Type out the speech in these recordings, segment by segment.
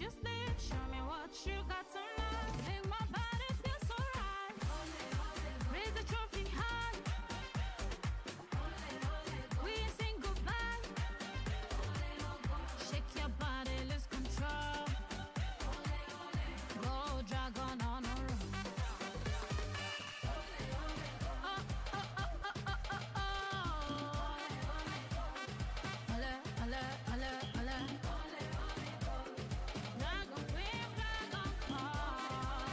you sleep? Show me what you got tonight. Make my body feel so right. Raise the trophy high. We ain't saying goodbye. Shake your body, lose control. Go dragon on a run. Oh, oh, oh, oh, oh, oh, oh. Ole, ole, ole, ole. Dragon queen, dragon fall.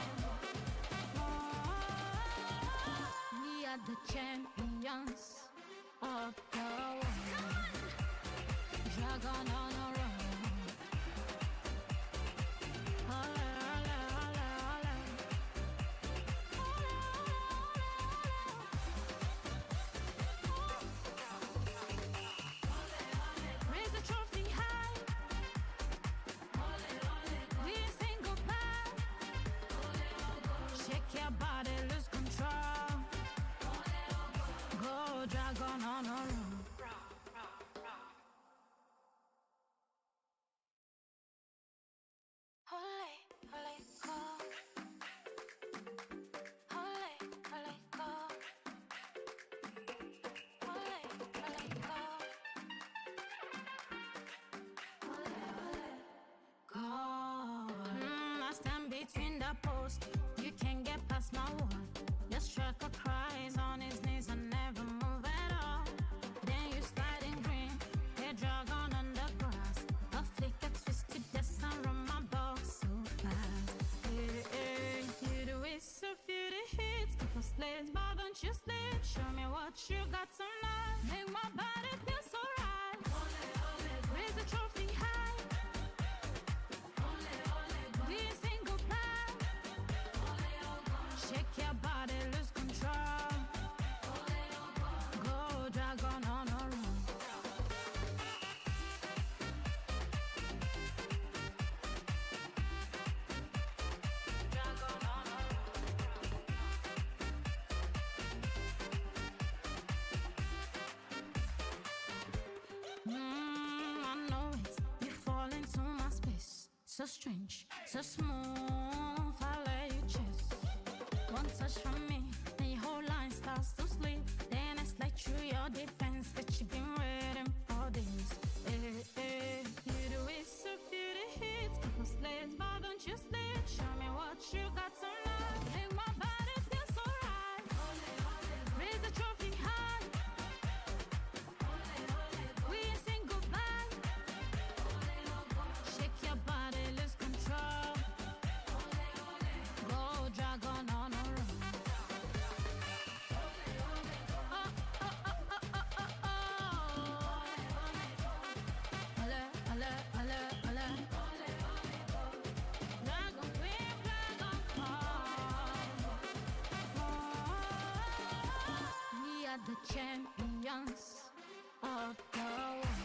We are the champions of the world. Dragon on a run. Ole, ole, ole, ole. Ole, ole, ole. Raise the trophy high. We ain't saying goodbye. Shake your body, lose control. Go dragon on a run. Ole, ole, go. Ole, ole, go. Ole, ole, go. Ole, ole, go. I stand between the post. You can't get past my wall. Your striker cries on his knees and never move at all. Then you slide in green. They dragon on the grass. A flick, a twist to death and run my box so fast. Hey, hey, you do it so few the hits. Couple slaves, but don't you sleep. Show me what you got tonight. Make my body feel so right. Raise the trophy high. We ain't saying goodbye. Shake your body, lose control. Go dragon on a run. Dragon on a run. I know it. You fall into my space. So strange, so smooth. I let you chase. One touch from me, and your whole line starts to sleep. Then I slide through your defense, but you've been waiting for this. Hey, hey, you do it so few the hits. Couple slaves, but don't you sleep. Show me what you got tonight. Make my body feel so right. Raise the trophy high. We ain't saying goodbye. Shake your body, lose control. Go dragon on a run. Oh, oh, oh, oh, oh, oh, oh. Ole, ole, ole, ole. Dragon queen, dragon fall. We are the champions of the world.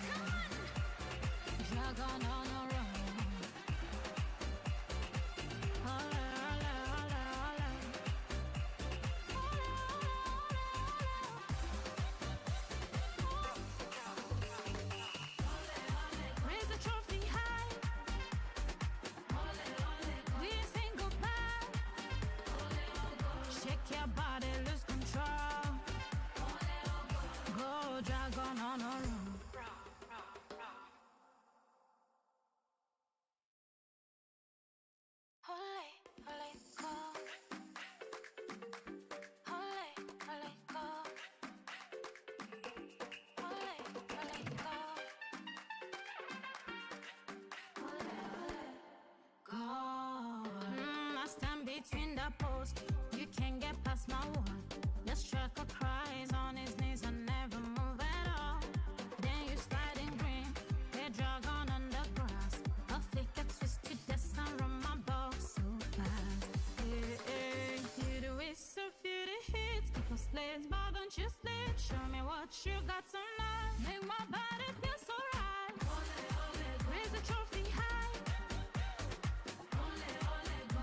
Dragon on a run. Ole, ole, ole, ole. Ole, ole, ole. Raise the trophy high. We ain't saying goodbye. Shake your body, lose control. Go dragon on a run. Ole, ole, go. Ole, ole, go. Ole, ole, go. Ole, ole, go. I stand between the post. You can't get past my wall. Your striker cries on his knees and never move at all. Then you slide in green. They dragon on the grass. A flick, a twist to death and run my box so fast. Hey, hey, you do it so few the hits. Couple slaves, but don't you sleep. Show me what you got tonight. Make my body feel so right. Raise the trophy high.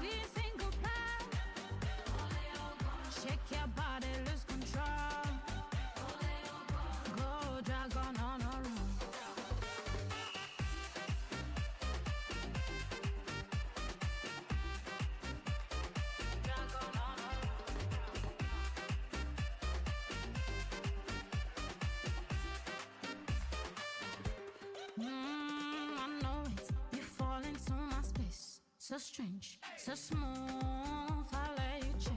We ain't saying goodbye. Shake your body, lose control. Go dragon on a run. So strange, so smooth, I let you chase.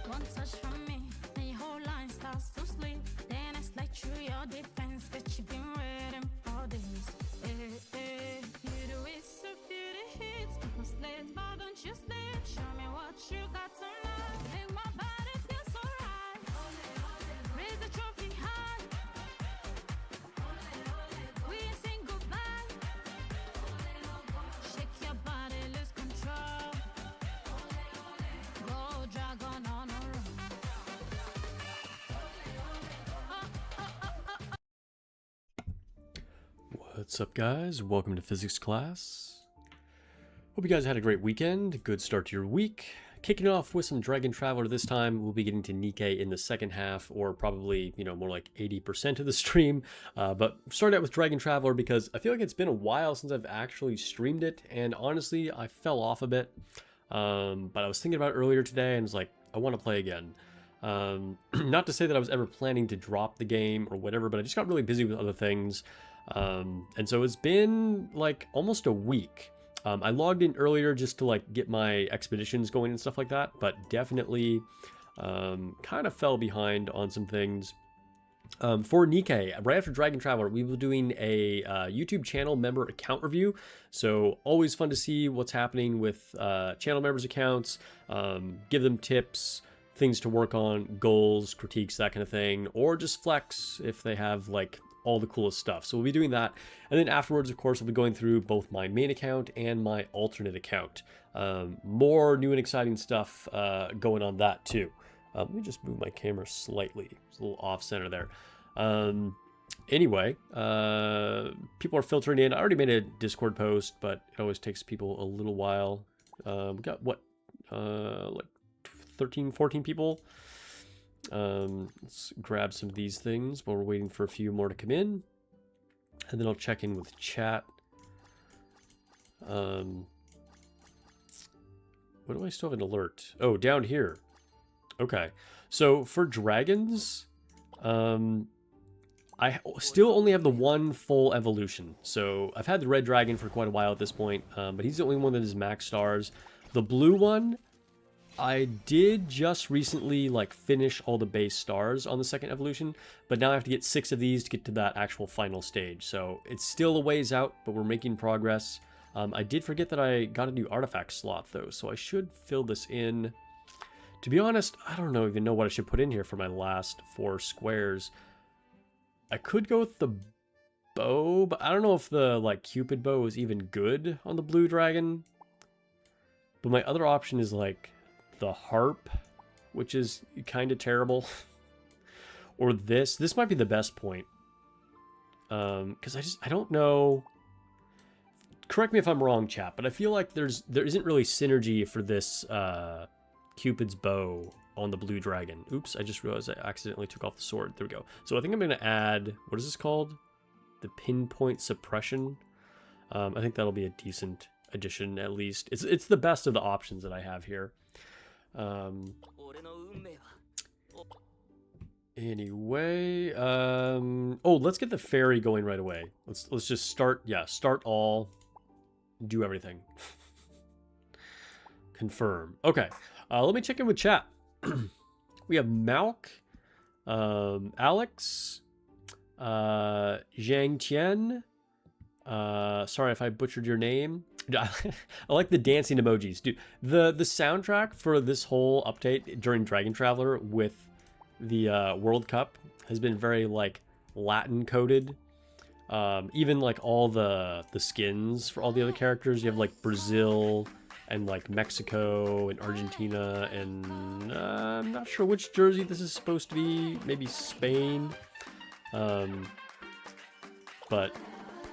One touch from me, and your whole line starts to sleep. Then I slide through your defense, but you've been waiting for this. You do it so few the hits, people slits, but don't you slip. Show me what you got tonight. Make my body feel so right. Raise the trophy high. We ain't saying goodbye. Shake your body, lose control. Go dragon on a run. What's up, guys? Welcome to physics class. Hope you guys had a great weekend. Good start to your week. Kicking off with some Dragon Traveler this time. We'll be getting to Nikke in the second half, or probably, more like 80% of the stream. But start out with Dragon Traveler because I feel like it's been a while since I've actually streamed it, and honestly, I fell off a bit. But I was thinking about it earlier today and was like, I want to play again. Not to say that I was ever planning to drop the game or whatever, but I just got really busy with other things. And so it's been like almost a week. I logged in earlier just to like get my expeditions going and stuff like that, but definitely kind of fell behind on some things. For Nikke, right after Dragon Traveler, we will be doing a YouTube channel member account review. So always fun to see what's happening with channel members' accounts, give them tips, things to work on, goals, critiques, that kind of thing, or just flex if they have like all the coolest stuff. So we'll be doing that. And then afterwards, of course, we'll be going through both my main account and my alternate account. More new and exciting stuff going on that too. Let me just move my camera slightly. It's a little off center there. Anyway, people are filtering in. I already made a Discord post, but it always takes people a little while. We got what, like 13, 14 people. Let's grab some of these things while we're waiting for a few more to come in, and then I'll check in with chat. What do I still have an alert? Oh, down here. Okay, so for dragons, I still only have the one full evolution. So I've had the red dragon for quite a while at this point, but he's the only one that is max stars. The blue one, I did just recently like finish all the base stars on the second evolution, but now I have to get 6 of these to get to that actual final stage. So it's still a ways out, but we're making progress. I did forget that I got a new artifact slot though, so I should fill this in. To be honest, I don't even know what I should put in here for my last 4 squares. I could go with the bow, but I don't know if the like Cupid bow is even good on the blue dragon. But my other option is like the harp, which is kind of terrible. Or this might be the best point, because I don't know, correct me if I'm wrong, chat, but I feel like there isn't really synergy for this Cupid's bow on the blue dragon. Oops, I just realized I accidentally took off the sword. There we go. So I think I'm going to add, what is this called, the pinpoint suppression. I think that'll be a decent addition. At least it's the best of the options that I have here. Anyway, oh, let's get the fairy going right away. Let's just start. Yeah, start all, do everything. Confirm. Okay, let me check in with chat. We have Malk, Alex, Zhang Tian. Sorry if I butchered your name. I like the dancing emojis, dude. The soundtrack for this whole update during Dragon Traveler with the World Cup has been very like Latin coded. Even like all the skins for all the other characters, you have like Brazil and like Mexico and Argentina, and I'm not sure which jersey this is supposed to be. Maybe Spain. But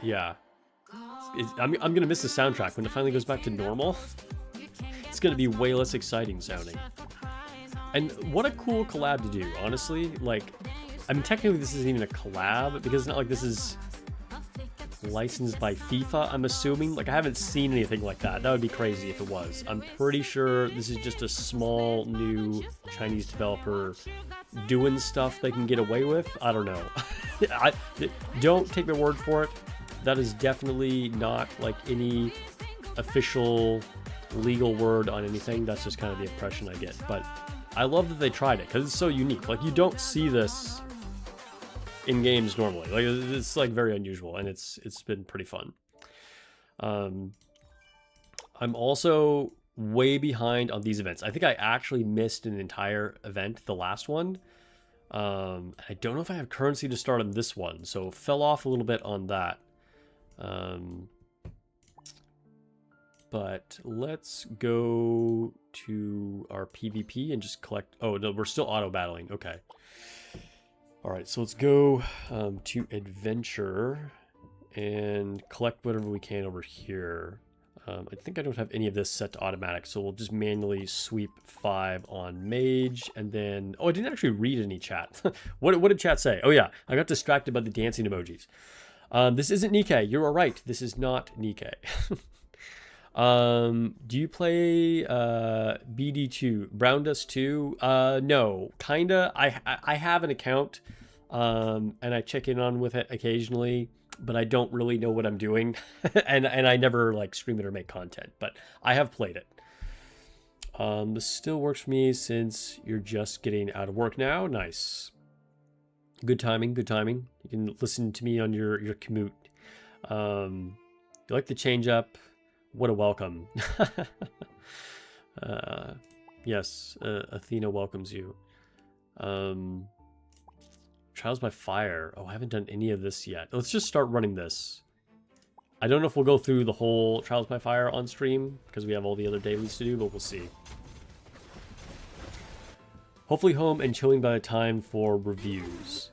yeah. I'm gonna miss the soundtrack when it finally goes back to normal. It's gonna be way less exciting sounding. And what a cool collab to do, honestly. Like, I mean, technically this isn't even a collab because it's not like this is licensed by FIFA, I'm assuming. Like, I haven't seen anything like that. That would be crazy if it was. I'm pretty sure this is just a small new Chinese developer doing stuff they can get away with. I don't know. Don't take my word for it. That is definitely not like any official legal word on anything. That's just kind of the impression I get. But I love that they tried it because it's so unique. Like, you don't see this in games normally. Like, it's like very unusual, and it's been pretty fun. I'm also way behind on these events. I think I actually missed an entire event, the last one. I don't know if I have currency to start on this one, so fell off a little bit on that. But let's go to our PvP and just collect. Oh no, we're still auto battling. Okay. All right, so let's go to adventure and collect whatever we can over here. I think I don't have any of this set to automatic, so we'll just manually sweep 5 on mage, and then... Oh, I didn't actually read any chat. What did chat say? Oh yeah, I got distracted by the dancing emojis. This isn't Nikke. You're right. This is not Nikke. Do you play BD2? Brown Dust 2? No, kinda. I have an account, and I check in on with it occasionally, but I don't really know what I'm doing, and I never like stream it or make content, but I have played it. This still works for me since you're just getting out of work now. Nice. Good timing, good timing. You can listen to me on your commute. You like the change up? What a welcome. Yes, Athena welcomes you. Trials by Fire. Oh, I haven't done any of this yet. Let's just start running this. I don't know if we'll go through the whole Trials by Fire on stream, because we have all the other dailies to do, but we'll see. Hopefully home and chilling by the time for reviews.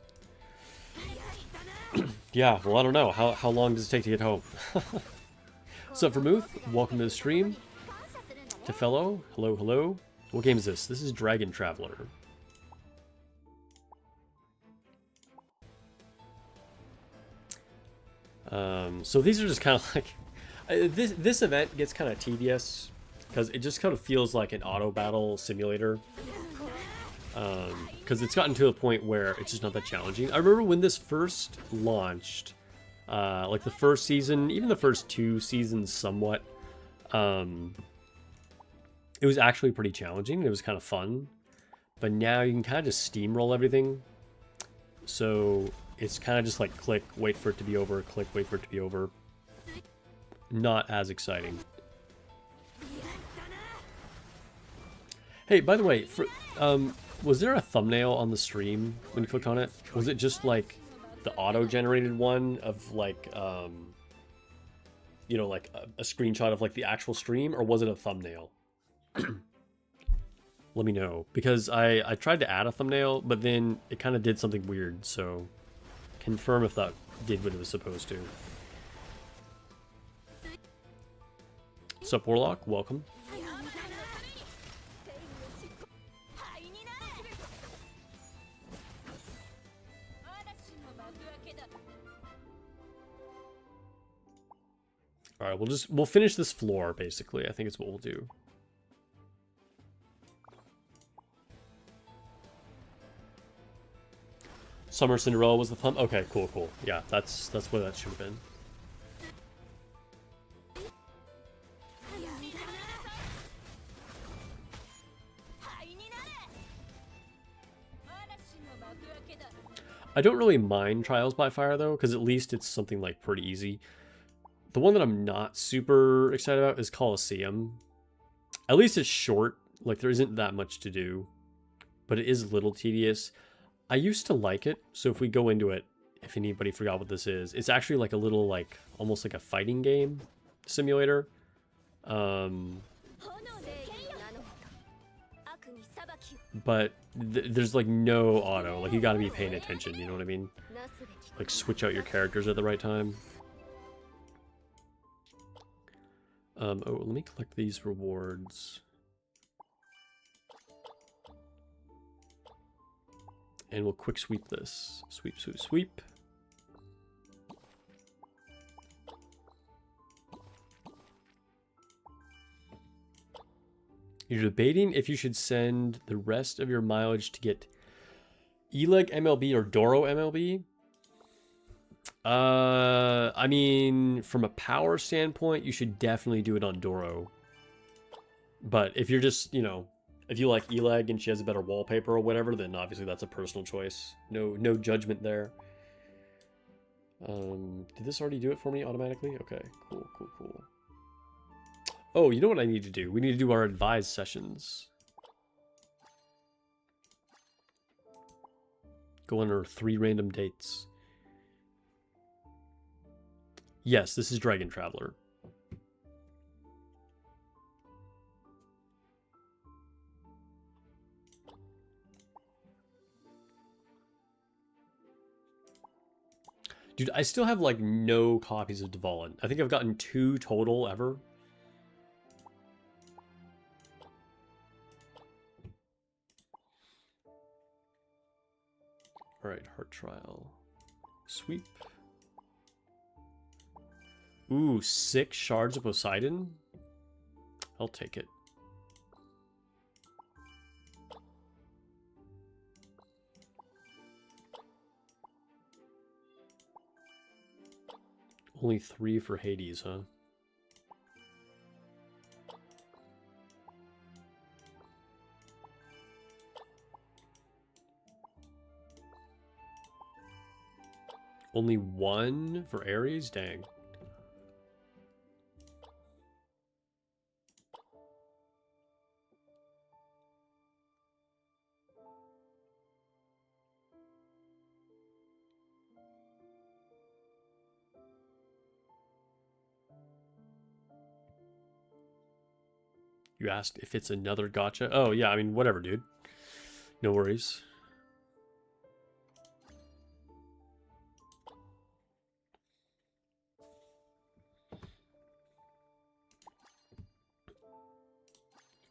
Yeah, well, I don't know. How long does it take to get home? What's up, Vermouth? Welcome to the stream. To fellow. Hello, hello. What game is this? This is Dragon Traveler. So these are just kind of like... This event gets kind of tedious because it just kind of feels like an auto battle simulator. Because it's gotten to a point where it's just not that challenging. I remember when this first launched, like the first season, even the first 2 seasons somewhat, it was actually pretty challenging. It was kind of fun. But now you can kind of just steamroll everything. So it's kind of just like click, wait for it to be over, click, wait for it to be over. Not as exciting. Hey, by the way, for, was there a thumbnail on the stream when you clicked on it? Was it just like the auto-generated one of like, you know, like a screenshot of like the actual stream, or was it a thumbnail? Let me know, because I tried to add a thumbnail, but then it kind of did something weird, so confirm if that did what it was supposed to. Sup, Warlock? Welcome. All right, we'll finish this floor basically. I think it's what we'll do. Summer Cinderella was the thumb. Okay, cool, cool. Yeah, that's what that should have been. I don't really mind Trials by Fire though, because at least it's something like pretty easy. The one that I'm not super excited about is Colosseum. At least it's short. Like, there isn't that much to do, but it is a little tedious. I used to like it, so if we go into it, if anybody forgot what this is, it's actually like a little, like, almost like a fighting game simulator. But there's like no auto. Like, you gotta be paying attention, you know what I mean? Like, switch out your characters at the right time. Oh, let me collect these rewards. And we'll quick sweep this. Sweep, sweep, sweep. You're debating if you should send the rest of your mileage to get Eleg MLB or Doro MLB. I mean, from a power standpoint, you should definitely do it on Doro. But if you're just, you know, if you like Eleg and she has a better wallpaper or whatever, then obviously that's a personal choice. No judgment there. Did this already do it for me automatically? Okay, cool. Oh, you know what I need to do? We need to do our advised sessions. Go under 3 random dates. Yes, this is Dragon Traveler. Dude, I still have like no copies of Dvalin. I think I've gotten 2 total ever. Alright, Heart Trial. Sweep. Ooh, 6 Shards of Poseidon? I'll take it. Only 3 for Hades, huh? Only 1 for Ares? Dang. You asked if it's another gotcha? Oh, yeah, I mean, whatever, dude. No worries.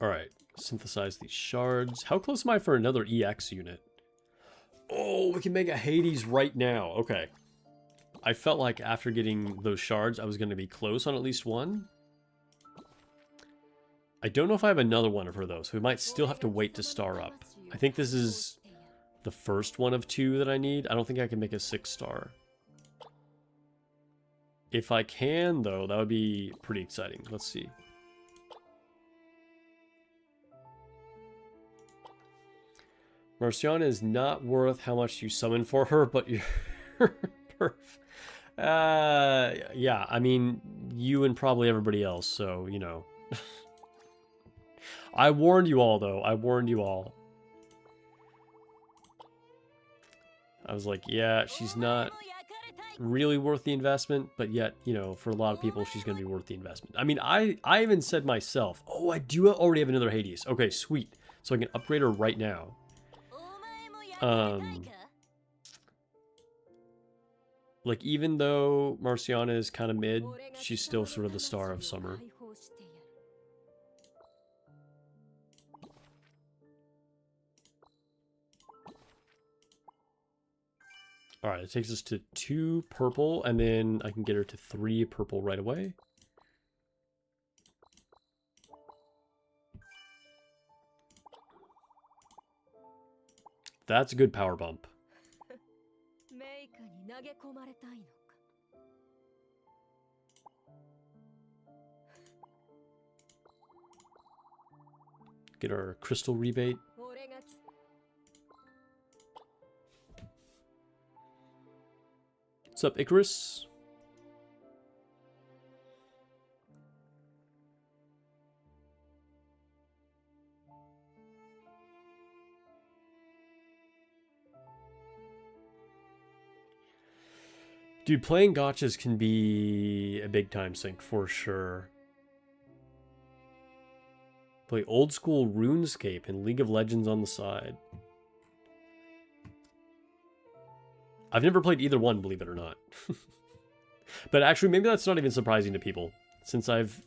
Alright, synthesize these shards. How close am I for another EX unit? Oh, we can make a Hades right now. Okay. I felt like after getting those shards, I was going to be close on at least one. I don't know if I have another one of her, though, so we might still have to wait to star up. I think this is the first one of 2 that I need. I don't think I can make a 6-star. If I can, though, that would be pretty exciting. Let's see. Marciana is not worth how much you summon for her, but you're perf. Yeah, I mean, you and probably everybody else, so, you know. I warned you all, though. I warned you all. I was like, yeah, she's not really worth the investment, but yet, you know, for a lot of people, she's going to be worth the investment. I mean, I even said myself, oh, I do already have another Hades. Okay, sweet. So I can upgrade her right now. Like, even though Marciana is kind of mid, she's still sort of the star of summer. Alright, it takes us to 2 purple, and then I can get her to 3 purple right away. That's a good power bump. Get our crystal rebate. What's up, Icarus? Dude, playing gotchas can be a big time sink for sure. Play old school RuneScape and League of Legends on the side. I've never played either one, believe it or not. But actually, maybe that's not even surprising to people, since I've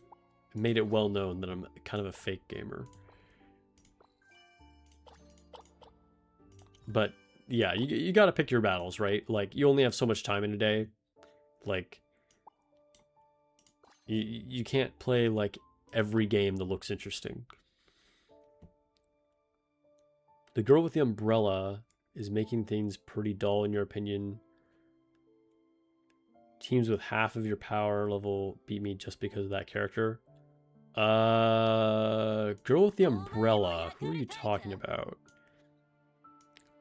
made it well known that I'm kind of a fake gamer. But yeah, you gotta pick your battles, right? Like, you only have so much time in a day. Like, you can't play, like, every game that looks interesting. The girl with the umbrella is making things pretty dull, in your opinion. Teams with half of your power level beat me just because of that character. Girl with the umbrella. Who are you talking about?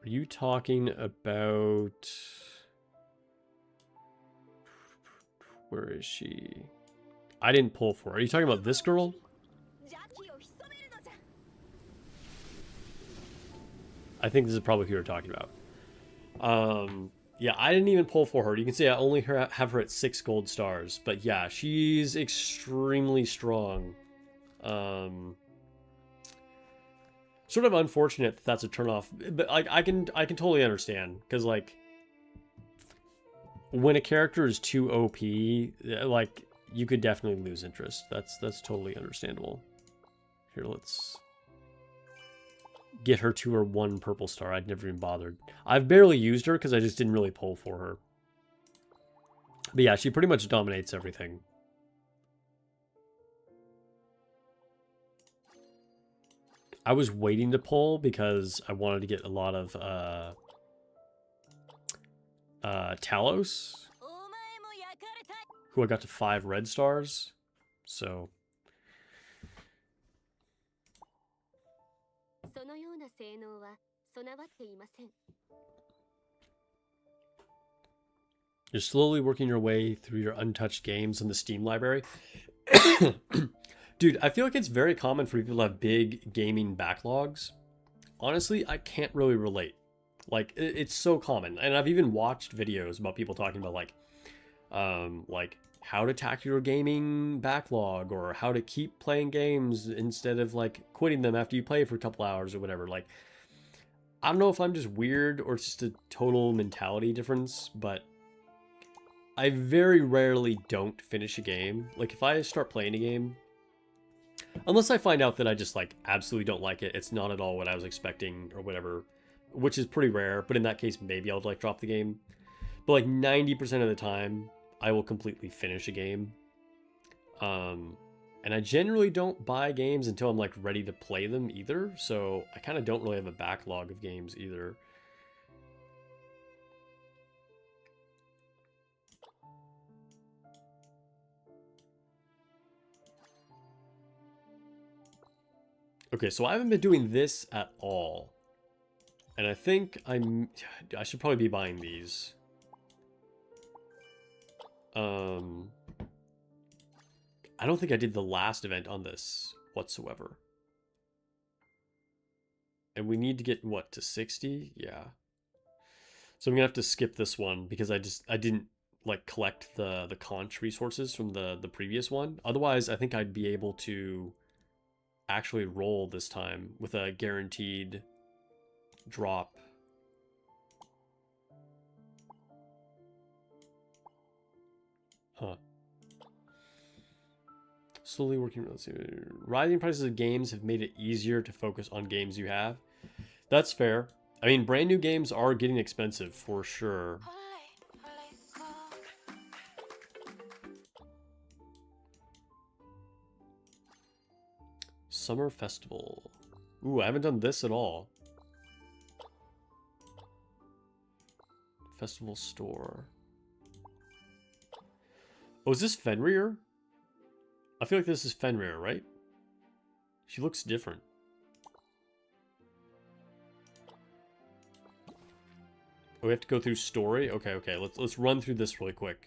Are you talking about... Where is she? I didn't pull for her. Are you talking about this girl? I think this is probably who you're talking about. Yeah, I didn't even pull for her. You can see I only have her at 6 gold stars. But yeah, she's extremely strong. Sort of unfortunate that that's a turnoff. But I can totally understand. Because, like, when a character is too OP, like, you could definitely lose interest. That's totally understandable. Here, let's get her to her 1 purple star. I'd never even bothered. I've barely used her because I just didn't really pull for her. But yeah, she pretty much dominates everything. I was waiting to pull because I wanted to get a lot of Talos, who I got to 5 red stars. So you're slowly working your way through your untouched games in the Steam library. Dude, I feel like it's very common for people to have big gaming backlogs. Honestly, I can't really relate. Like, it's so common. And I've even watched videos about people talking about, like how to tackle your gaming backlog, or how to keep playing games instead of, like, quitting them after you play for a couple hours or whatever. Like, I don't know if I'm just weird or it's just a total mentality difference, but I very rarely don't finish a game. Like, if I start playing a game, unless I find out that I just, like, absolutely don't like it, it's not at all what I was expecting or whatever, which is pretty rare, but in that case, maybe I'll, like, drop the game. But, like, 90% of the time, I will completely finish a game. And I generally don't buy games until I'm, like, ready to play them either, so I kind of don't really have a backlog of games either. Okay, so I haven't been doing this at all. And I think I should probably be buying these. I don't think I did the last event on this whatsoever. And we need to get, what, to 60? Yeah. So I'm gonna have to skip this one because I didn't, like, collect the conch resources from the previous one. Otherwise, I think I'd be able to actually roll this time with a guaranteed drop. Huh. Slowly working. Let's see. Rising prices of games have made it easier to focus on games you have. That's fair. I mean, brand new games are getting expensive for sure. Summer Festival. Ooh, I haven't done this at all. Festival store. Oh, is this Fenrir? I feel like this is Fenrir, right? She looks different. Oh, we have to go through story? Okay, okay. Let's run through this really quick.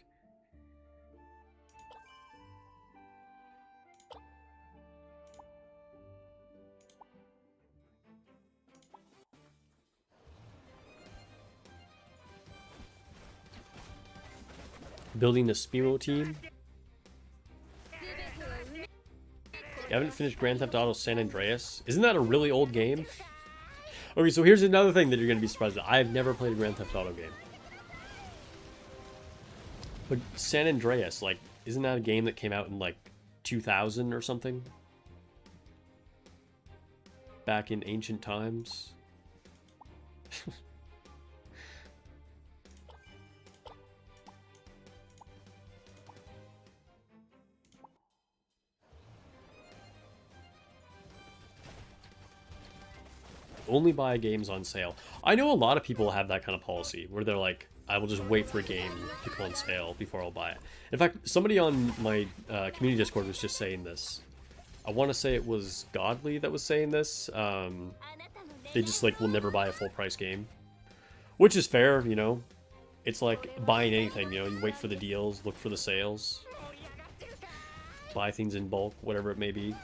Building a Spearo team. You haven't finished Grand Theft Auto San Andreas? Isn't that a really old game? Okay, so here's another thing that you're going to be surprised at. I've never played a Grand Theft Auto game. But San Andreas, like, isn't that a game that came out in, like, 2000 or something? Back in ancient times? Only buy games on sale. I know a lot of people have that kind of policy where they're like, I will just wait for a game to come on sale before I'll buy it. In fact, somebody on my community Discord was just saying this. I want to say it was Godly that was saying this. They just like will never buy a full price game, which is fair, you know. It's like buying anything, you know. You wait for the deals, look for the sales, buy things in bulk, whatever it may be.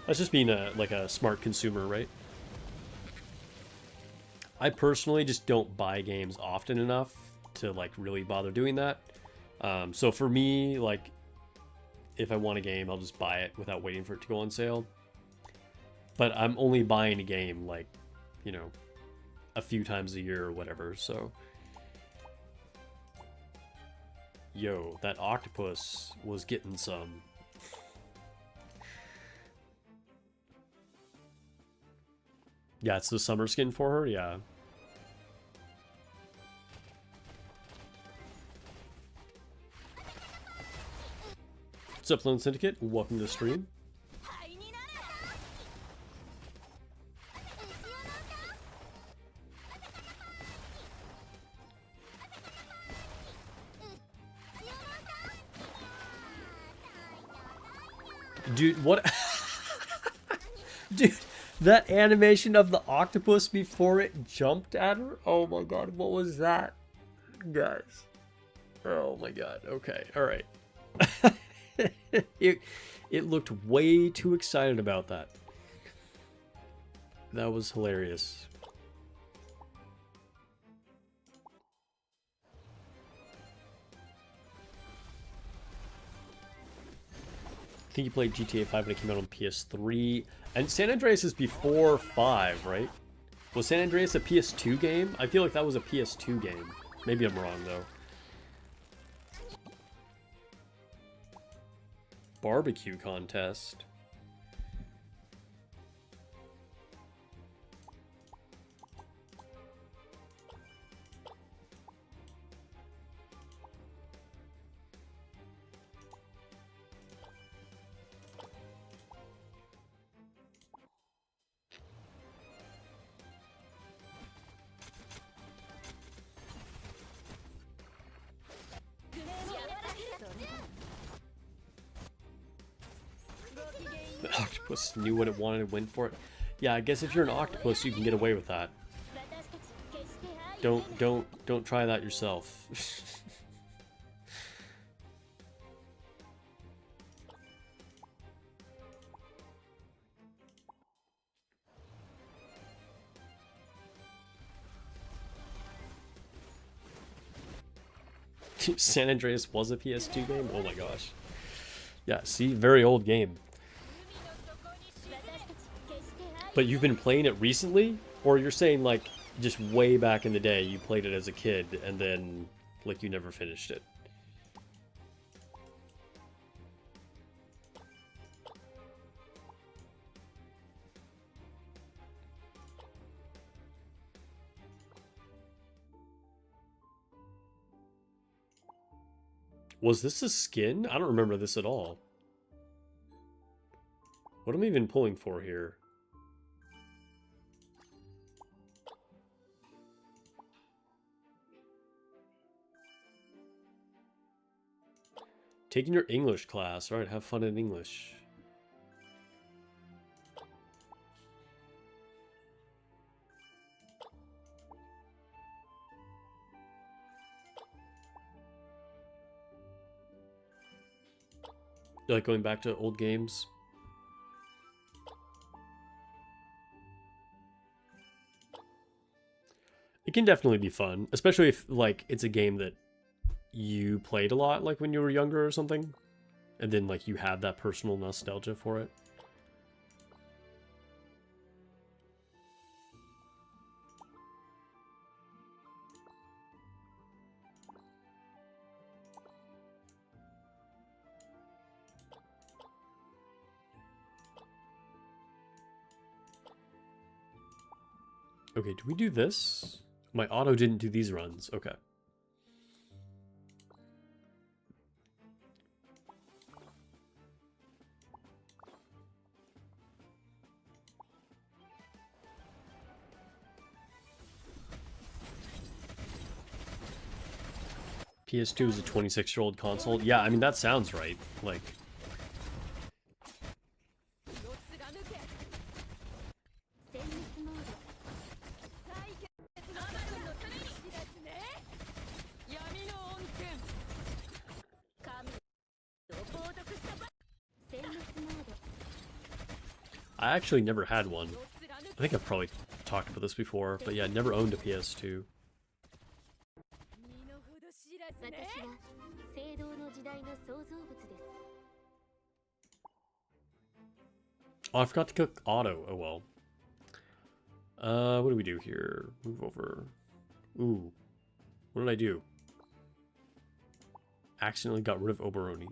That's just being a smart consumer, right? I personally just don't buy games often enough to like really bother doing that. So for me, like, if I want a game, I'll just buy it without waiting for it to go on sale. But I'm only buying a game like, you know, a few times a year or whatever, so. Yo, that octopus was getting some. Yeah, it's the summer skin for her, yeah. What's up, Lone Syndicate? Welcome to the stream. Dude, what? Dude, that animation of the octopus before it jumped at her? Oh my god, what was that? Guys. Oh my god, okay, alright. It looked way too excited about that. That was hilarious. I think you played GTA 5 when it came out on PS3. And San Andreas is before 5, right? Was San Andreas a PS2 game? I feel like that was a PS2 game. Maybe I'm wrong, though. Barbecue contest. The octopus knew what it wanted and went for it. Yeah, I guess if you're an octopus, you can get away with that. Don't try that yourself. San Andreas was a PS2 game? Oh my gosh. Yeah, see? Very old game. But you've been playing it recently? Or you're saying, like, just way back in the day, you played it as a kid, and then, like, you never finished it? Was this a skin? I don't remember this at all. What am I even pulling for here? Taking your English class. Alright, have fun in English. You like going back to old games? It can definitely be fun, especially if, like, it's a game that you played a lot, like, when you were younger or something. And then, like, you have that personal nostalgia for it. Okay, do we do this? My auto didn't do these runs. Okay. PS2 is a 26-year-old console. Yeah, I mean, that sounds right. Like... I actually never had one. I think I've probably talked about this before, but yeah, never owned a PS2. Oh, I forgot to cook auto. Oh well. What do we do here? Move over. Ooh. What did I do? Accidentally got rid of Oberoni.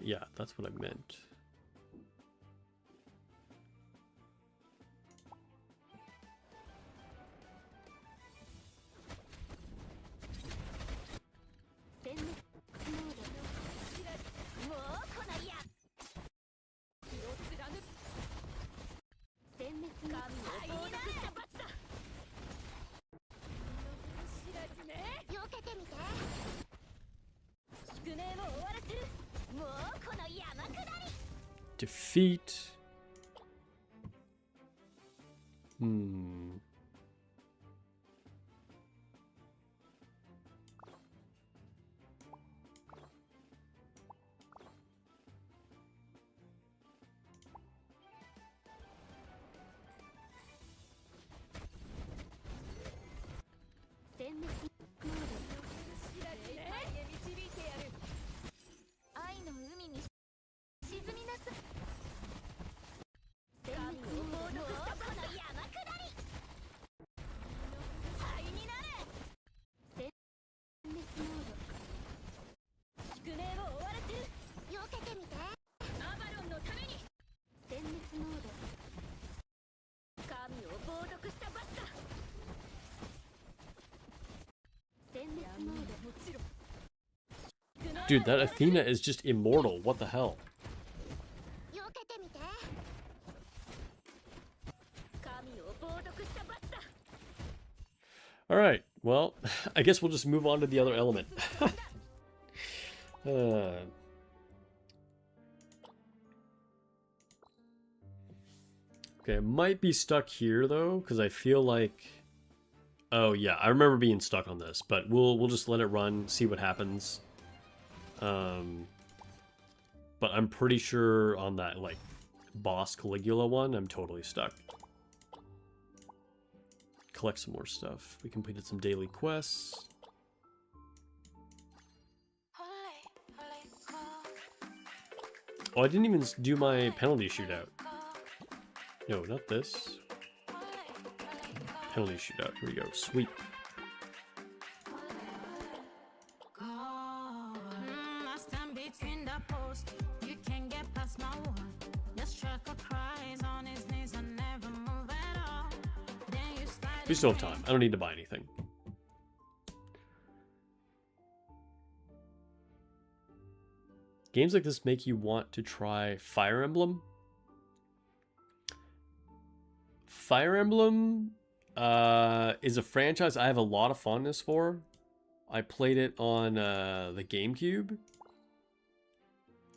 Yeah, that's what I meant. Defeat. Dude, that Athena is just immortal. What the hell? Alright, well, I guess we'll just move on to the other element. Okay, I might be stuck here, though, because I feel like... Oh, yeah, I remember being stuck on this, but we'll just let it run, see what happens. But I'm pretty sure on that, like, boss Caligula one, I'm totally stuck. Collect some more stuff. We completed some daily quests. Oh, I didn't even do my penalty shootout. No, not this. Penalty shootout. Here we go. Sweet. We still have time. I don't need to buy anything. Games like this make you want to try Fire Emblem. Fire Emblem is a franchise I have a lot of fondness for. I played it on the GameCube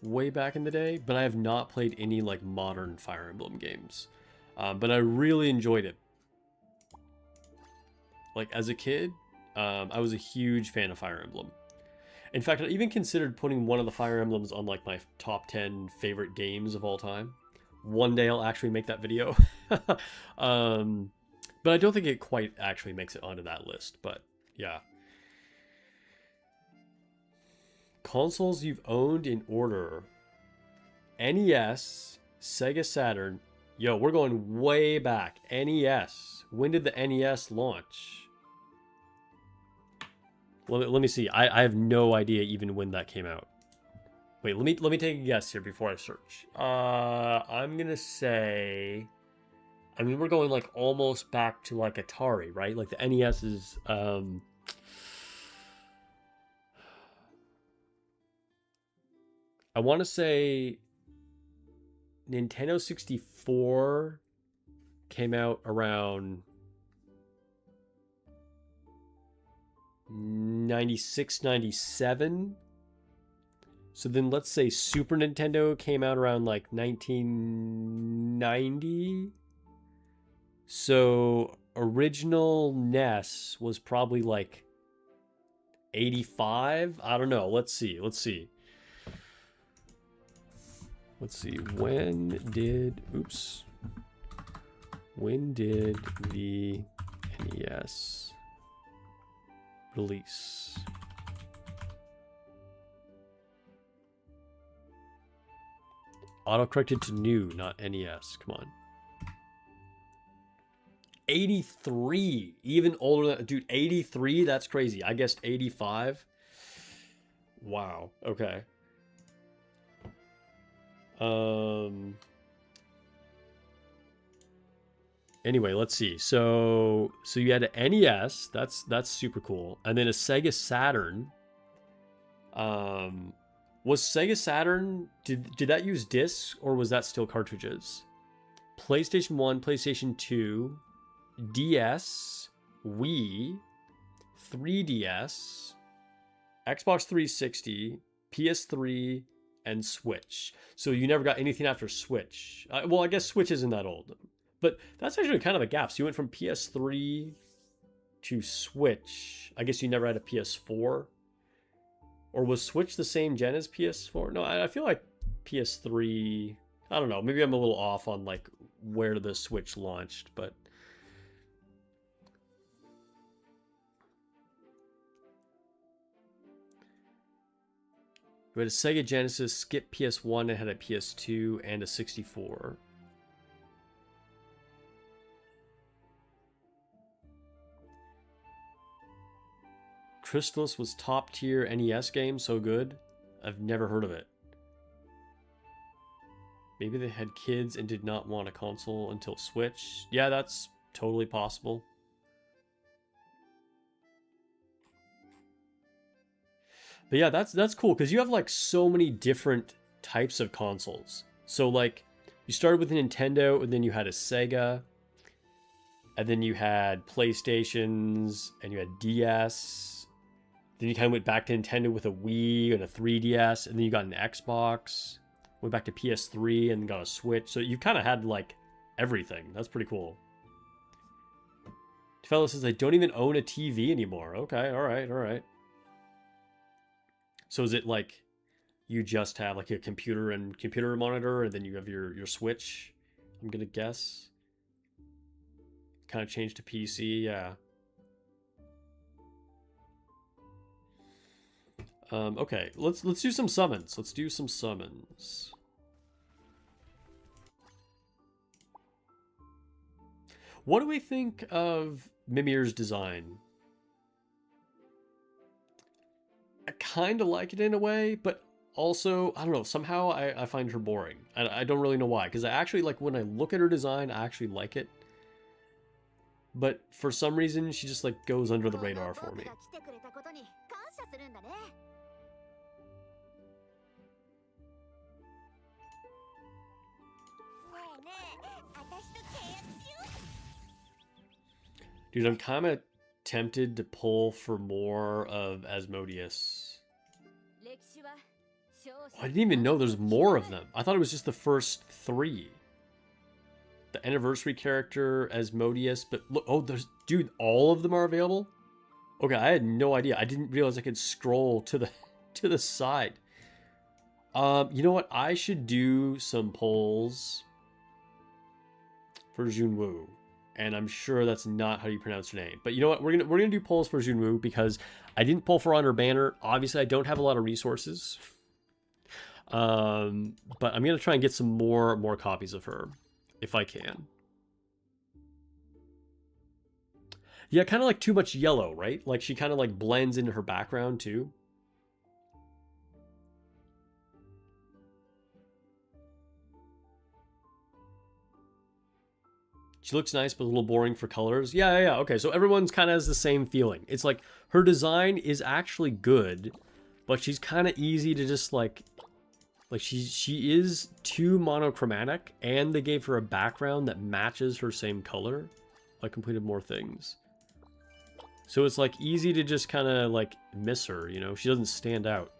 way back in the day, but I have not played any like modern Fire Emblem games. But I really enjoyed it. Like as a kid, I was a huge fan of Fire Emblem. In fact, I even considered putting one of the Fire Emblems on like my top 10 favorite games of all time. One day I'll actually make that video. But I don't think it quite actually makes it onto that list, but yeah. Consoles you've owned in order. NES, Sega Saturn. Yo, we're going way back. NES. When did the NES launch? Let me see. I have no idea even when that came out. Wait, let me take a guess here before I search. I'm gonna say... I mean, we're going like almost back to like Atari, right? Like the NES is... I want to say Nintendo 64 came out around 96, 97. So then let's say Super Nintendo came out around like 1990. So original NES was probably like 85. I don't know. Let's see. When did the NES release? Auto-corrected to new, not NES. Come on. 83. Even older than... Dude, 83? That's crazy. I guessed 85. Wow. Okay. Anyway, let's see. So you had an NES. That's super cool. And then a Sega Saturn. Was Sega Saturn, did that use discs or was that still cartridges? PlayStation 1, PlayStation 2, DS, Wii, 3DS, Xbox 360, PS3, and Switch. So you never got anything after Switch. Well, I guess Switch isn't that old. But that's actually kind of a gap. So you went from PS3 to Switch. I guess you never had a PS4. Or was Switch the same gen as PS4? No, I feel like PS3... I don't know. Maybe I'm a little off on like where the Switch launched, but... We had a Sega Genesis, skip PS1, and had a PS2 and a 64. Crystalis was top tier NES game, so good. I've never heard of it. Maybe they had kids and did not want a console until Switch. Yeah, that's totally possible. But yeah, that's cool because you have like so many different types of consoles. So like you started with a Nintendo and then you had a Sega. And then you had PlayStations and you had DS. Then you kind of went back to Nintendo with a Wii and a 3DS, and then you got an Xbox, went back to PS3 and got a Switch. So you kind of had like everything. That's pretty cool. Fellow says, I don't even own a TV anymore. Okay, all right. So is it like you just have like a computer and computer monitor, and then you have your Switch? I'm gonna guess. Kind of changed to PC, yeah. Okay, let's do some summons. What do we think of Mimir's design? I kind of like it in a way, but also, I don't know, somehow I find her boring. I don't really know why, because I actually, like, when I look at her design, I actually like it. But for some reason, she just, like, goes under the radar for me. Dude, I'm kind of tempted to pull for more of Asmodeus. Oh, I didn't even know there's more of them. I thought it was just the first 3. The anniversary character, Asmodeus, but look, oh, dude, all of them are available? Okay, I had no idea. I didn't realize I could scroll to the side. You know what? I should do some polls for Junwoo. And I'm sure that's not how you pronounce her name. But you know what? We're gonna do polls for Junwoo because I didn't pull for on her banner. Obviously, I don't have a lot of resources. But I'm gonna try and get some more copies of her if I can. Yeah, kind of like too much yellow, right? Like she kind of like blends into her background too. She looks nice, but a little boring for colors. Yeah. Okay, so everyone's kind of has the same feeling. It's like her design is actually good, but she's kind of easy to just like she is too monochromatic, and they gave her a background that matches her same color. I completed more things. So it's like easy to just kind of like miss her, you know? She doesn't stand out.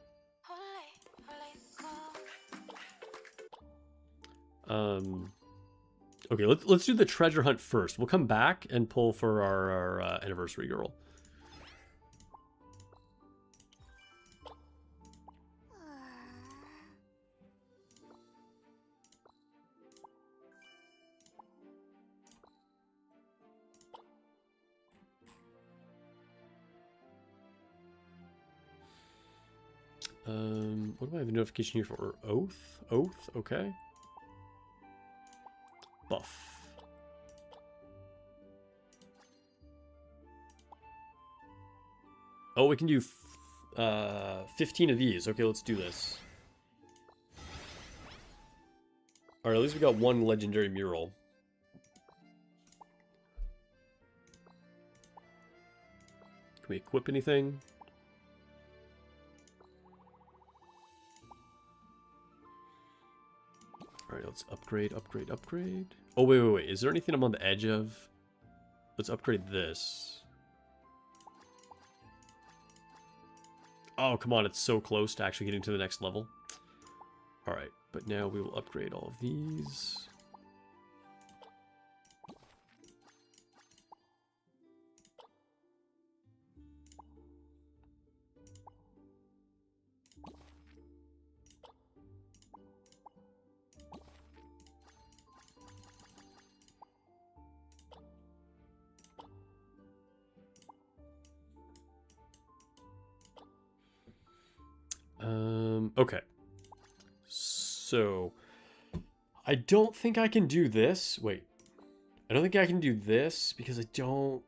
Okay, let's do the treasure hunt first. We'll come back and pull for our anniversary girl. What do I have a notification here for? Oath? Oath? Okay. Buff. Oh, we can do 15 of these. Okay, let's do this. Alright, at least we got one legendary mural. Can we equip anything? Alright, let's upgrade, upgrade, upgrade. Oh, wait. Is there anything I'm on the edge of? Let's upgrade this. Oh, come on. It's so close to actually getting to the next level. Alright, but now we will upgrade all of these. Okay. So, I don't think I can do this. Wait. I don't think I can do this because I don't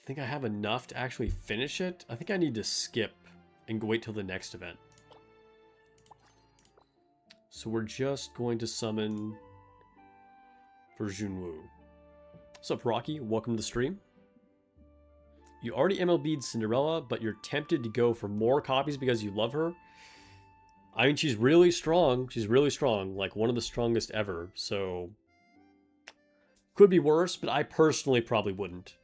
think I have enough to actually finish it. I think I need to skip and wait till the next event. So we're just going to summon for Junwoo. What's up, Rocky? Welcome to the stream. You already MLB'd Cinderella, but you're tempted to go for more copies because you love her. I mean, she's really strong. She's really strong, like one of the strongest ever. So, could be worse, but I personally probably wouldn't.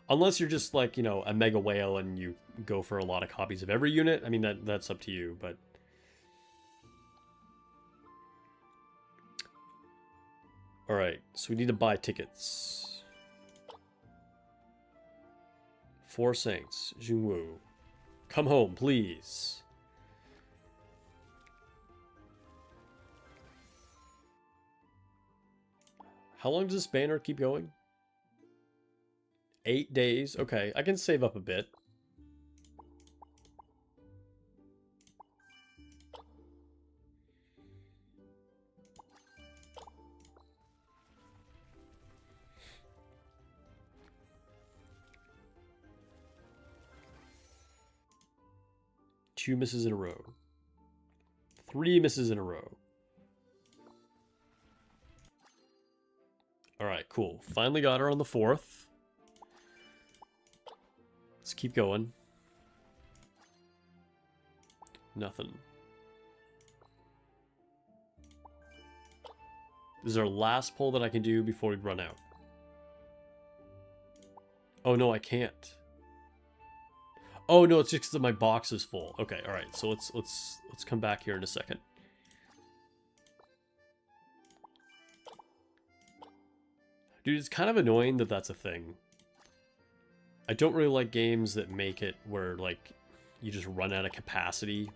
Unless you're just like, you know, a mega whale and you go for a lot of copies of every unit. I mean, that's up to you, but... Alright, so we need to buy tickets. 4 Saints, Junwoo. Come home, please. How long does this banner keep going? 8 days. Okay, I can save up a bit. Two misses in a row. 3 misses in a row. Alright, cool. Finally got her on the 4th. Let's keep going. Nothing. This is our last pull that I can do before we run out. Oh no, I can't. Oh no, it's just because my box is full. Okay, alright, so let's come back here in a second. Dude, it's kind of annoying that that's a thing. I don't really like games that make it where, like, you just run out of capacity.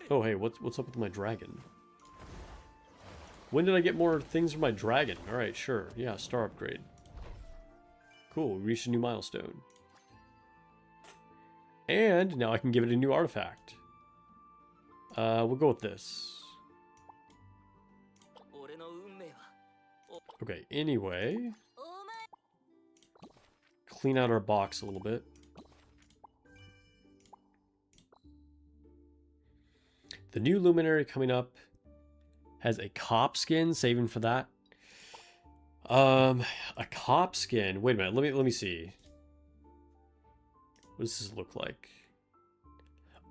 Oh, hey, what's up with my dragon? When did I get more things for my dragon? Alright, sure. Yeah, star upgrade. Cool, we reached a new milestone. And now I can give it a new artifact. We'll go with this. Okay, anyway. Clean out our box a little bit. The new luminary coming up has a cop skin, saving for that. A cop skin. Wait a minute, let me see. What does this look like?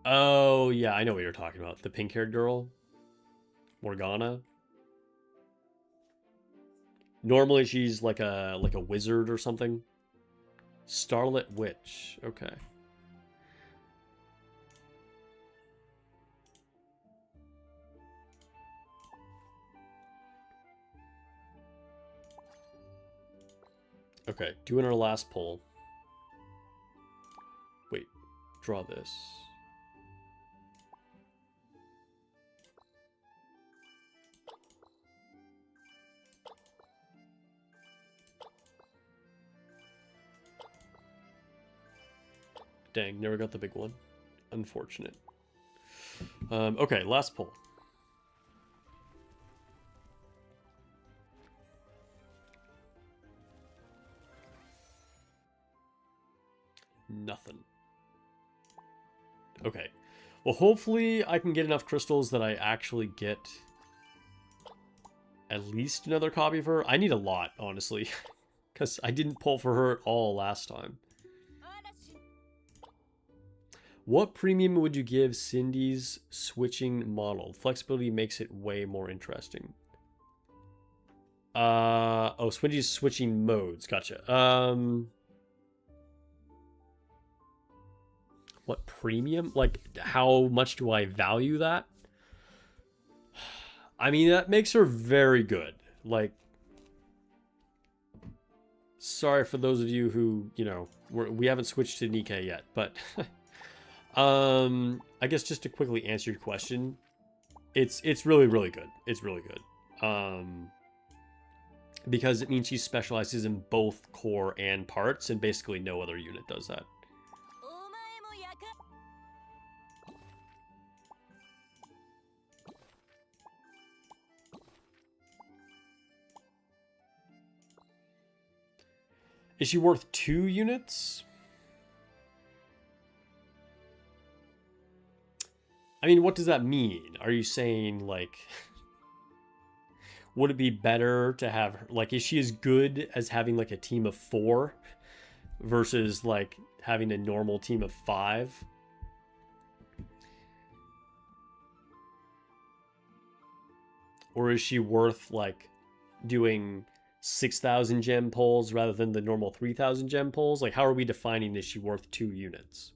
Oh, yeah, I know what you're talking about. The pink-haired girl. Morgana. Normally she's like a wizard or something. Starlit Witch. Okay. Okay, doing our last pull. Wait, draw this. Dang, never got the big one. Unfortunate. Okay, last pull. Nothing. Okay. Well, hopefully I can get enough crystals that I actually get at least another copy of her. I need a lot, honestly, because I didn't pull for her at all last time. What premium would you give Cindy's switching model? Flexibility makes it way more interesting. Oh, Cindy's switching modes. Gotcha. What premium? Like, how much do I value that? I mean, that makes her very good. Like, sorry for those of you who, you know, we haven't switched to Nikke yet, but I guess just to quickly answer your question, it's really, really good. It's really good. Because it means she specializes in both core and parts, and basically no other unit does that. Is she worth 2 units? I mean, what does that mean? Are you saying, like, would it be better to have her, like, is she as good as having, like, a team of 4 versus, like, having a normal team of 5? Or is she worth, like, doing 6,000 gem pulls rather than the normal 3,000 gem pulls? Like, how are we defining is she worth 2 units?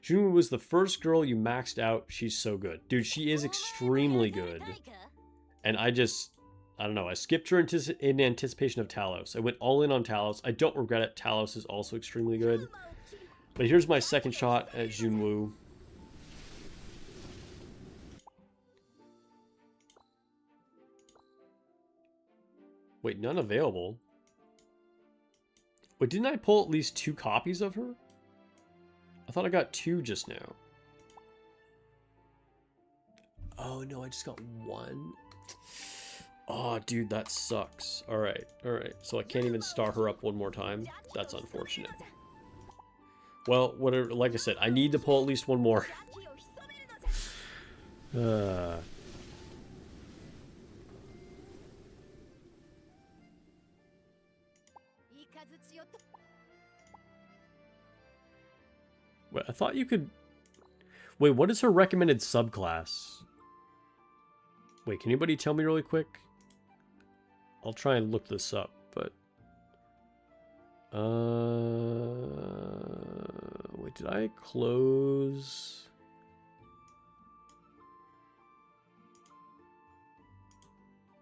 Junwoo was the first girl you maxed out. She's so good. Dude, she is extremely good. And I don't know. I skipped her in anticipation of Talos. I went all in on Talos. I don't regret it. Talos is also extremely good. But here's my second shot at Junwoo. Wait, none available? Wait, didn't I pull at least 2 copies of her? I thought I got 2 just now. Oh, no, I just got 1. Oh, dude, that sucks. Alright, alright. So I can't even star her up one more time? That's unfortunate. Well, whatever. Like I said, I need to pull at least 1 more. Wait, I thought you could... Wait, what is her recommended subclass? Wait, can anybody tell me really quick? I'll try and look this up, but... Wait, did I close...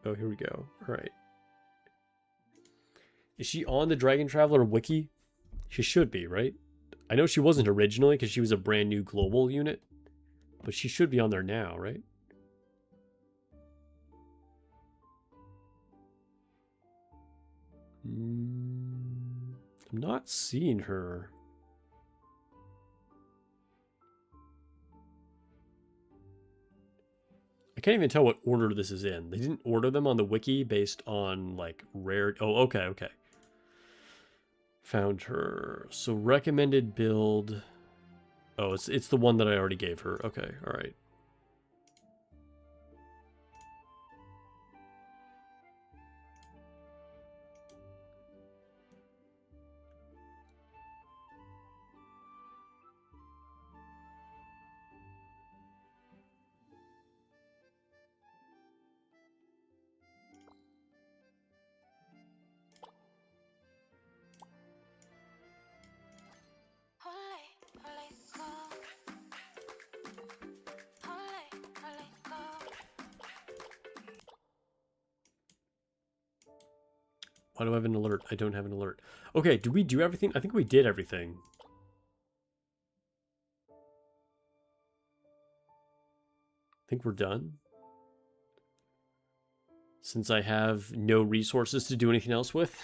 Oh, here we go. Alright. Is she on the Dragon Traveler wiki? She should be, right? I know she wasn't originally because she was a brand new global unit, but she should be on there now, right? I'm not seeing her. I can't even tell what order this is in. They didn't order them on the wiki based on, like, rare... Oh, okay, okay. Found her. So recommended build. Oh, it's the one that I already gave her. Okay, all right. Why do I have an alert? I don't have an alert. Okay, did we do everything? I think we did everything. I think we're done. Since I have no resources to do anything else with.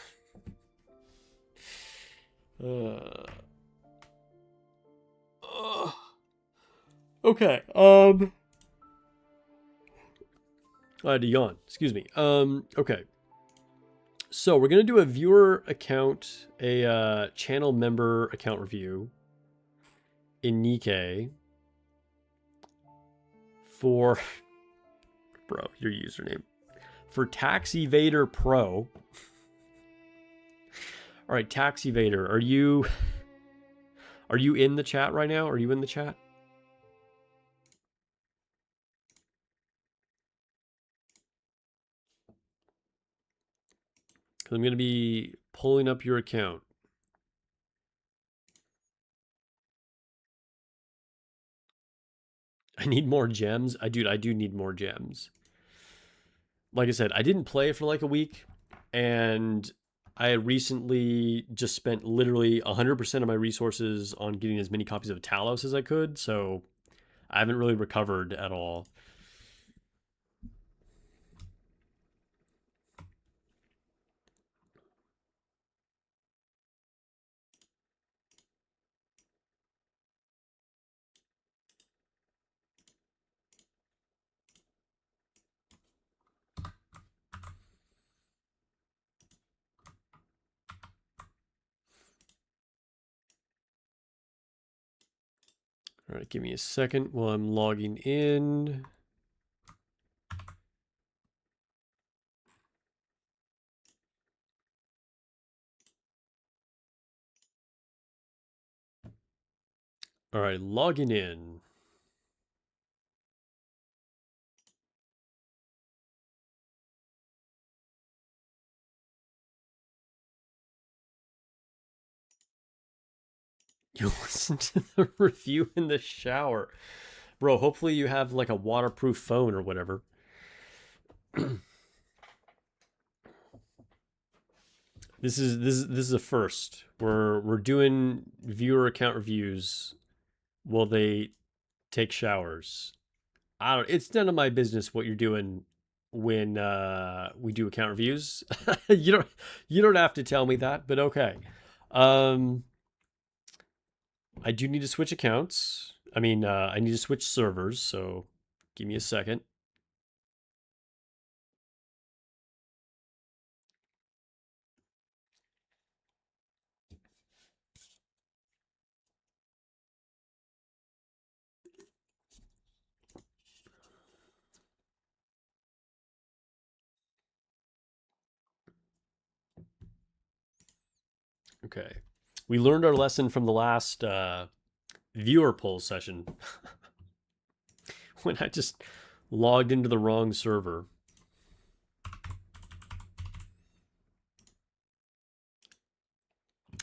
Okay, I had to yawn. Excuse me. Okay. So we're going to do a viewer account, a channel member account review in Nikke for, bro, your username, for Tax Evader Pro. All right, Tax Evader, are you in the chat right now? Are you in the chat? Because I'm going to be pulling up your account. I need more gems. I do need more gems. Like I said, I didn't play for like a week, and I recently just spent literally 100% of my resources on getting as many copies of Talos as I could, so I haven't really recovered at all. All right, give me a second while I'm logging in. All right, logging in. You listen to the review in the shower. Bro, hopefully you have like a waterproof phone or whatever. This is a first. We're doing viewer account reviews while they take showers. I don't. It's none of my business what you're doing when we do account reviews. You don't have to tell me that, but okay. I do need to switch accounts. I mean, I need to switch servers. So give me a second. Okay. We learned our lesson from the last viewer poll session when I just logged into the wrong server.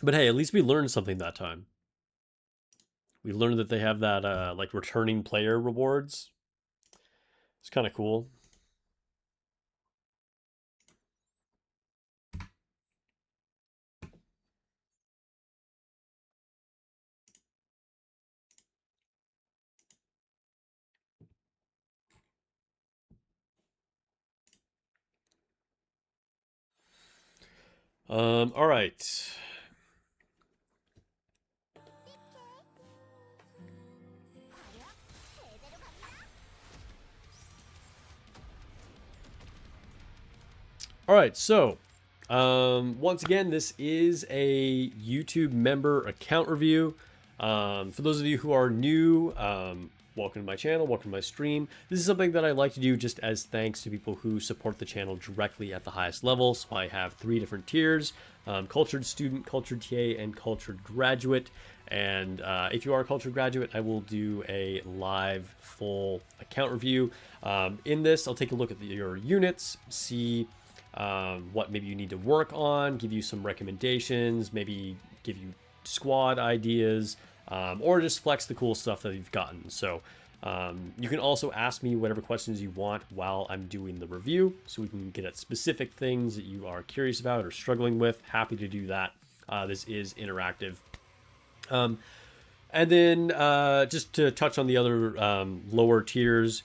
But hey, at least we learned something that time. We learned that they have that like returning player rewards. It's kind of cool. All right. All right, so once again, this is a YouTube member account review. For those of you who are new, welcome to my channel, welcome to my stream. This is something that I like to do just as thanks to people who support the channel directly at the highest level. So I have 3 different tiers, cultured student, cultured TA, and cultured graduate. And if you are a cultured graduate, I will do a live full account review. In this, I'll take a look at your units, see what maybe you need to work on, give you some recommendations, maybe give you squad ideas, or just flex the cool stuff that you've gotten. So You can also ask me whatever questions you want while I'm doing the review, so we can get at specific things that you are curious about or struggling with. Happy to do that. This is interactive. And then just to touch on the other lower tiers,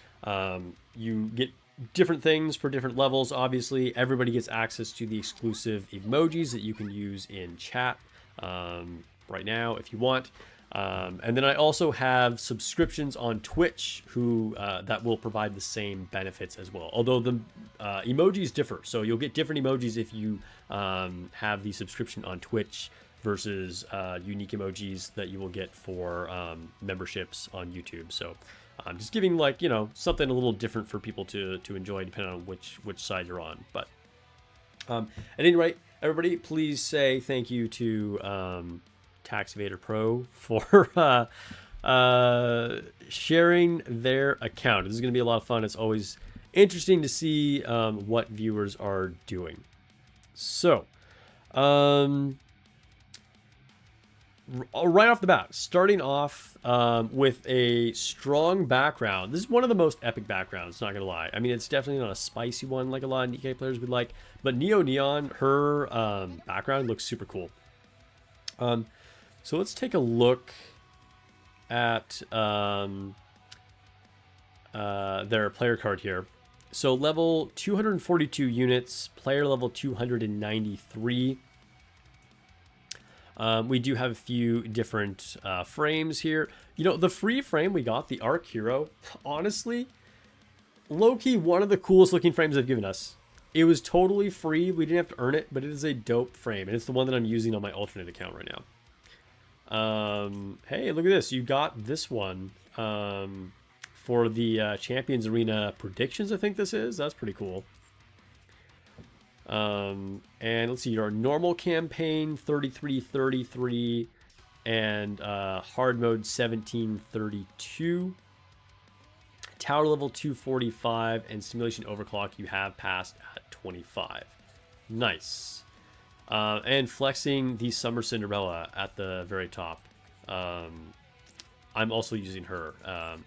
you get different things for different levels. Obviously, everybody gets access to the exclusive emojis that you can use in chat right now if you want. And then I also have subscriptions on Twitch that will provide the same benefits as well. Although the emojis differ. So you'll get different emojis if you have the subscription on Twitch versus unique emojis that you will get for memberships on YouTube. So I'm just giving, like, you know, something a little different for people to enjoy depending on which side you're on. But at any rate, everybody, please say thank you to Tax Evader Pro for sharing their account. This is going to be a lot of fun. It's always interesting to see what viewers are doing. So, right off the bat, starting off with a strong background. This is one of the most epic backgrounds, not gonna lie. I mean, it's definitely not a spicy one like a lot of Nikke players would like, but Neo Neon, her background looks super cool. So let's take a look at their player card here. So level 242 units, player level 293. We do have a few different frames here. You know, the free frame we got, the Arc Hero, honestly, low-key one of the coolest looking frames they've given us. It was totally free. We didn't have to earn it, but it is a dope frame. And it's the one that I'm using on my alternate account right now. Hey, look at this. You got this one for the Champions Arena predictions, I think this is. That's pretty cool. And let's see, your normal campaign 3333 and hard mode 1732. Tower level 245 and simulation overclock you have passed at 25. Nice. And flexing the Summer Cinderella at the very top. I'm also using her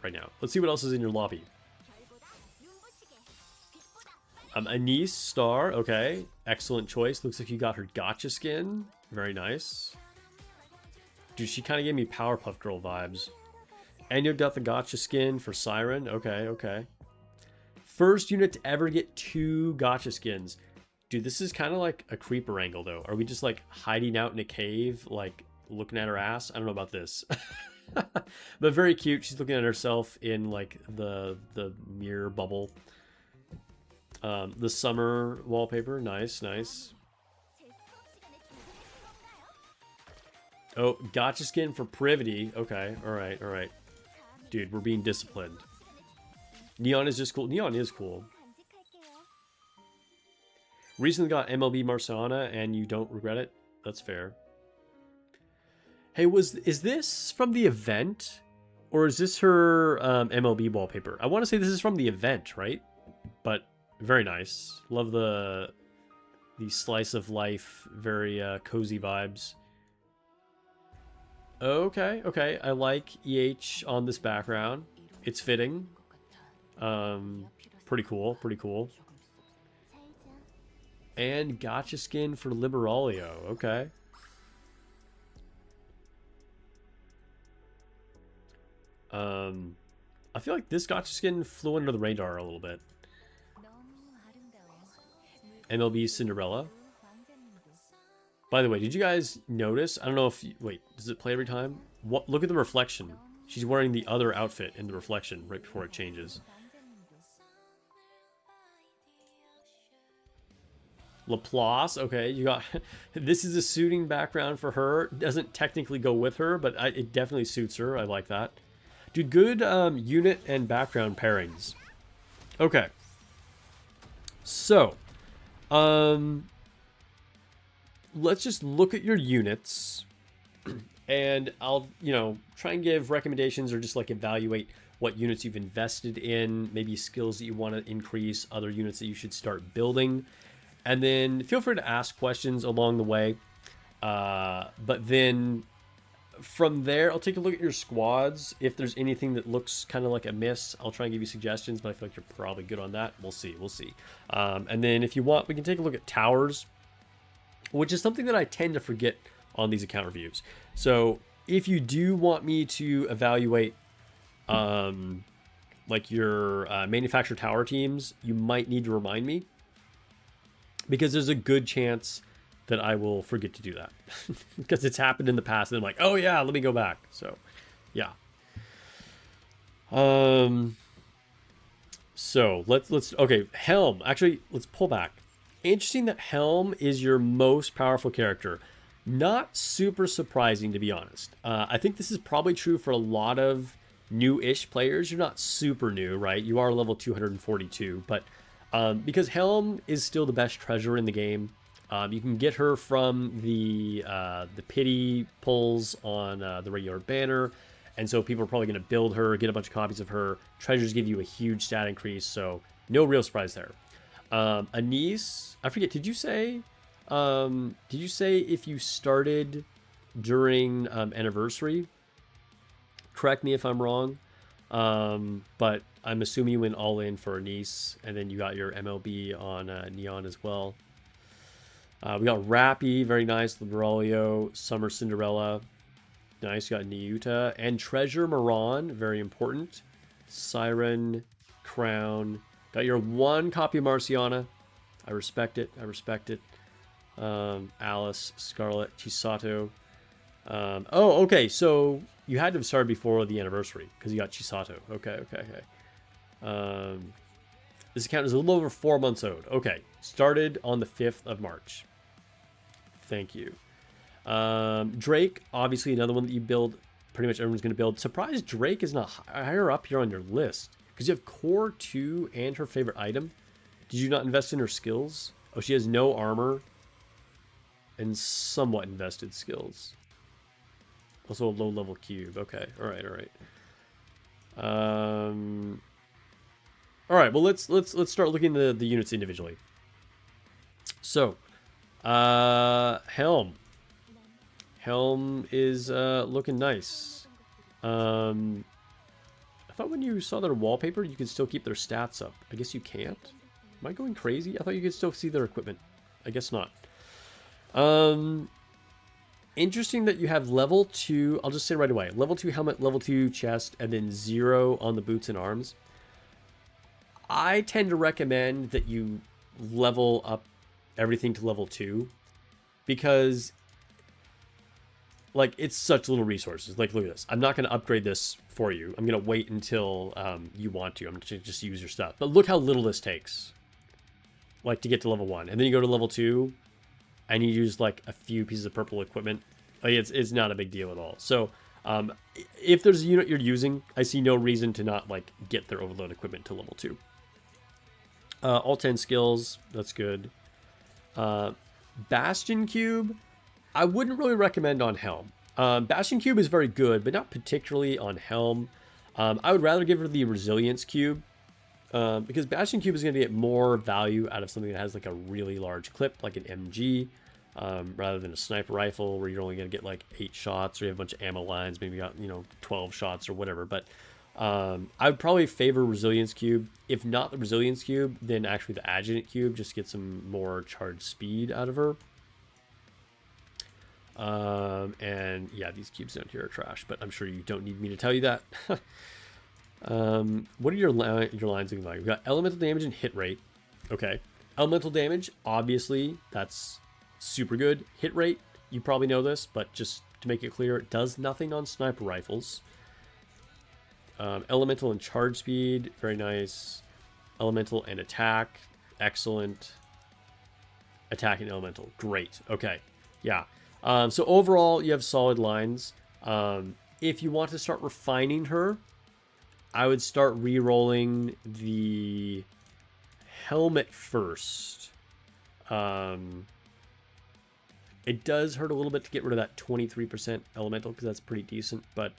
right now. Let's see what else is in your lobby. Anise Star, okay. Excellent choice. Looks like you got her gotcha skin. Very nice. Dude, she kind of gave me Powerpuff Girl vibes. And you got the gotcha skin for Siren. Okay, okay. First unit to ever get 2 gotcha skins. Dude, this is kind of like a creeper angle, though. Are we just, like, hiding out in a cave, like, looking at her ass? I don't know about this. But very cute. She's looking at herself in, like, the mirror bubble. The summer wallpaper. Nice, nice. Oh, gotcha skin for Privity. Okay, alright, alright. Dude, we're being disciplined. Neon is just cool. Neon is cool. Recently got MLB Marciana and you don't regret it? That's fair. Hey, is this from the event? Or is this her MLB wallpaper? I want to say this is from the event, right? But very nice. Love the slice of life, very cozy vibes. Okay, okay. I like EH on this background. It's fitting. Pretty cool, pretty cool. And gotcha skin for Liberalio. Okay. I feel like this gotcha skin flew under the radar a little bit. MLB Cinderella. By the way, did you guys notice? I don't know if... Wait, does it play every time? What? Look at the reflection. She's wearing the other outfit in the reflection right before it changes. Laplace, okay, you got... This is a suiting background for her. Doesn't technically go with her, but it definitely suits her. I like that. Dude, good unit and background pairings. Okay. So... let's just look at your units and I'll, you know, try and give recommendations or just like evaluate what units you've invested in, maybe skills that you want to increase, other units that you should start building. And then feel free to ask questions along the way. But then From there, I'll take a look at your squads. If there's anything that looks kind of like a miss, I'll try and give you suggestions, but I feel like you're probably good on that. We'll see. We'll see. And then if you want, we can take a look at towers, which is something that I tend to forget on these account reviews. So if you do want me to evaluate like your manufactured tower teams, you might need to remind me, because there's a good chance that I will forget to do that because it's happened in the past and I'm like, oh yeah, let me go back. So yeah. So let's okay, Helm. Actually, let's pull back. Interesting that Helm is your most powerful character. Not super surprising, to be honest. I think this is probably true for a lot of new-ish players. You're not super new, right? You are level 242, but because Helm is still the best treasure in the game. You can get her from the pity pulls on the regular banner, and so people are probably going to build her, get a bunch of copies of her. Treasures give you a huge stat increase, so no real surprise there. Anise, I forget, did you say if you started during anniversary? Correct me if I'm wrong, but I'm assuming you went all in for Anise, and then you got your MLB on Neon as well. We got Rappy, very nice. Liberalio, Summer Cinderella, nice. You got Niuta and Treasure Moran, very important. Siren, Crown. Got your one copy of Marciana. I respect it. I respect it. Alice, Scarlet, Chisato. Oh, okay. So you had to have started before the anniversary because you got Chisato. Okay. This account is a little over 4 months old. Okay. Started on the 5th of March. Thank you. Drake, obviously another one that you build. Pretty much everyone's going to build. Surprised Drake is not higher up here on your list. Because you have Core 2 and her favorite item. Did you not invest in her skills? Oh, she has no armor. And somewhat invested skills. Also a low-level cube. Okay. Alright. Alright, well let's start looking at the units individually. So, Helm is looking nice. I thought when you saw their wallpaper you could still keep their stats up. I guess you can't. Am I going crazy? I thought you could still see their equipment. I guess not. Interesting that you have level 2, I'll just say right away, level 2 helmet, level 2 chest, and then 0 on the boots and arms. I tend to recommend that you level up everything to level 2 because like it's such little resources. Like look at this, I'm not going to upgrade this for you. I'm going to wait until you want to. I'm going to just use your stuff, but look how little this takes like to get to level 1, and then you go to level 2 and you use like a few pieces of purple equipment. Like it's not a big deal at all. So if there's a unit you're using, I see no reason to not like get their overload equipment to level 2. All 10 skills, that's good. Bastion Cube, I wouldn't really recommend on Helm. Bastion Cube is very good, but not particularly on Helm. I would rather give her the Resilience Cube, because Bastion Cube is going to get more value out of something that has like a really large clip, like an MG, rather than a sniper rifle where you're only going to get like 8 shots, or you have a bunch of ammo lines, maybe you got 12 shots or whatever. But I would probably favor Resilience Cube. If not the Resilience Cube, then actually the Adjutant Cube, just get some more charge speed out of her. And yeah, these cubes down here are trash, but I'm sure you don't need me to tell you that. What are your lines looking like? We've got elemental damage and hit rate. Okay. Elemental damage, obviously, that's super good. Hit rate, you probably know this, but just to make it clear, it does nothing on sniper rifles. Elemental and charge speed, very nice. Elemental and attack, excellent. Attack and elemental, great. Okay, yeah. So overall, you have solid lines. If you want to start refining her, I would start re-rolling the helmet first. It does hurt a little bit to get rid of that 23% elemental, because that's pretty decent, but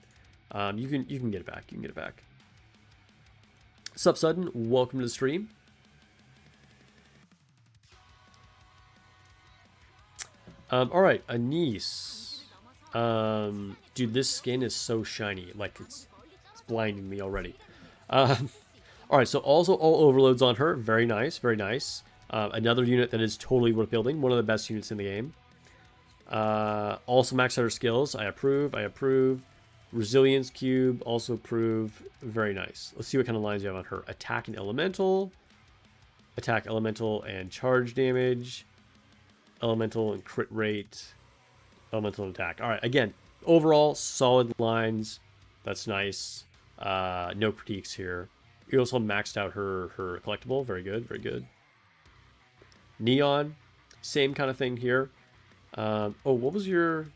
you can get it back. You can get it back. Sup, Sudden? Welcome to the stream. All right, Anise. Dude, this skin is so shiny. Like, it's blinding me already. All right, so also all overloads on her. Very nice, very nice. Another unit that is totally worth building. One of the best units in the game. Also max out her skills. I approve, I approve. Resilience cube, also approve. Very nice. Let's see what kind of lines you have on her. Attack and elemental. Attack, elemental, and charge damage. Elemental and crit rate. Elemental and attack. All right, again, overall, solid lines. That's nice. No critiques here. You also maxed out her collectible. Very good, very good. Neon, same kind of thing here. Oh, what was your...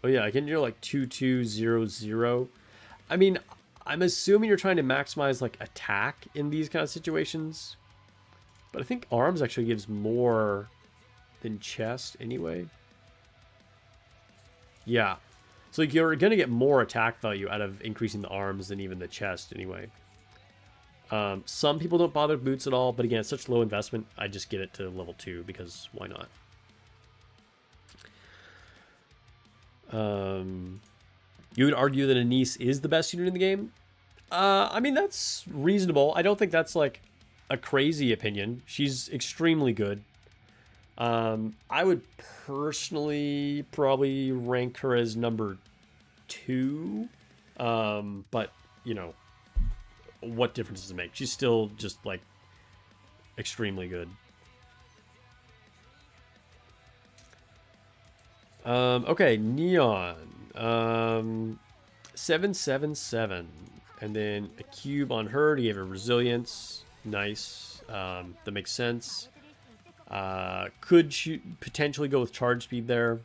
Oh, yeah, again, you're like 2200. I mean, I'm assuming you're trying to maximize, like, attack in these kind of situations. But I think arms actually gives more than chest anyway. Yeah. So you're going to get more attack value out of increasing the arms than even the chest anyway. Some people don't bother with boots at all, but again, it's such low investment, I just get it to level 2 because why not? You would argue that Anise is the best unit in the game? I mean, that's reasonable. I don't think that's like a crazy opinion. She's extremely good. I would personally probably rank her as number 2. But, you know, what difference does it make? She's still just like extremely good. Okay, Neon. 777. And then a cube on her to give her resilience. Nice. That makes sense. Could you potentially go with charge speed there?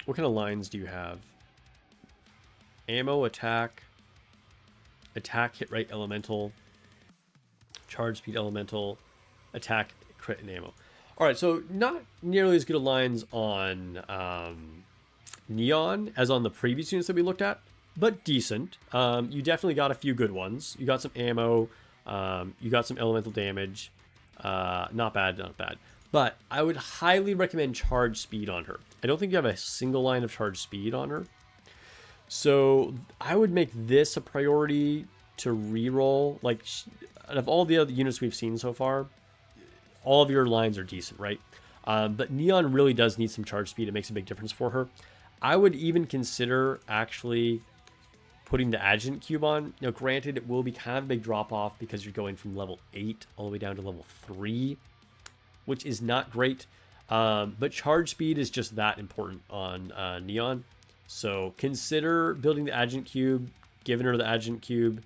What kind of lines do you have? Ammo, attack. Attack, hit rate, elemental. Charge speed, elemental. Attack, crit, and ammo. Alright, so not nearly as good of lines on Neon as on the previous units that we looked at, but decent. You definitely got a few good ones. You got some ammo, you got some elemental damage. Not bad, not bad. But I would highly recommend charge speed on her. I don't think you have a single line of charge speed on her. So I would make this a priority to reroll. Like, out of all the other units we've seen so far, all of your lines are decent, right? But Neon really does need some charge speed. It makes a big difference for her. I would even consider actually putting the Adjutant Cube on. Now, granted, it will be kind of a big drop-off because you're going from level 8 all the way down to level 3, which is not great. But charge speed is just that important on Neon. So consider building the Adjutant Cube, giving her the Adjutant Cube,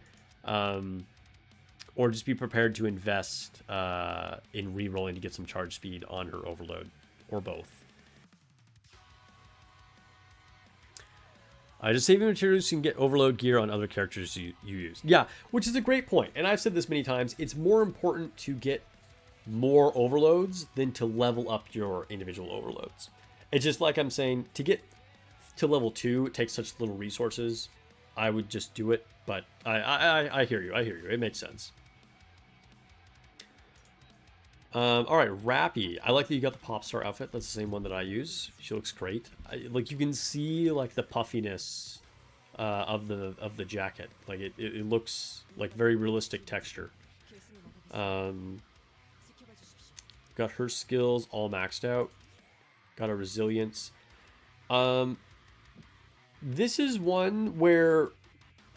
or just be prepared to invest in re-rolling to get some charge speed on her Overload, or both. Just saving materials, you can get Overload gear on other characters you use. Yeah, which is a great point. And I've said this many times, it's more important to get more Overloads than to level up your individual Overloads. It's just like I'm saying, to get to level 2, it takes such little resources. I would just do it, but I hear you. I hear you. It makes sense. All right, Rappy. I like that you got the pop star outfit. That's the same one that I use. She looks great. Like, you can see like the puffiness of the jacket. Like it looks like very realistic texture. Got her skills all maxed out. Got her resilience. This is one where,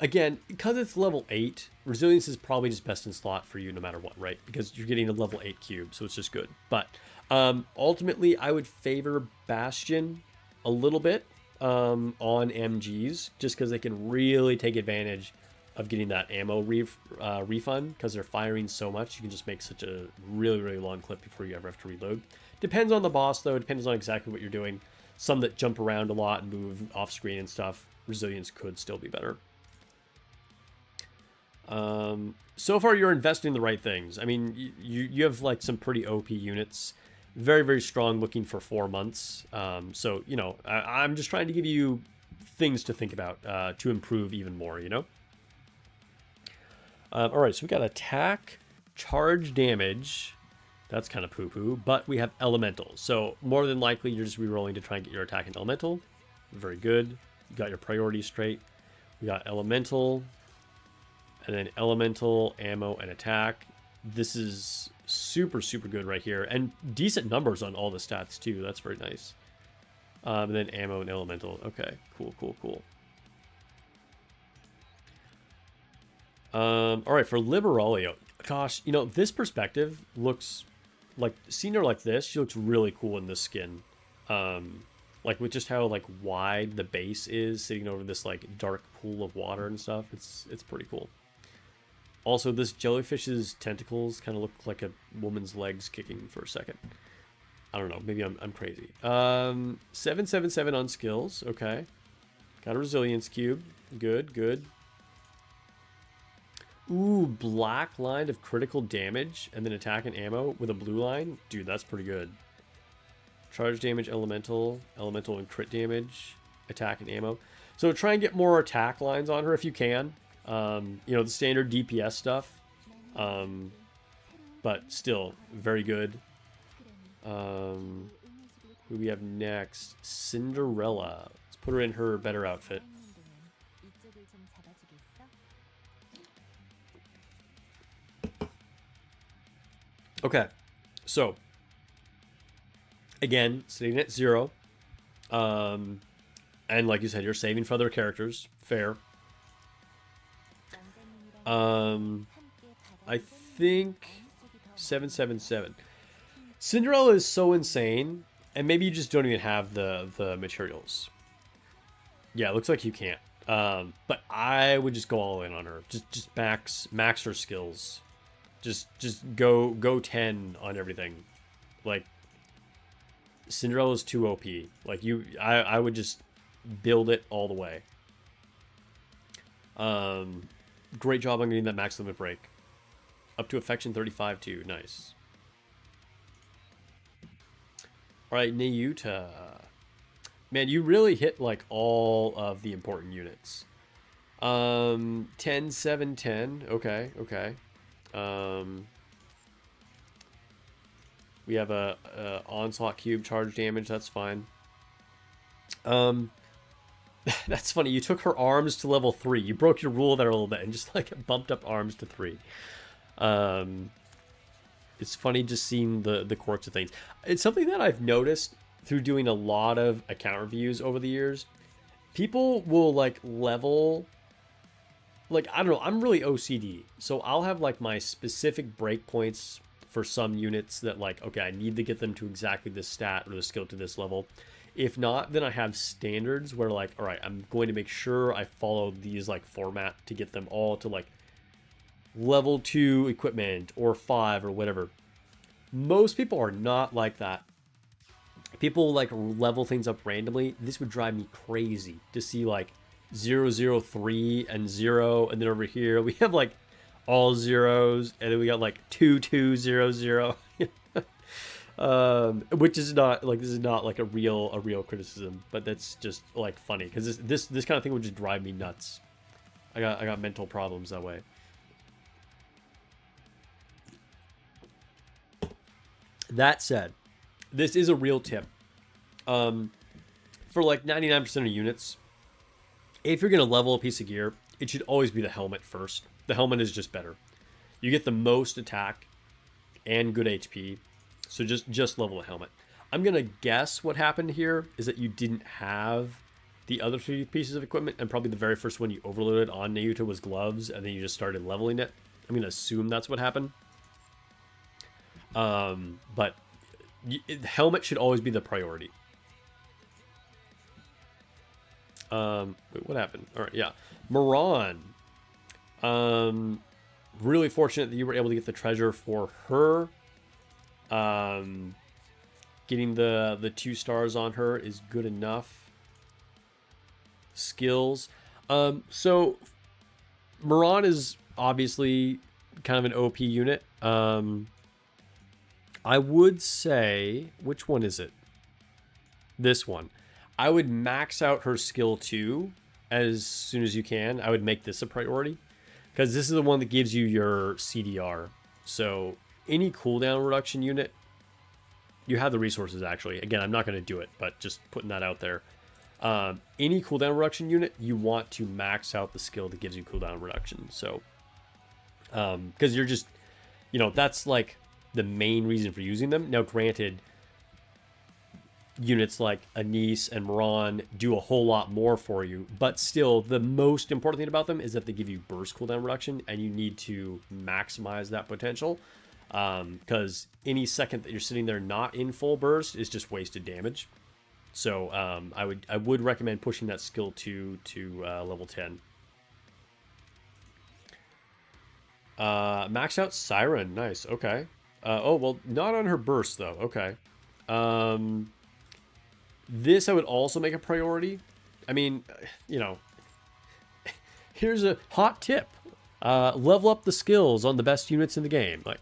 again, because it's level 8, resilience is probably just best in slot for you no matter what, right? Because you're getting a level 8 cube, so it's just good. But ultimately, I would favor Bastion a little bit on MGs, just because they can really take advantage of getting that ammo refund, because they're firing so much. You can just make such a really, really long clip before you ever have to reload. Depends on the boss, though. Depends on exactly what you're doing. Some that jump around a lot and move off screen and stuff, resilience could still be better. So far you're investing in the right things. I mean, you have like some pretty OP units, very, very strong, looking for 4 months. So, you know, I'm just trying to give you things to think about to improve even more, you know? All right, so we got attack, charge damage. That's kind of poo-poo, but we have elemental. So more than likely, you're just re-rolling to try and get your attack in elemental. Very good. You got your priorities straight. We got elemental, and then elemental, ammo, and attack. This is super, super good right here. And decent numbers on all the stats, too. That's very nice. And then ammo and elemental. Okay, cool, cool, cool. All right, for Liberalia. Gosh, you know, this perspective looks like, seeing her like this, she looks really cool in this skin. Like with just how like wide the base is, sitting over this like dark pool of water and stuff. It's pretty cool. Also, this jellyfish's tentacles kind of look like a woman's legs kicking for a second. I don't know, maybe I'm crazy. 777 on skills, okay. Got a resilience cube, good, good. Ooh, black line of critical damage and then attack and ammo with a blue line. Dude, that's pretty good. Charge damage, elemental and crit damage, attack and ammo. So try and get more attack lines on her if you can. You know, the standard DPS stuff. But still, very good. Who do we have next? Cinderella. Let's put her in her better outfit. Okay, so again, sitting at 0. And like you said, you're saving for other characters. Fair. I think 777. Cinderella is so insane, and maybe you just don't even have the materials. Yeah, it looks like you can't. But I would just go all in on her. Just max her skills. Just go 10 on everything. Like, Cinderella's too OP. Like, I would just build it all the way. Great job on getting that max limit break. Up to affection 35 too. Nice. Alright, Nayuta. Man, you really hit like all of the important units. 10, 7, 10. Okay, okay. We have a onslaught cube, charge damage, that's fine. That's funny, you took her arms to level 3. You broke your rule there a little bit and just like bumped up arms to 3. It's funny just seeing the quirks of things. It's something that I've noticed through doing a lot of account reviews over the years. People will like level, like, I don't know, I'm really OCD. So I'll have like my specific breakpoints for some units that like, okay, I need to get them to exactly this stat or the skill to this level. If not, then I have standards where like, all right, I'm going to make sure I follow these like format to get them all to like level 2 equipment or 5 or whatever. Most people are not like that. People like level things up randomly. This would drive me crazy to see like 003 and 0, and then over here we have like all zeros, and then we got like 2200. Which is not like, this is not like a real criticism, but that's just like funny because this kind of thing would just drive me nuts. I got mental problems that way. That said, this is a real tip. For like 99% of units, if you're gonna level a piece of gear, it should always be the helmet first. The helmet is just better. You get the most attack and good HP. So just level the helmet. I'm gonna guess what happened here is that you didn't have the other 3 pieces of equipment, and probably the very first one you overloaded on Nayuta was gloves, and then you just started leveling it. I'm gonna assume that's what happened. But the helmet should always be the priority. Wait, what happened? All right, yeah, Moran. Really fortunate that you were able to get the treasure for her. Getting the 2 stars on her is good enough. Skills. So Moran is obviously kind of an OP unit. I would say, which one is it? This one. I would max out her skill 2 as soon as you can. I would make this a priority because this is the one that gives you your CDR. So any cooldown reduction unit, you have the resources actually. Again, I'm not going to do it, but just putting that out there. any cooldown reduction unit, you want to max out the skill that gives you cooldown reduction. So, because you're just, that's like the main reason for using them. Now, granted, units like Anise and Moran do a whole lot more for you, but still, the most important thing about them is that they give you burst cooldown reduction, and you need to maximize that potential. Because any second that you're sitting there not in full burst is just wasted damage. So I would recommend pushing that skill 2 to level 10. Max out Siren, nice. Okay. Oh well, not on her burst though. Okay. This I would also make a priority. I mean, here's a hot tip. Level up the skills on the best units in the game. Like,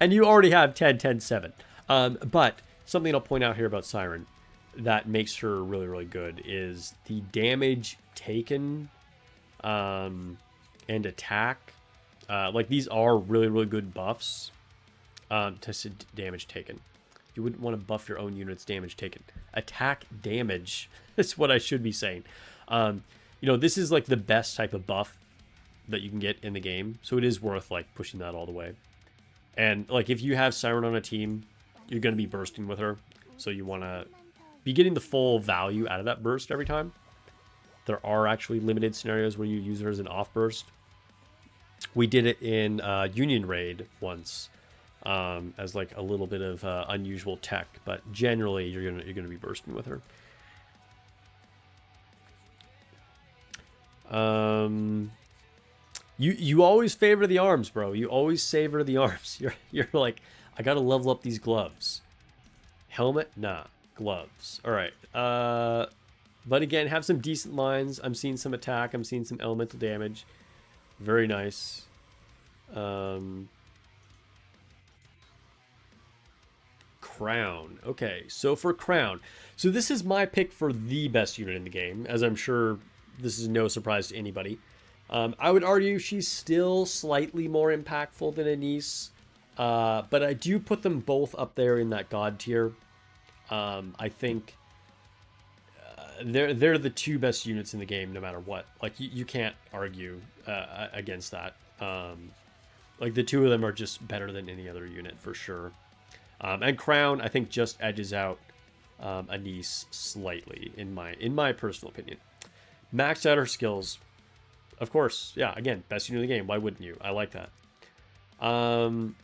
and you already have 10, 10, 7. But something I'll point out here about Siren that makes her really, really good is the damage taken and attack. Like, these are really, really good buffs to damage taken. You wouldn't want to buff your own unit's damage taken. Attack damage is what I should be saying. This is like the best type of buff that you can get in the game, so it is worth like pushing that all the way. And like, if you have Siren on a team, you're going to be bursting with her, so you want to be getting the full value out of that burst every time. There are actually limited scenarios where you use her as an off burst. We did it in Union Raid once, as like a little bit of unusual tech, but generally you're gonna be bursting with her. You always favor the arms, bro. You always savor the arms. You're like, I gotta level up these gloves. Helmet? Nah. Gloves. Alright. But again, have some decent lines. I'm seeing some attack. I'm seeing some elemental damage. Very nice. Crown. Okay, so for Crown. So this is my pick for the best unit in the game, as I'm sure this is no surprise to anybody. I would argue she's still slightly more impactful than Anise, but I do put them both up there in that god tier. I think they're the two best units in the game, no matter what. Like, you can't argue against that. Like, the two of them are just better than any other unit for sure. And Crown, I think, just edges out Anise slightly in my personal opinion. Maxed out her skills. Of course, yeah, again, best unit in the game. Why wouldn't you? I like that. I'm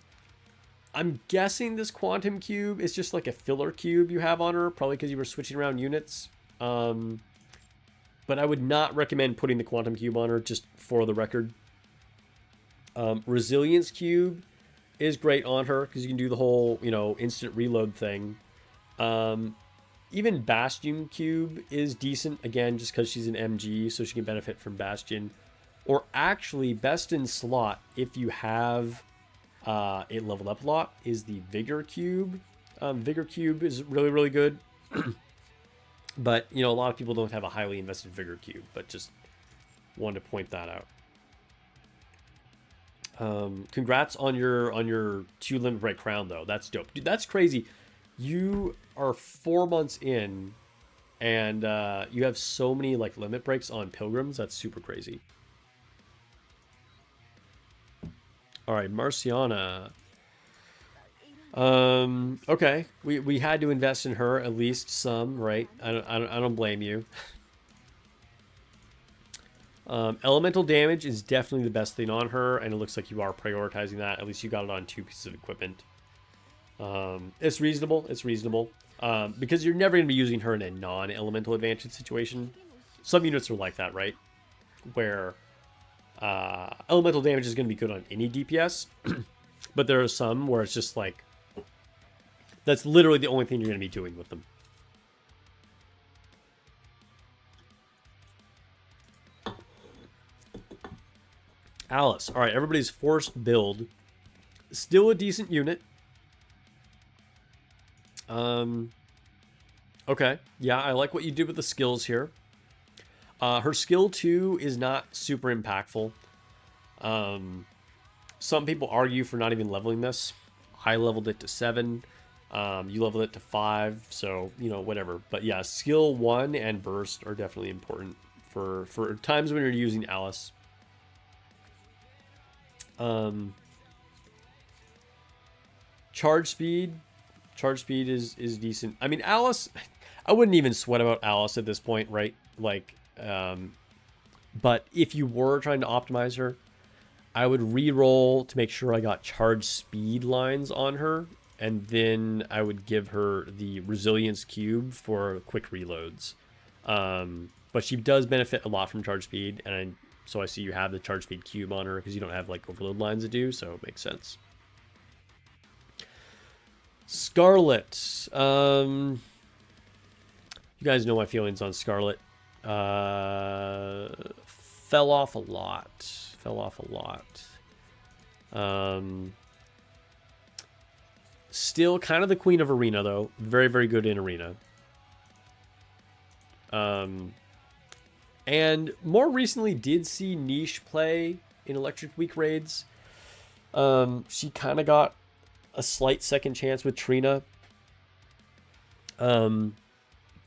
guessing this Quantum Cube is just like a filler cube you have on her, probably because you were switching around units. But I would not recommend putting the Quantum Cube on her, just for the record. Resilience Cube is great on her, because you can do the whole, instant reload thing. Even Bastion Cube is decent, again, just because she's an MG, so she can benefit from Bastion. Or actually, best in slot, if you have it leveled up a lot, is the Vigor Cube. Vigor Cube is really, really good. But, a lot of people don't have a highly invested Vigor Cube, but just wanted to point that out. Congrats on your 2 limit break crown, though. That's dope. Dude, that's crazy. You are 4 months in, and you have so many like limit breaks on Pilgrims. That's super crazy. All right, Marciana. Okay, we had to invest in her at least some, right? I don't blame you. Elemental damage is definitely the best thing on her, and it looks like you are prioritizing that. At least you got it on 2 pieces of equipment. It's reasonable. It's reasonable. Because you're never going to be using her in a non-elemental advantage situation. Some units are like that, right? Where elemental damage is going to be good on any DPS. But there are some where it's just like, that's literally the only thing you're going to be doing with them. Alice. All right, everybody's forced build. Still a decent unit. Okay. Yeah, I like what you did with the skills here. Her skill 2 is not super impactful. Some people argue for not even leveling this. I leveled it to 7. You level it to 5, so, you know, whatever. But yeah, skill 1 and burst are definitely important for times when you're using Alice. Charge speed is decent. I mean, Alice, I wouldn't even sweat about Alice at this point, right? Like, but if you were trying to optimize her, I would re-roll to make sure I got charge speed lines on her, and then I would give her the resilience cube for quick reloads. But she does benefit a lot from charge speed, and so I see you have the charge speed cube on her because you don't have like overload lines to do, so it makes sense. Scarlet. You guys know my feelings on Scarlet. Fell off a lot. Still kind of the queen of arena, though. Very, very good in arena. And more recently did see Niche play in Electric Week raids. She kind of got a slight second chance with Trina.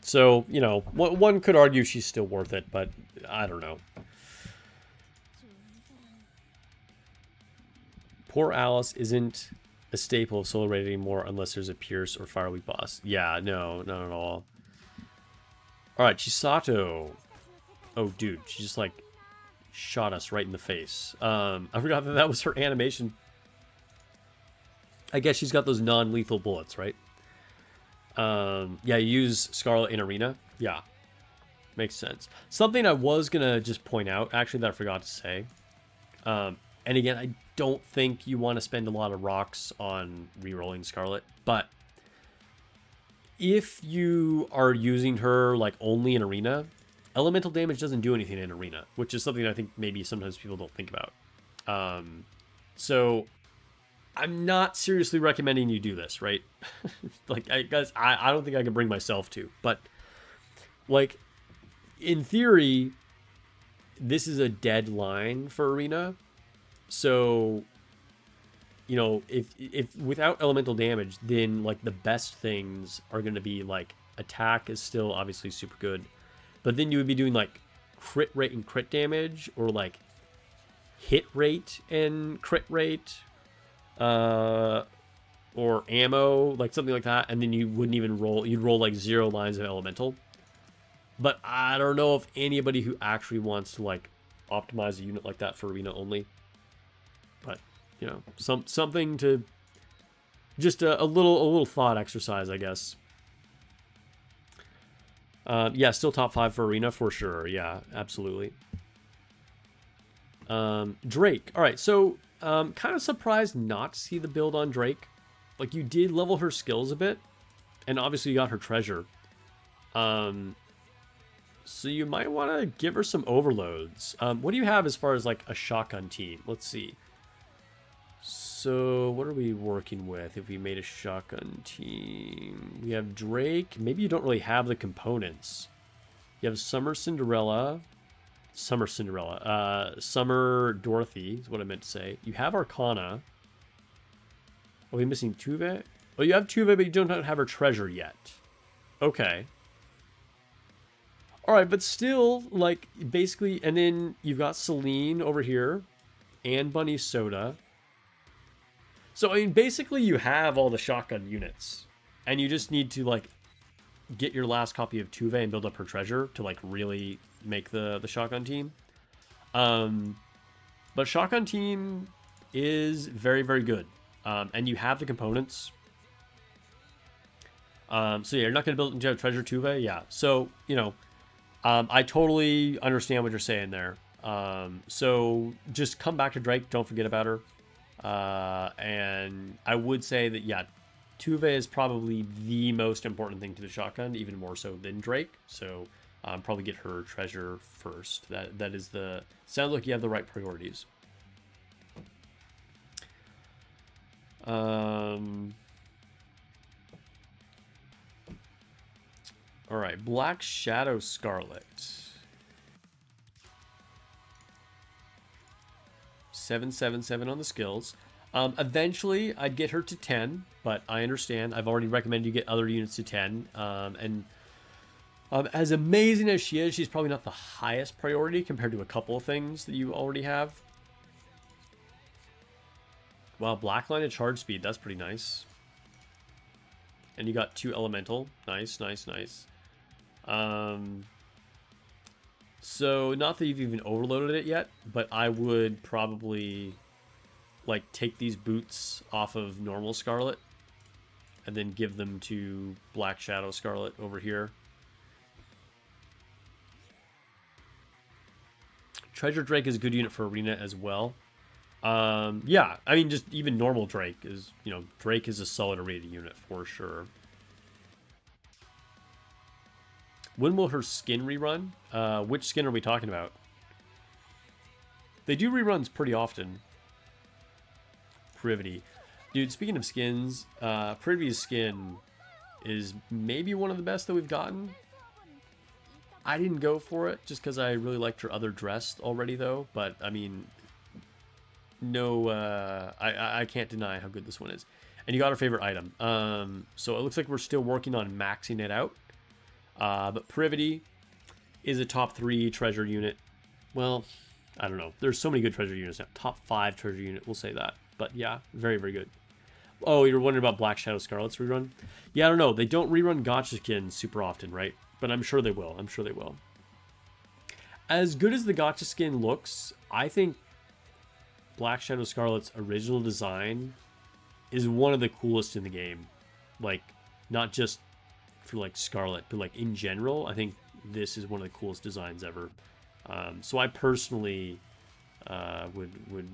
So, you know, one could argue she's still worth it, but I don't know. Poor Alice isn't a staple of solo raid anymore unless there's a Pierce or Fire Week boss. Yeah, no, not at all. Alright, Chisato. Oh, dude, she just, like, shot us right in the face. I forgot that was her animation. I guess she's got those non-lethal bullets, right? Yeah, you use Scarlet in Arena. Yeah, makes sense. Something I was going to just point out, actually, that I forgot to say. And again, I don't think you want to spend a lot of rocks on rerolling Scarlet, but if you are using her like only in Arena, elemental damage doesn't do anything in Arena, which is something I think maybe sometimes people don't think about. So I'm not seriously recommending you do this, right? Like, I guess I don't think I can bring myself to, but like in theory, this is a dead line for Arena. So, you know, if without elemental damage, then like the best things are going to be like attack is still obviously super good, but then you would be doing like crit rate and crit damage, or like hit rate and crit rate, or ammo, like something like that, and then you wouldn't even roll. You'd roll like 0 lines of elemental. But I don't know if anybody who actually wants to like optimize a unit like that for Arena only. But, you know, something to just a little thought exercise, I guess. Yeah, still top 5 for Arena for sure. Yeah, absolutely. Drake. All right, so kind of surprised not to see the build on Drake. Like, you did level her skills a bit, and obviously you got her treasure. So you might want to give her some overloads. What do you have as far as like a shotgun team? Let's see. So what are we working with if we made a shotgun team? We have Drake. Maybe you don't really have the components. You have Summer Dorothy is what I meant to say. You have Arcana. Are we missing Tuve? Oh, you have Tuve, but you don't have her treasure yet. Okay. All right, but still, like, basically, and then you've got Celine over here and Bunny Soda. So, I mean, basically you have all the shotgun units, and you just need to, like, get your last copy of Tuve and build up her treasure to, like, really make the shotgun team. But shotgun team is very, very good. And you have the components. So, yeah, you're not going to build into treasure Tuve? Yeah. So, you know, I totally understand what you're saying there. So just come back to Drake. Don't forget about her. And I would say that, yeah, Tuve is probably the most important thing to the shotgun, even more so than Drake. So probably get her treasure first. That is the... Sounds like you have the right priorities. All right, Black Shadow Scarlet. 777 on the skills. Eventually, I'd get her to 10, but I understand. I've already recommended you get other units to 10. As amazing as she is, she's probably not the highest priority compared to a couple of things that you already have. Wow, black line of charge speed. That's pretty nice. And you got 2 elemental. Nice, nice, nice. So, not that you've even overloaded it yet, but I would probably, like, take these boots off of normal Scarlet and then give them to Black Shadow Scarlet over here. Treasure Drake is a good unit for Arena as well. Yeah, I mean, just even normal Drake is, you know, Drake is a solid Arena unit for sure. When will her skin rerun? Which skin are we talking about? They do reruns pretty often. Privity. Dude, speaking of skins, Privity's skin is maybe one of the best that we've gotten. I didn't go for it just because I really liked her other dress already, though. But, I mean, no, I can't deny how good this one is. And you got her favorite item. So it looks like we're still working on maxing it out. But Privity is a top 3 treasure unit. Well, I don't know. There's so many good treasure units now. Top 5 treasure unit, we'll say that. But yeah, very, very good. Oh, you're wondering about Black Shadow Scarlet's rerun? Yeah, I don't know. They don't rerun Gotcha skins super often, right? But I'm sure they will. I'm sure they will. As good as the Gotcha skin looks, I think Black Shadow Scarlet's original design is one of the coolest in the game. Like, not just for like Scarlet, but like in general, I think this is one of the coolest designs ever. So I personally would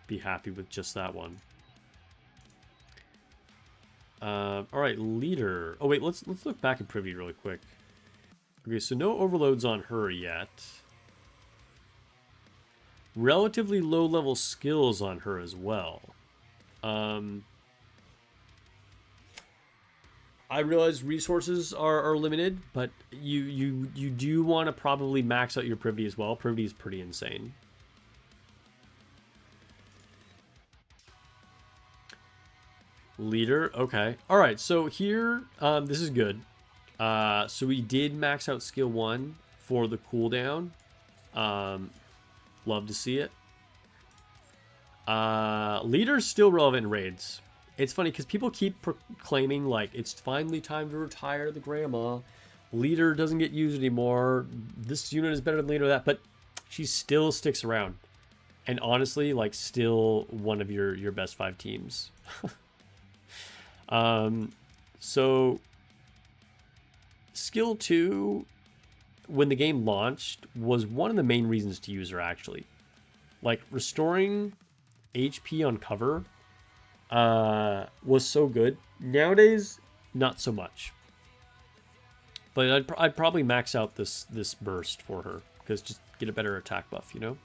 be happy with just that one. All right, leader. Oh wait, let's look back at Privy really quick. Okay, so no overloads on her yet. Relatively low level skills on her as well. I realize resources are limited, but you do want to probably max out your Privity as well. Privity is pretty insane. Leader, okay. Alright, so here, this is good. So we did max out skill 1 for the cooldown. Love to see it. Leader's still relevant in raids. It's funny because people keep proclaiming like it's finally time to retire the grandma. Leader doesn't get used anymore. This unit is better than Leader, that, but she still sticks around. And honestly, like still one of your best 5 teams. So skill 2, when the game launched, was one of the main reasons to use her actually. Like restoring HP on cover was so good. Nowadays, not so much. But I'd probably max out this burst for her because just get a better attack buff, you know.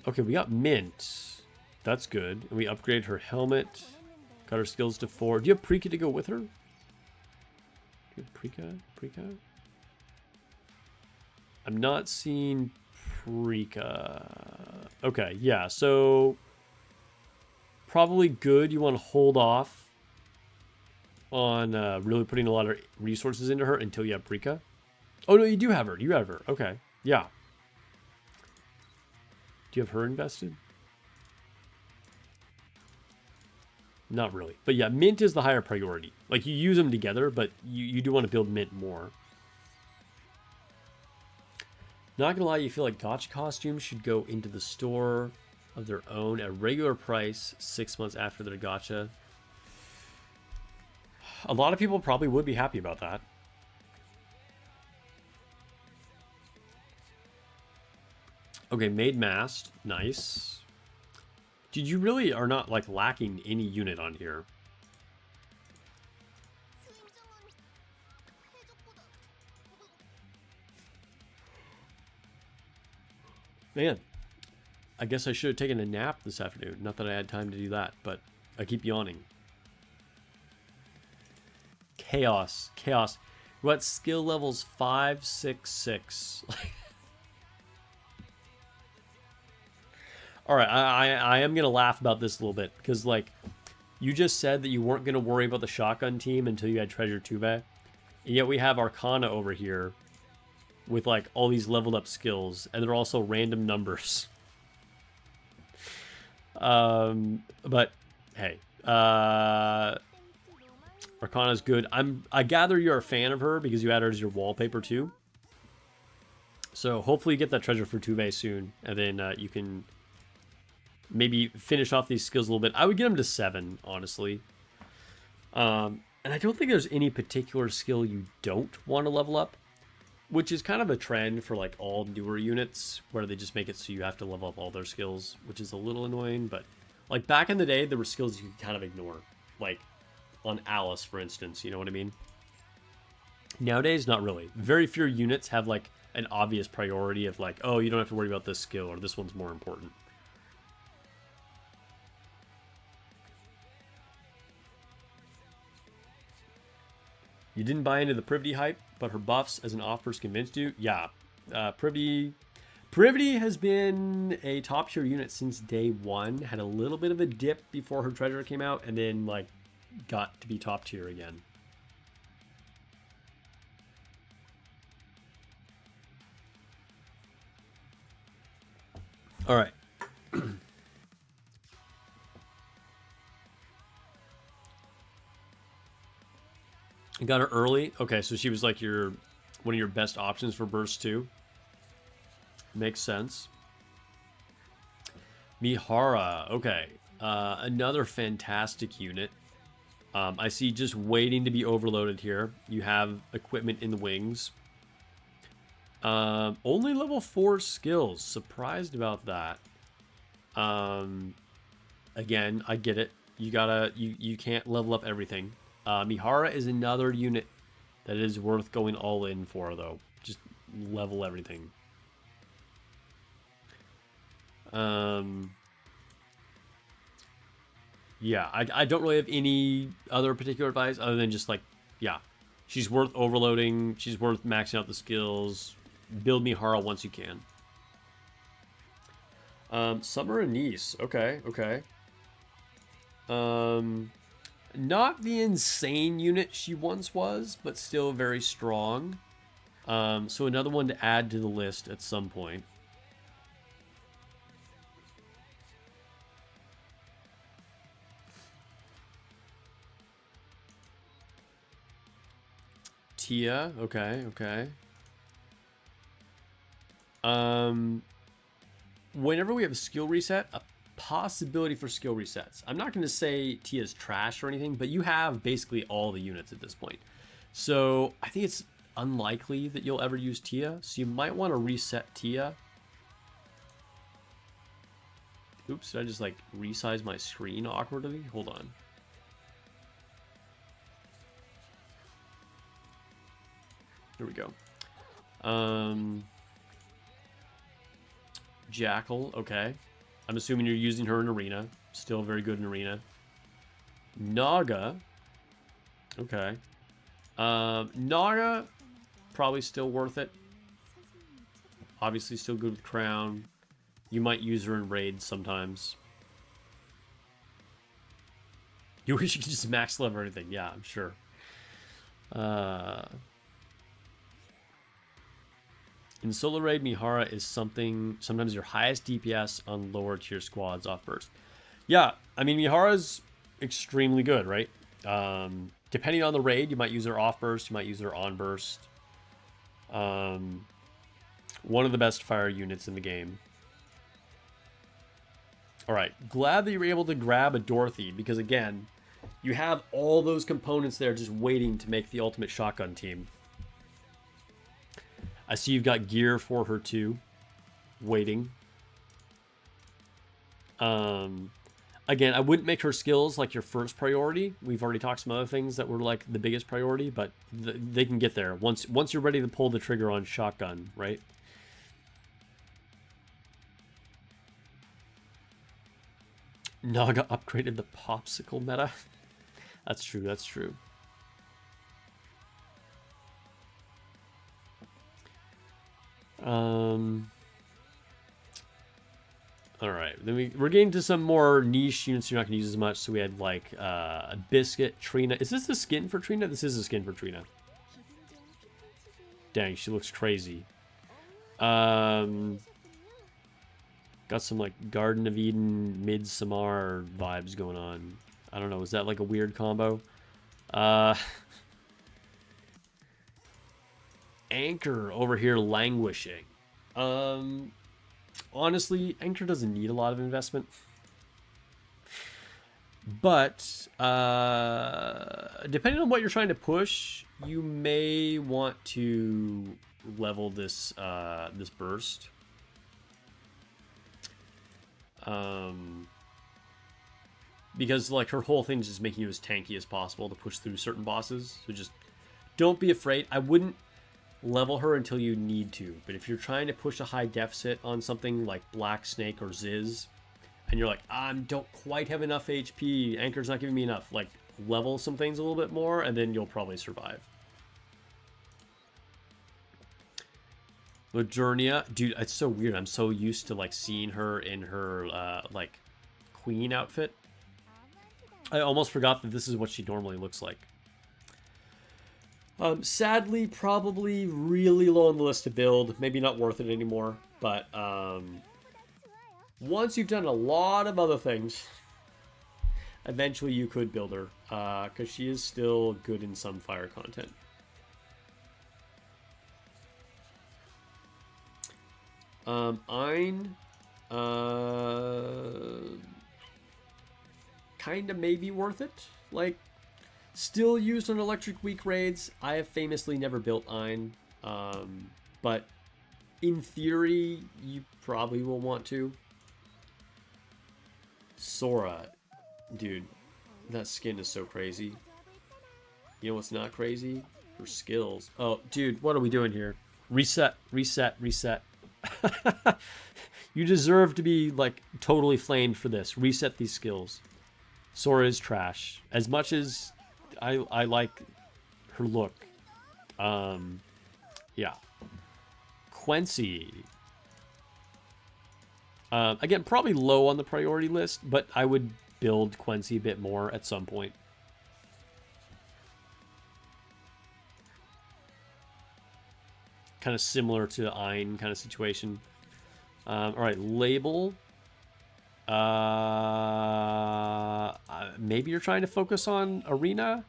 Okay, we got Mint. That's good. And we upgraded her helmet. Got her skills to 4. Do you have Prika to go with her? Do you have Prika? I'm not seeing Prika. Okay, yeah, so probably good. You want to hold off on really putting a lot of resources into her until you have Prika. Oh, no, you do have her. You have her. Okay, yeah. Do you have her invested? Not really. But yeah, Mint is the higher priority. Like, you use them together, but you do want to build Mint more. Not gonna lie, you feel like Gotcha costumes should go into the store of their own at regular price 6 months after their Gotcha. A lot of people probably would be happy about that. Okay, made mast. Nice. Dude, you really are not like lacking any unit on here. Man, I guess I should have taken a nap this afternoon. Not that I had time to do that, but I keep yawning. Chaos. Chaos. What skill levels 5, 6, 6? All right, I am gonna laugh about this a little bit because like you just said that you weren't gonna worry about the shotgun team until you had Treasure Tuve, and yet we have Arcana over here with like all these leveled up skills, and they're also random numbers. But hey, Arcana's good. I gather you're a fan of her because you add her as your wallpaper too. So hopefully you get that treasure for Tuve soon, and then you can maybe finish off these skills a little bit. I would get them to 7, honestly. And I don't think there's any particular skill you don't want to level up, which is kind of a trend for like all newer units where they just make it so you have to level up all their skills, which is a little annoying. But like back in the day, there were skills you could kind of ignore, like on Alice, for instance. You know what I mean? Nowadays, not really. Very few units have like an obvious priority of like, oh, you don't have to worry about this skill or this one's more important. You didn't buy into the Privity hype, but her buffs as an off-burst convinced you? Yeah. Privity has been a top-tier unit since day 1. Had a little bit of a dip before her treasure came out, and then, like, got to be top-tier again. All right. You got her early? Okay, so she was like one of your best options for Burst 2. Makes sense. Mihara, okay. Another fantastic unit. I see just waiting to be overloaded here. You have equipment in the wings. Only level 4 skills. Surprised about that. Again, I get it. You can't level up everything. Mihara is another unit that is worth going all in for, though. Just level everything. Yeah, I don't really have any other particular advice other than just like, yeah, she's worth overloading. She's worth maxing out the skills. Build Mihara once you can. Summer and Nice. Okay, okay. Not the insane unit she once was, but still very strong. So another one to add to the list at some point. Tia, okay, okay. Whenever we have a skill reset, a possibility for skill resets. I'm not going to say Tia's trash or anything, but you have basically all the units at this point. So I think it's unlikely that you'll ever use Tia, so you might want to reset Tia. Oops, did I just like resize my screen awkwardly? Hold on. Here we go. Jackal, okay. I'm assuming you're using her in Arena. Still very good in Arena. Naga. Okay. Naga, probably still worth it. Obviously still good with Crown. You might use her in raids sometimes. You wish you could just max level everything. Yeah, I'm sure. In solo raid, Mihara is sometimes your highest DPS on lower tier squads off burst. Yeah, I mean, Mihara's extremely good, right? Depending on the raid, you might use her off burst, you might use her on burst. One of the best fire units in the game. Alright, glad that you were able to grab a Dorothy, because again, you have all those components there just waiting to make the ultimate shotgun team. I see you've got gear for her too, waiting. Again, I wouldn't make her skills like your first priority. We've already talked some other things that were like the biggest priority, but they can get there once you're ready to pull the trigger on shotgun, right? Naga upgraded the popsicle meta. That's true, that's true. All right, then we're getting to some more niche units you're not going to use as much. So we had like a Biscuit, Trina. Is this the skin for Trina? This is the skin for Trina. Dang, she looks crazy. Got some like Garden of Eden, Midsommar vibes going on. I don't know, is that like a weird combo? Anchor over here languishing. Honestly, Anchor doesn't need a lot of investment. But depending on what you're trying to push, you may want to level this this burst. Because like her whole thing is just making you as tanky as possible to push through certain bosses. So just don't be afraid. I wouldn't level her until you need to. But if you're trying to push a high deficit on something like Black Snake or Ziz, and you're like, I don't quite have enough HP, Anchor's not giving me enough, like level some things a little bit more, and then you'll probably survive. Lajernia, dude, it's so weird. I'm so used to like seeing her in her like queen outfit. I almost forgot that this is what she normally looks like. Sadly, probably really low on the list to build. Maybe not worth it anymore. But once you've done a lot of other things, eventually you could build her. Because she is still good in some fire content. Ein. Kind of maybe worth it. Like, still used on electric weak raids. I have famously never built Ein, but in theory, you probably will want to. Sora, dude, that skin is so crazy. You know what's not crazy? Her skills. Oh, dude, what are we doing here? Reset, reset, reset. You deserve to be like totally flamed for this. Reset these skills. Sora is trash. As much as I like her look. Yeah. Quincy. Again, probably low on the priority list, but I would build Quincy a bit more at some point. Kind of similar to Ein kind of situation. All right, Label. Maybe you're trying to focus on Arena.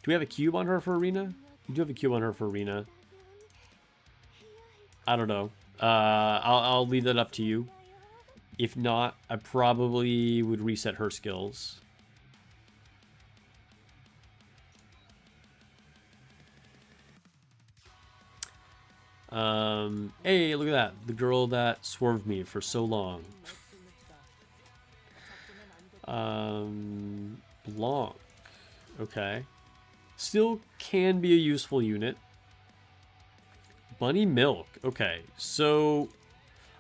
Do we have a cube on her for Arena? We do have a cube on her for Arena. I don't know. I'll leave that up to you. If not, I probably would reset her skills. Hey, look at that. The girl that swerved me for so long. Blanc. Okay. Still can be a useful unit. Bunny Milk. Okay, so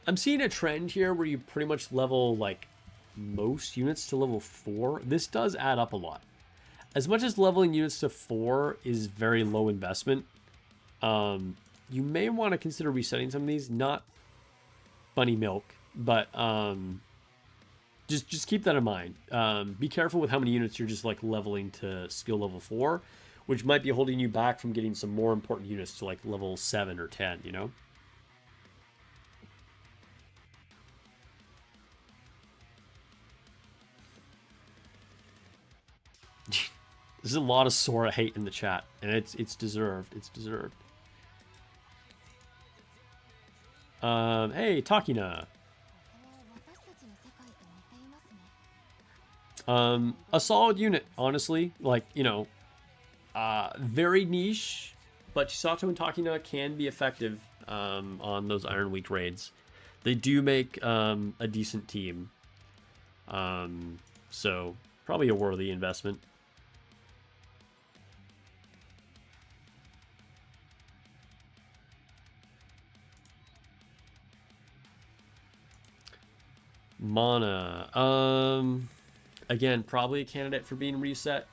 I'm seeing a trend here where you pretty much level like most units to level 4. This does add up a lot. As much as leveling units to 4 is very low investment, you may want to consider resetting some of these. Not Bunny Milk, but just keep that in mind. Be careful with how many units you're just like leveling to skill level 4, which might be holding you back from getting some more important units to like level 7 or 10, you know? There's a lot of Sora hate in the chat, and it's deserved. It's deserved. Hey, Takina. A solid unit, honestly. Like, you know, very niche, but Chisato and Takina can be effective on those Iron Week raids. They do make a decent team. So, probably a worthy investment. Mana. Again, probably a candidate for being reset.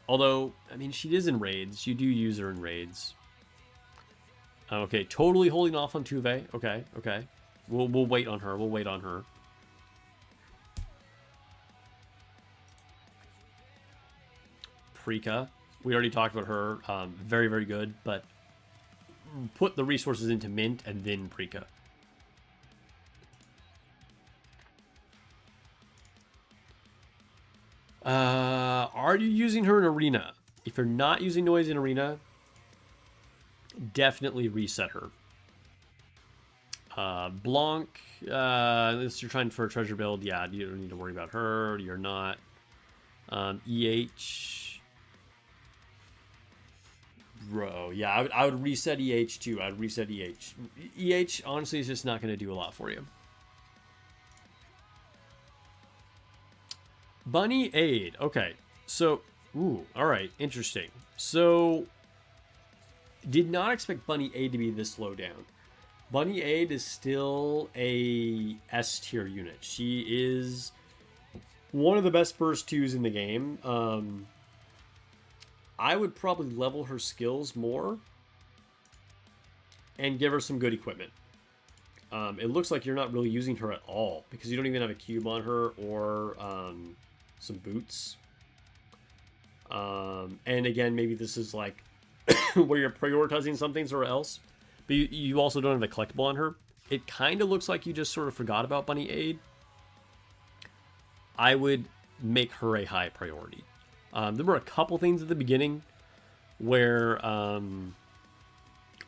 Although, I mean, she is in raids. You do use her in raids. Okay, totally holding off on Tuve. Okay, okay. We'll wait on her. We'll wait on her. Prika. We already talked about her. Very, very good, but put the resources into Mint and then Prika. Are you using her in Arena? If you're not using Noise in Arena, definitely reset her. Blanc, unless you're trying for a treasure build, yeah, you don't need to worry about her. You're not. EH. Bro, yeah, I would reset EH too. I would reset EH. EH, honestly, is just not going to do a lot for you. Bunny Aid. Okay, so, ooh, all right, interesting. So, did not expect Bunny Aid to be this low down. Bunny Aid is still a S tier unit. She is one of the best burst 2s in the game. I would probably level her skills more and give her some good equipment. It looks like you're not really using her at all because you don't even have a cube on her or some boots. And again, maybe this is like where you're prioritizing something or else. But you also don't have a collectible on her. It kind of looks like you just sort of forgot about Bunny Aid. I would make her a high priority. There were a couple things at the beginning where I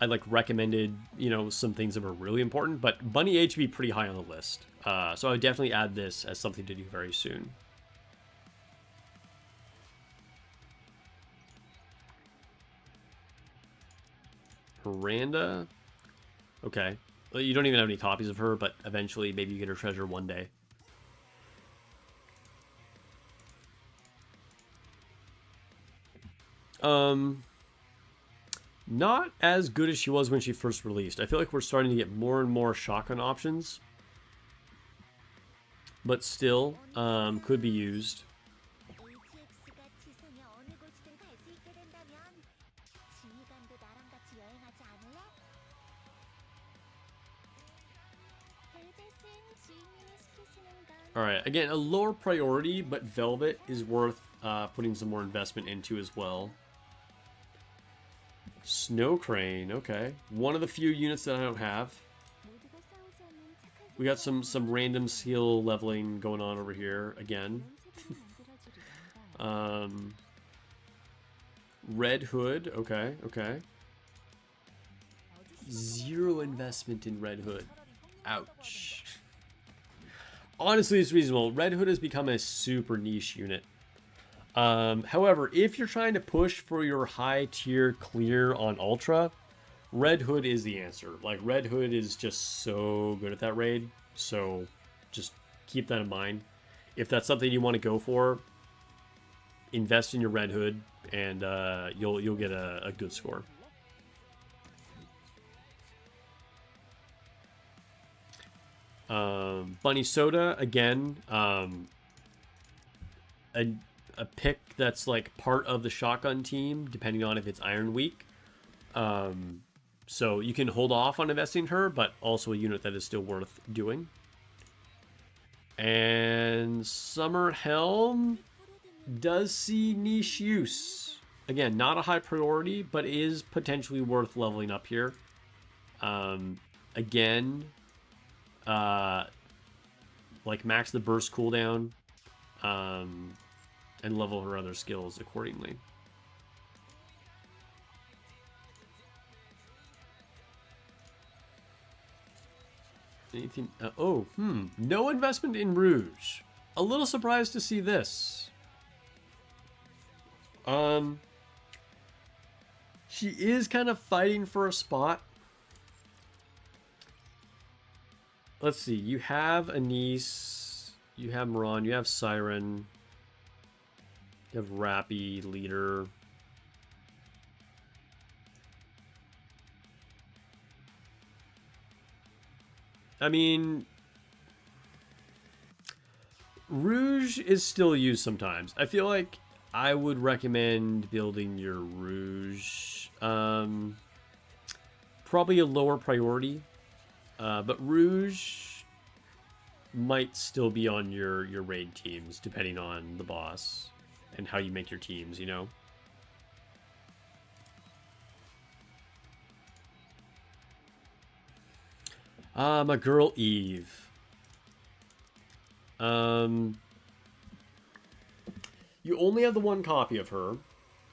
like recommended, you know, some things that were really important, but Bunny Aid should be pretty high on the list. So I would definitely add this as something to do very soon. Miranda. Okay. Well, you don't even have any copies of her, but eventually maybe you get her treasure one day. Not as good as she was when she first released. I feel like we're starting to get more and more shotgun options. But still, could be used. Alright, again, a lower priority, but Velvet is worth putting some more investment into as well. Snow Crane, okay. One of the few units that I don't have. We got some random skill leveling going on over here, again. Red Hood, okay, okay. Zero investment in Red Hood. Ouch. Honestly, it's reasonable. Red Hood has become a super niche unit. However, if you're trying to push for your high tier clear on Ultra, Red Hood is the answer. Like, Red Hood is just so good at that raid. So, just keep that in mind. If that's something you want to go for, invest in your Red Hood, and you'll get a good score. Bunny Soda, again, a pick that's like part of the shotgun team, depending on if it's Iron Weak. So you can hold off on investing in her, but also a unit that is still worth doing. And Summer Helm does see niche use. Again, not a high priority, but is potentially worth leveling up here. Again, like max the burst cooldown, and level her other skills accordingly. Anything? No investment in Rouge. A little surprised to see this. She is kind of fighting for a spot. Let's see. You have Anise. You have Moran. You have Siren. You have Rappy, Leader. I mean, Rouge is still used sometimes. I feel like I would recommend building your Rouge. Probably a lower priority. But Rouge might still be on your raid teams, depending on the boss and how you make your teams, you know? My girl Eve. You only have the one copy of her,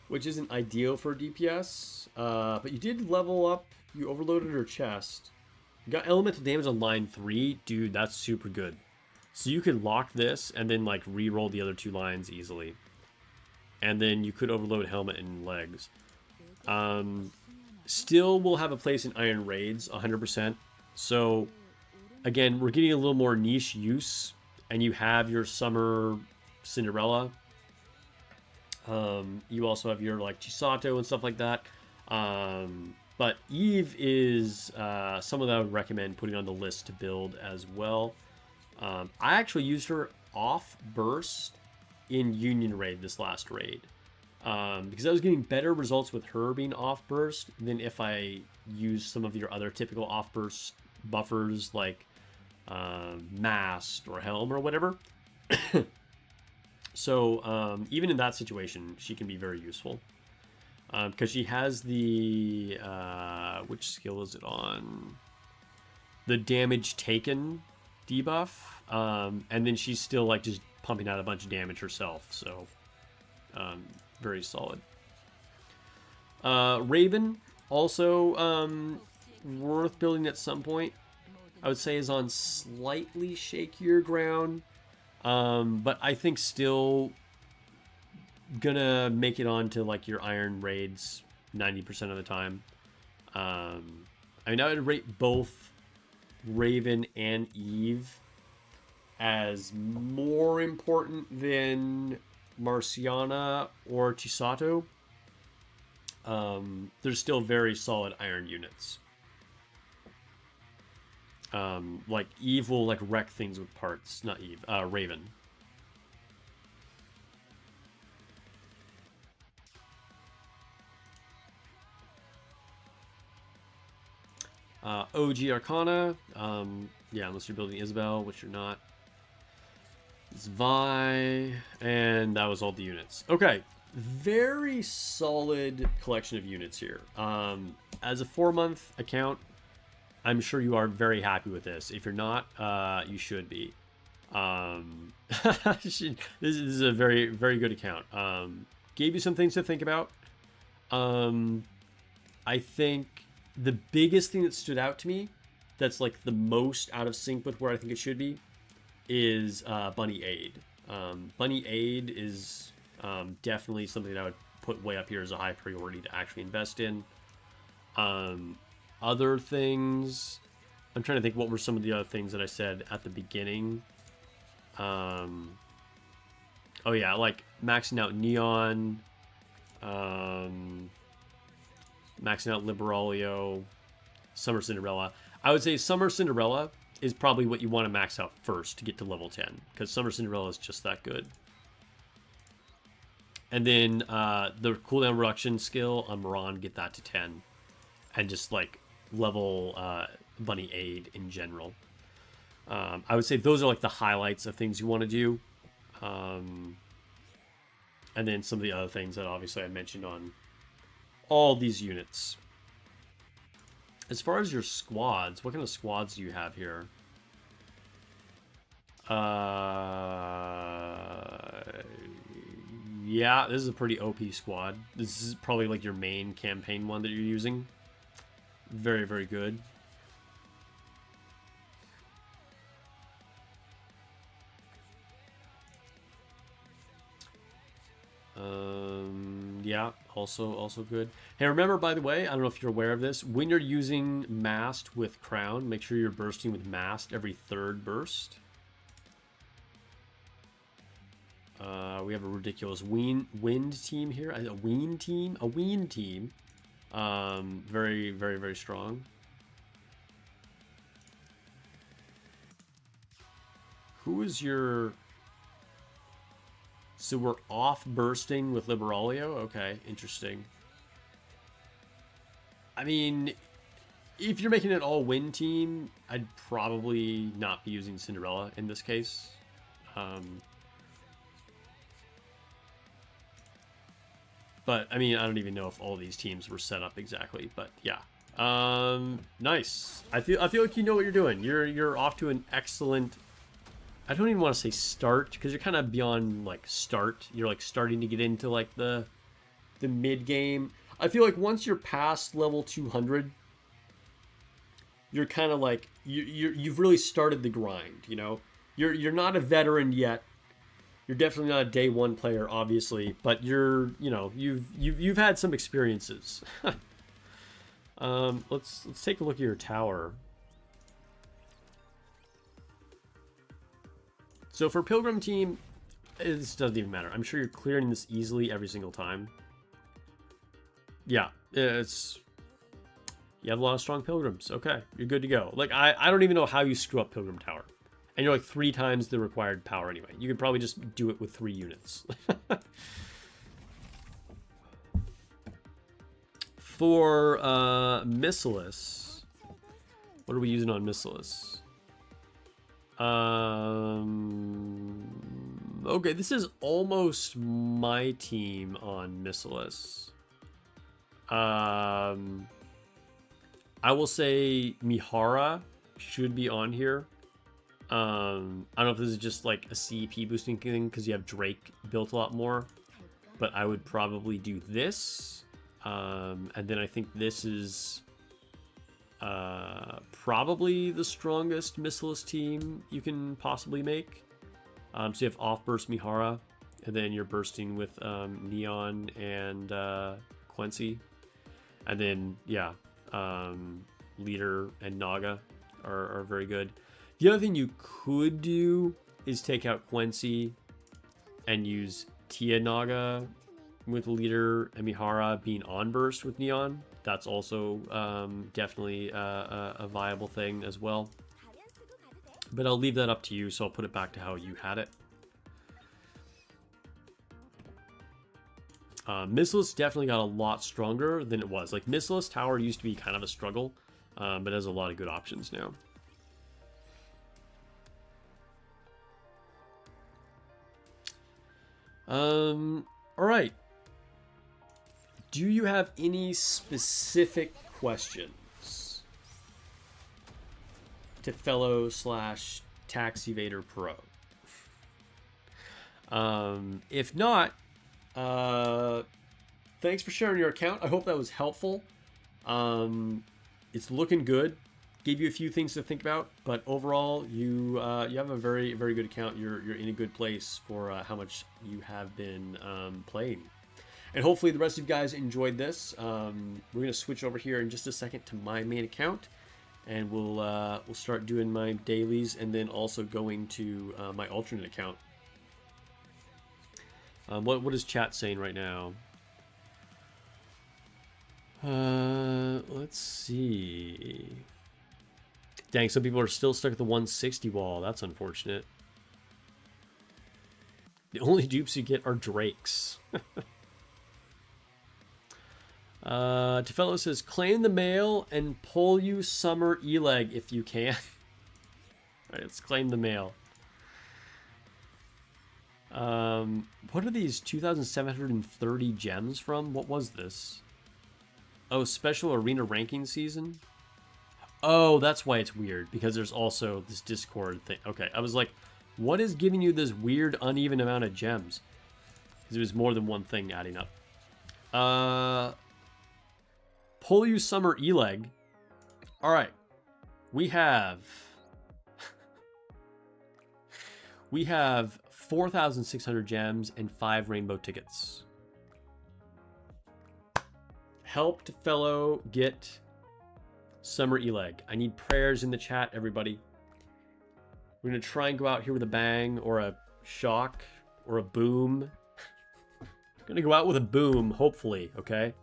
which isn't ideal for DPS, but you did level up. You overloaded her chest. You got elemental damage on line 3. Dude, that's super good. So you could lock this and then like re-roll the other 2 lines easily. And then you could overload helmet and legs. Still will have a place in Iron Raids, 100%. So, again, we're getting a little more niche use. And you have your Summer Cinderella. You also have your like Chisato and stuff like that. But Eve is someone that I would recommend putting on the list to build as well. I actually used her off burst in Union Raid this last raid. Because I was getting better results with her being off burst than if I used some of your other typical off burst buffers like Mast or Helm or whatever. So even in that situation, she can be very useful. Because she has the... which skill is it on? The damage taken debuff. And then she's still like just pumping out a bunch of damage herself. So very solid. Raven, also worth building at some point. I would say is on slightly shakier ground. But I think still gonna make it on to like your Iron Raids 90% of the time. I mean, I would rate both Raven and Eve as more important than Marciana or Chisato. They're still very solid Iron units. Like Eve will like wreck things with parts, not Eve, Raven. OG Arcana, yeah, unless you're building Isabel, which you're not. Zwei, and that was all the units. Okay, very solid collection of units here. As a 4-month account, I'm sure you are very happy with this. If you're not, you should be. This is a very, very good account. Gave you some things to think about. I think the biggest thing that stood out to me, that's like the most out of sync with where I think it should be, is Bunny Aid. Bunny Aid is definitely something that I would put way up here as a high priority to actually invest in. Other things, I'm trying to think what were some of the other things that I said at the beginning. Oh yeah, like maxing out Neon, maxing out Liberalio, Summer Cinderella. I would say Summer Cinderella is probably what you want to max out first to get to level 10, because Summer Cinderella is just that good. And then the cooldown reduction skill on Moran, get that to 10. And just like level Bunny Aid in general. I would say those are like the highlights of things you want to do. And then some of the other things that obviously I mentioned on all these units. As far as your squads, what kind of squads do you have here? Yeah, this is a pretty OP squad. This is probably like your main campaign one that you're using. Very, very good. Yeah, also good. Hey, remember, by the way, I don't know if you're aware of this, when you're using Mast with Crown, make sure you're bursting with Mast every 3rd burst. We have a ridiculous wind team here. A ween team? A ween team. Very, very, very strong. Who is your... So we're off bursting with Liberalio? Okay, interesting. I mean, if you're making an all-win team, I'd probably not be using Cinderella in this case. But, I mean, I don't even know if all these teams were set up exactly, but yeah. Nice. I feel like you know what you're doing. You're off to an excellent, I don't even want to say start, because you're kind of beyond, like, start. You're, like, starting to get into, like, the mid-game. I feel like once you're past level 200, you're kind of like, you've really started the grind, you know? You're not a veteran yet. You're definitely not a day one player, obviously, but you've had some experiences. Let's take a look at your tower. So for Pilgrim team, this doesn't even matter. I'm sure you're clearing this easily every single time. Yeah, you have a lot of strong Pilgrims. Okay, you're good to go. Like, I don't even know how you screw up Pilgrim Tower. And you're like 3 times the required power anyway. You could probably just do it with 3 units. For Missilus, what are we using on Missilus? Okay, this is almost my team on Missilus. I will say Mihara should be on here. I don't know if this is just like a CEP boosting thing because you have Drake built a lot more, but I would probably do this. And then I think this is probably the strongest Missilus team you can possibly make. So you have off-burst Mihara, and then you're bursting with Neon and Quincy. And then, yeah, Leader and Naga are very good. The other thing you could do is take out Quincy and use Tia Naga with Leader and Mihara being on burst with Neon. That's also definitely a viable thing as well. But I'll leave that up to you, so I'll put it back to how you had it. Missilus definitely got a lot stronger than it was. Like, Missilus Tower used to be kind of a struggle, but has a lot of good options now. Alright. Do you have any specific questions to fellow / tax evader pro? If not, thanks for sharing your account. I hope that was helpful. It's looking good. Gave you a few things to think about, but overall, you have a very, very good account. You're in a good place for how much you have been playing. And hopefully the rest of you guys enjoyed this. We're going to switch over here in just a second to my main account, and we'll start doing my dailies and then also going to my alternate account. What is chat saying right now? Let's see. Dang, some people are still stuck at the 160 wall. That's unfortunate. The only dupes you get are Drakes. Tefello says, claim the mail and pull you Summer E-Leg if you can. Alright, let's claim the mail. What are these 2,730 gems from? What was this? Oh, special arena ranking season? Oh, that's why it's weird, because there's also this Discord thing. Okay, I was like, what is giving you this weird, uneven amount of gems? Because it was more than one thing adding up. Pull you Summer E-Leg. Alright. We have 4,600 gems and 5 rainbow tickets. Helped fellow get Summer E-Leg. I need prayers in the chat, everybody. We're going to try and go out here with a bang or a shock or a boom. Going to go out with a boom, hopefully, okay?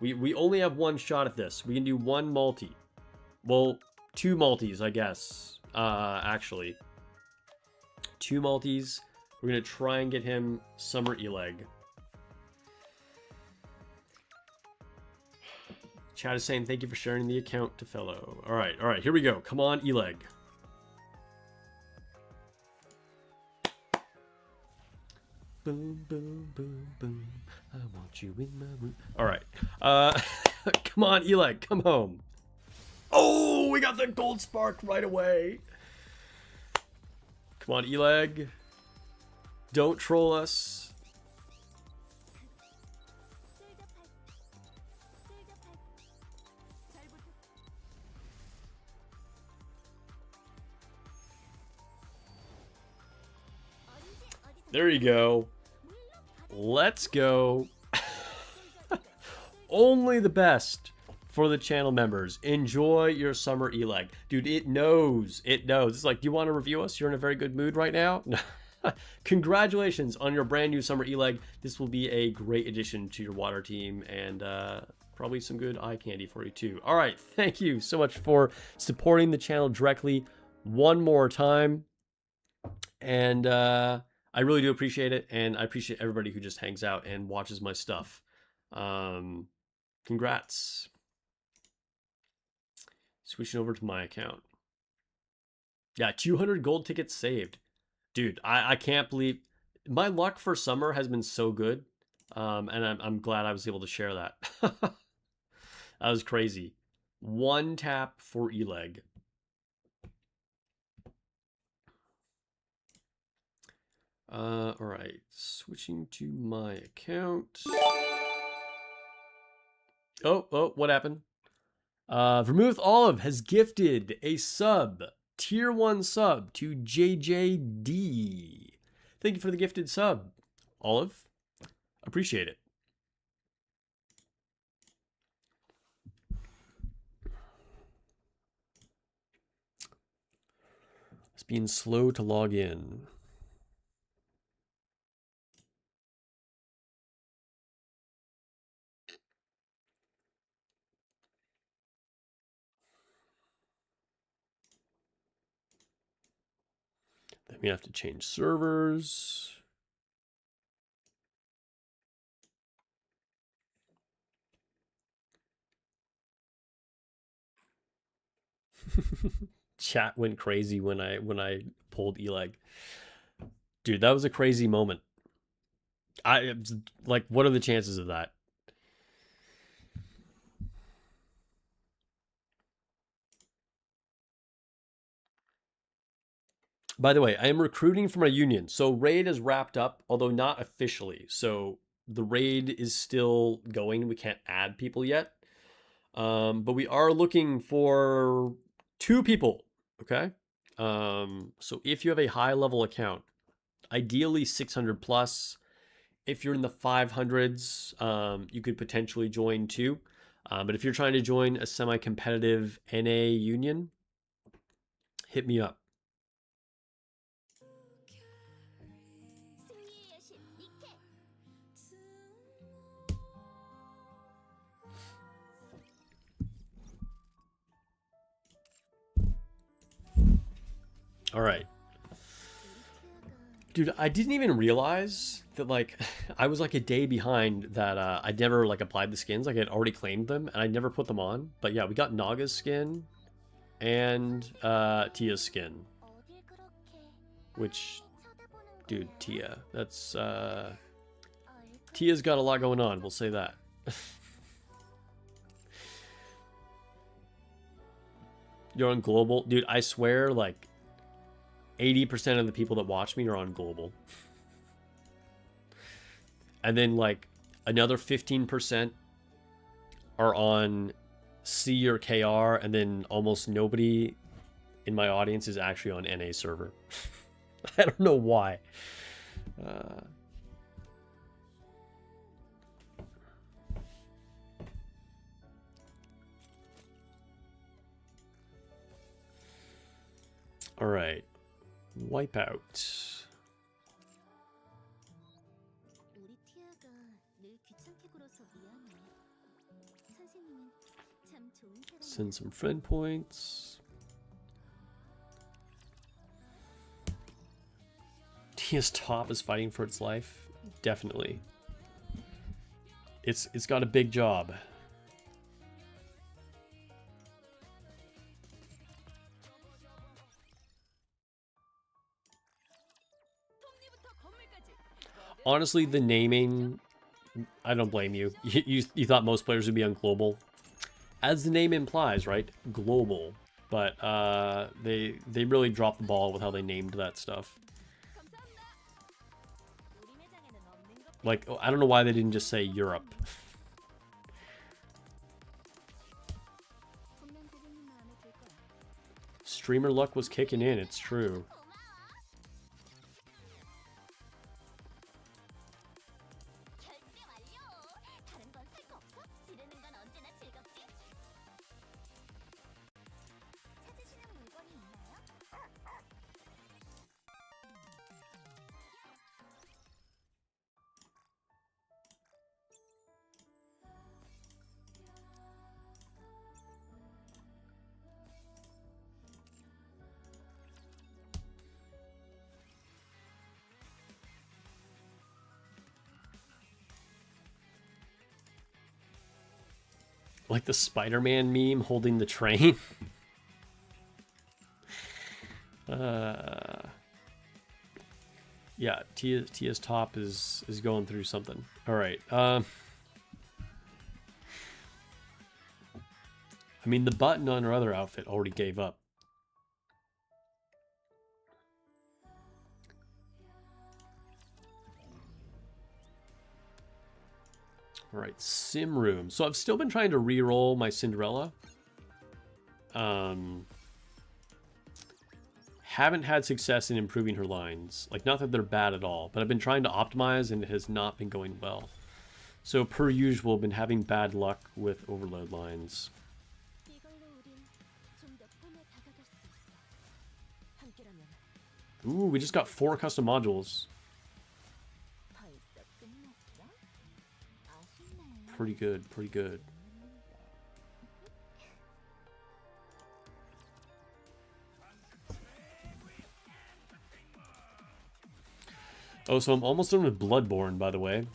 We only have one shot at this. We can do one multi. Well, 2 multis, I guess. Actually. 2 multis. We're going to try and get him Summer E-Leg. Chat is saying thank you for sharing the account to fellow. All right, here we go. Come on, Eleg. Boom, boom, boom, boom. I want you in my room. All right. Come on, Eleg, come home. Oh, we got the gold spark right away. Come on, Eleg. Don't troll us. There you go. Let's go. Only the best for the channel members. Enjoy your summer Eleg. Dude, it knows. It knows. It's like, do you want to review us? You're in a very good mood right now? Congratulations on your brand new summer Eleg. This will be a great addition to your water team and probably some good eye candy for you too. All right. Thank you so much for supporting the channel directly one more time. And I really do appreciate it, and I appreciate everybody who just hangs out and watches my stuff. Congrats. Switching over to my account. Yeah, 200 gold tickets saved. Dude, I can't believe... My luck for summer has been so good, and I'm glad I was able to share that. That was crazy. One tap for Eleg. All right, switching to my account. Oh, what happened? Vermouth Olive has gifted a sub, tier 1 sub to JJD. Thank you for the gifted sub, Olive. Appreciate it. It's being slow to log in. Then we have to change servers. Chat went crazy when I pulled Eleg. Dude, that was a crazy moment. Like, what are the chances of that? By the way, I am recruiting for my union. So raid is wrapped up, although not officially. So the raid is still going. We can't add people yet. But we are looking for 2 people. Okay. So if you have a high level account, ideally 600 plus, if you're in the 500s, you could potentially join too. But if you're trying to join a semi-competitive NA union, hit me up. All right. Dude, I didn't even realize that, like, I was like a day behind that. I'd never like applied the skins. Like, I'd already claimed them and I never put them on. But yeah, we got Naga's skin and Tia's skin. Which, dude, Tia. That's Tia's got a lot going on, we'll say that. You're on global? Dude, I swear, like 80% of the people that watch me are on global. And then like another 15% are on C or KR, and then almost nobody in my audience is actually on NA server. I don't know why. All right. Wipeout. Send some friend points. Tia's top is fighting for its life. Definitely. It's got a big job. Honestly, the naming, I don't blame you. You thought most players would be on global. As the name implies, right? Global. But they really dropped the ball with how they named that stuff. Like, I don't know why they didn't just say Europe. Streamer luck was kicking in, it's true. Like the Spider-Man meme holding the train. Yeah, Tia's top is going through something. All right. I mean, the button on her other outfit already gave up. All right, sim room. So I've still been trying to re-roll my Cinderella. Haven't had success in improving her lines. Like, not that they're bad at all, but I've been trying to optimize and it has not been going well. So per usual, been having bad luck with overload lines. Ooh, we just got 4 custom modules. Pretty good, pretty good. Oh, so I'm almost done with Bloodborne, by the way.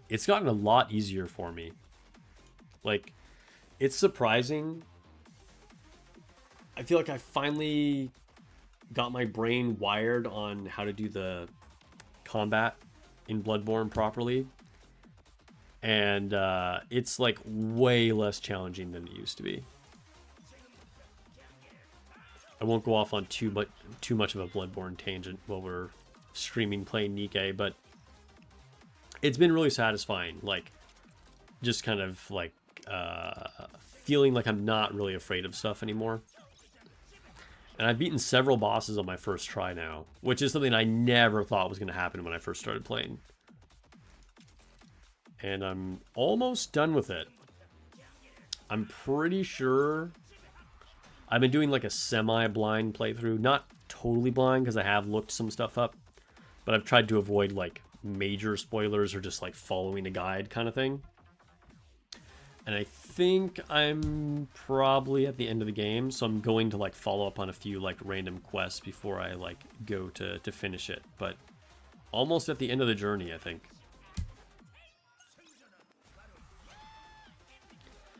It's gotten a lot easier for me. Like, it's surprising. I feel like I finally got my brain wired on how to do the combat in Bloodborne properly. And it's like way less challenging than it used to be. I won't go off on too much of a Bloodborne tangent while we're streaming playing Nikke, but it's been really satisfying. Like, just kind of like feeling like I'm not really afraid of stuff anymore. And I've beaten several bosses on my first try now, which is something I never thought was going to happen when I first started playing. And I'm almost done with it. I'm pretty sure I've been doing like a semi-blind playthrough. Not totally blind because I have looked some stuff up. But I've tried to avoid like major spoilers or just like following a guide kind of thing. And I think I'm probably at the end of the game. So I'm going to like follow up on a few like random quests before I like go to finish it. But almost at the end of the journey, I think.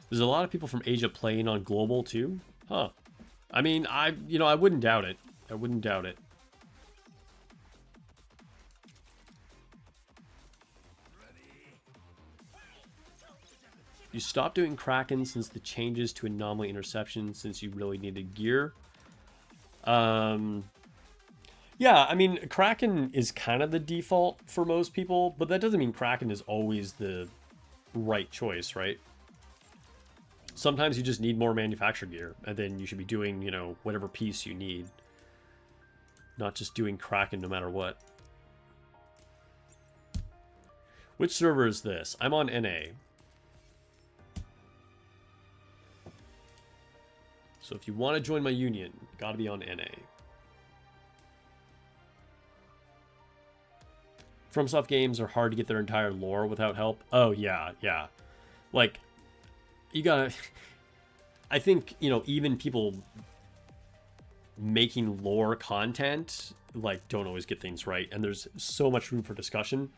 There's a lot of people from Asia playing on global too. Huh. I mean, I wouldn't doubt it. I wouldn't doubt it. You stopped doing Kraken since the changes to anomaly interception since you really needed gear. Yeah, I mean, Kraken is kind of the default for most people, but that doesn't mean Kraken is always the right choice, right? Sometimes you just need more manufactured gear, and then you should be doing, you know, whatever piece you need. Not just doing Kraken no matter what. Which server is this? I'm on NA. So if you want to join my union, gotta be on NA. FromSoft games are hard to get their entire lore without help. Oh, yeah, yeah. Like, you gotta... I think, you know, even people making lore content, like, don't always get things right. And there's so much room for discussion.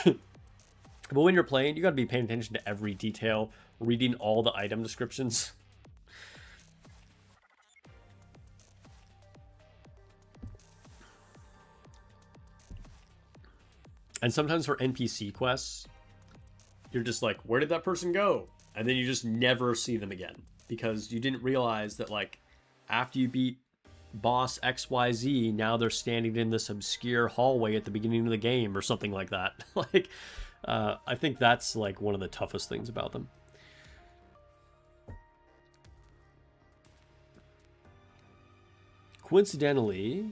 But when you're playing, you gotta be paying attention to every detail, reading all the item descriptions. And sometimes for NPC quests, you're just like, where did that person go? And then you just never see them again because you didn't realize that, like, after you beat boss XYZ, now they're standing in this obscure hallway at the beginning of the game or something like that. Like, I think that's like one of the toughest things about them. Coincidentally,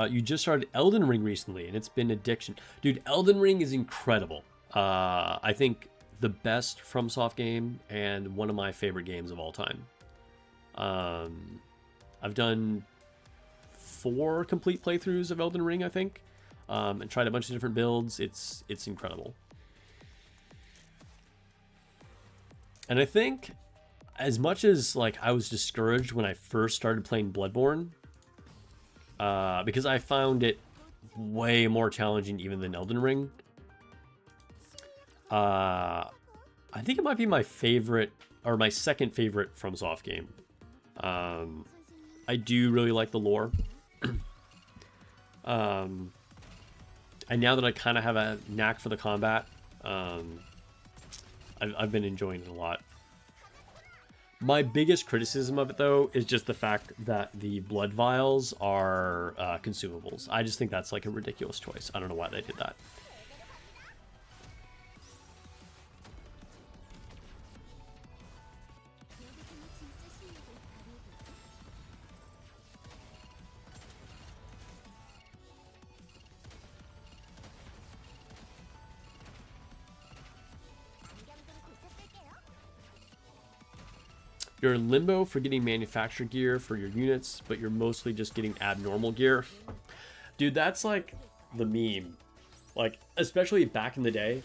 you just started Elden Ring recently, and it's been addiction. Dude, Elden Ring is incredible. I think the best FromSoft game and one of my favorite games of all time. I've done 4 complete playthroughs of Elden Ring, I think, and tried a bunch of different builds. It's incredible. And I think as much as like I was discouraged when I first started playing Bloodborne, because I found it way more challenging even than Elden Ring. I think it might be my favorite, or my second favorite FromSoft game. I do really like the lore. And now that I kind of have a knack for the combat, I've been enjoying it a lot. My biggest criticism of it, though, is just the fact that the blood vials are consumables. I just think that's like a ridiculous choice. I don't know why they did that. You're in limbo for getting manufactured gear for your units, but you're mostly just getting abnormal gear. Dude, that's like the meme. Like, especially back in the day.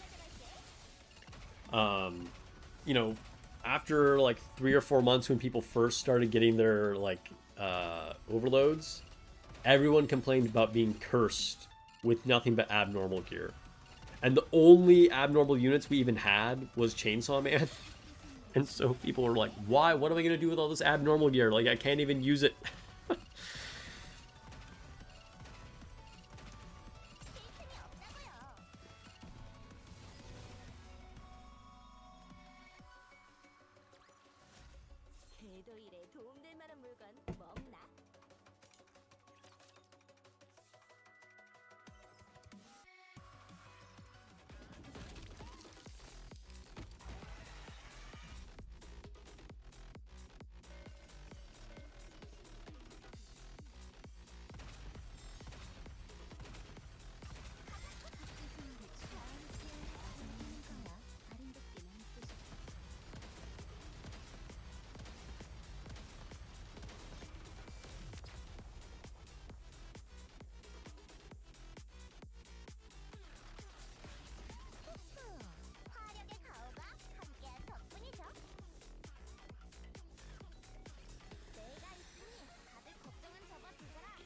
You know, after like 3 or 4 months when people first started getting their like overloads, everyone complained about being cursed with nothing but abnormal gear. And the only abnormal units we even had was Chainsaw Man. And so people were like, why? What am I going to do with all this abnormal gear? Like, I can't even use it.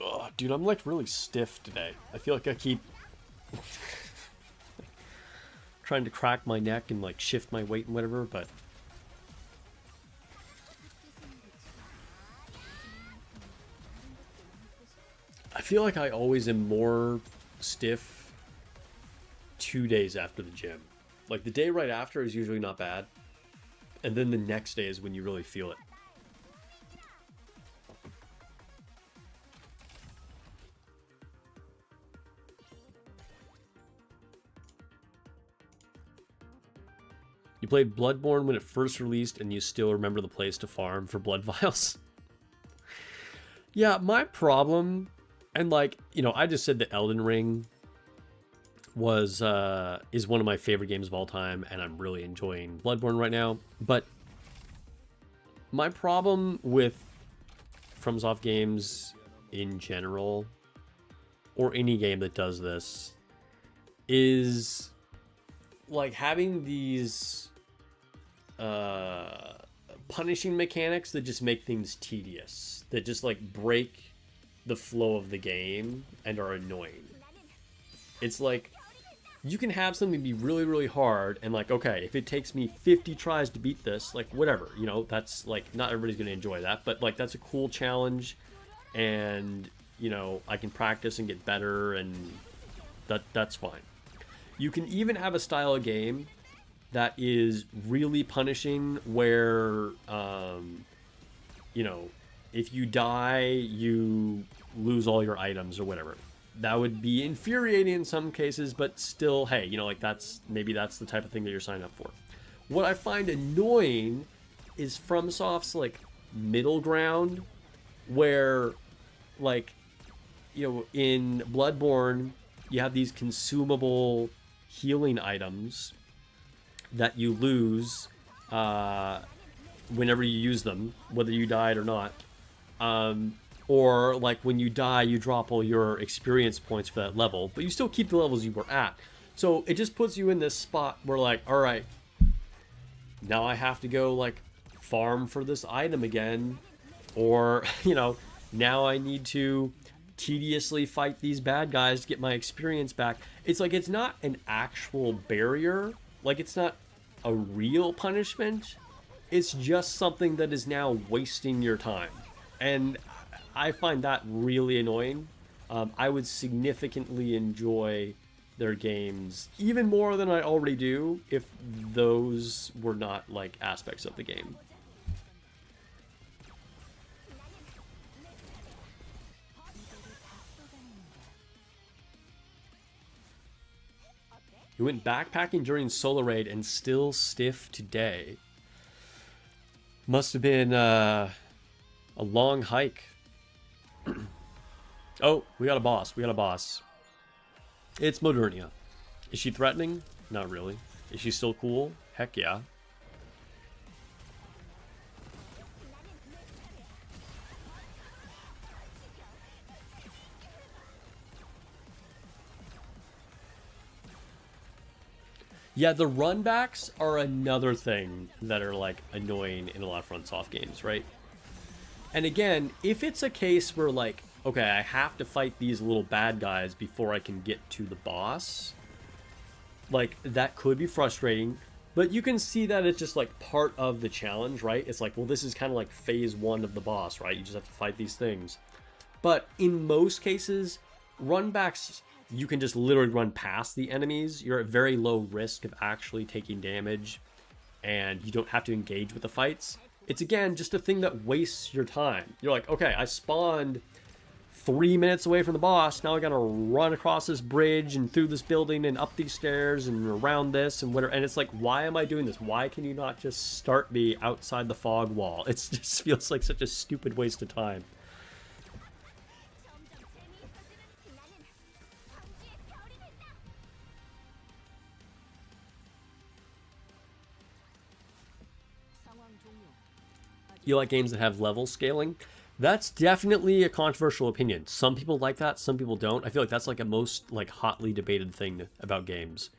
Oh, dude, I'm like really stiff today. I feel like I keep trying to crack my neck and like shift my weight and whatever, but I feel like I always am more stiff 2 days after the gym. Like the day right after is usually not bad, and then the next day is when you really feel it. You played Bloodborne when it first released and you still remember the place to farm for blood vials? Yeah, my problem, and like, you know, I just said that Elden Ring was is one of my favorite games of all time, and I'm really enjoying Bloodborne right now. But my problem with FromSoft games in general, or any game that does this, is like having these punishing mechanics that just make things tedious, that just like break the flow of the game and are annoying. It's like you can have something be really, really hard and like, okay, if it takes me 50 tries to beat this, like whatever, you know, that's like, not everybody's going to enjoy that, but like that's a cool challenge, and you know, I can practice and get better, and That's fine. You can even have a style of game that is really punishing where, you know, if you die, you lose all your items or whatever. That would be infuriating in some cases, but still, hey, you know, like maybe that's the type of thing that you're signing up for. What I find annoying is FromSoft's like middle ground where, like, you know, in Bloodborne, you have these consumable healing items that you lose whenever you use them, whether you died or not. Or like when you die, you drop all your experience points for that level, but you still keep the levels you were at. So it just puts you in this spot where, like, all right, now I have to go like farm for this item again, or, you know, now I need to tediously fight these bad guys to get my experience back. It's like, it's not an actual barrier, like it's not a real punishment. It's just something that is now wasting your time, and I find that really annoying. I would significantly enjoy their games even more than I already do if those were not like aspects of the game. You went backpacking during Solo Raid and still stiff today. Must have been a long hike. Oh, we got a boss. We got a boss. It's Modernia. Is she threatening? Not really. Is she still cool? Heck yeah. Yeah, the runbacks are another thing that are like annoying in a lot of FromSoft games, right? And again, if it's a case where like, okay, I have to fight these little bad guys before I can get to the boss, like that could be frustrating, but you can see that it's just like part of the challenge, right? It's like, well, this is kind of like phase one of the boss, right? You just have to fight these things. But in most cases, runbacks, you can just literally run past the enemies. You're at very low risk of actually taking damage, and you don't have to engage with the fights. It's, again, just a thing that wastes your time. You're like, okay, I spawned 3 minutes away from the boss. Now I gotta run across this bridge and through this building and up these stairs and around this and whatever. And it's like, why am I doing this? Why can you not just start me outside the fog wall? It just feels like such a stupid waste of time. You like games that have level scaling? That's definitely a controversial opinion. Some people like that, some people don't. I feel like that's like a most like hotly debated thing about games.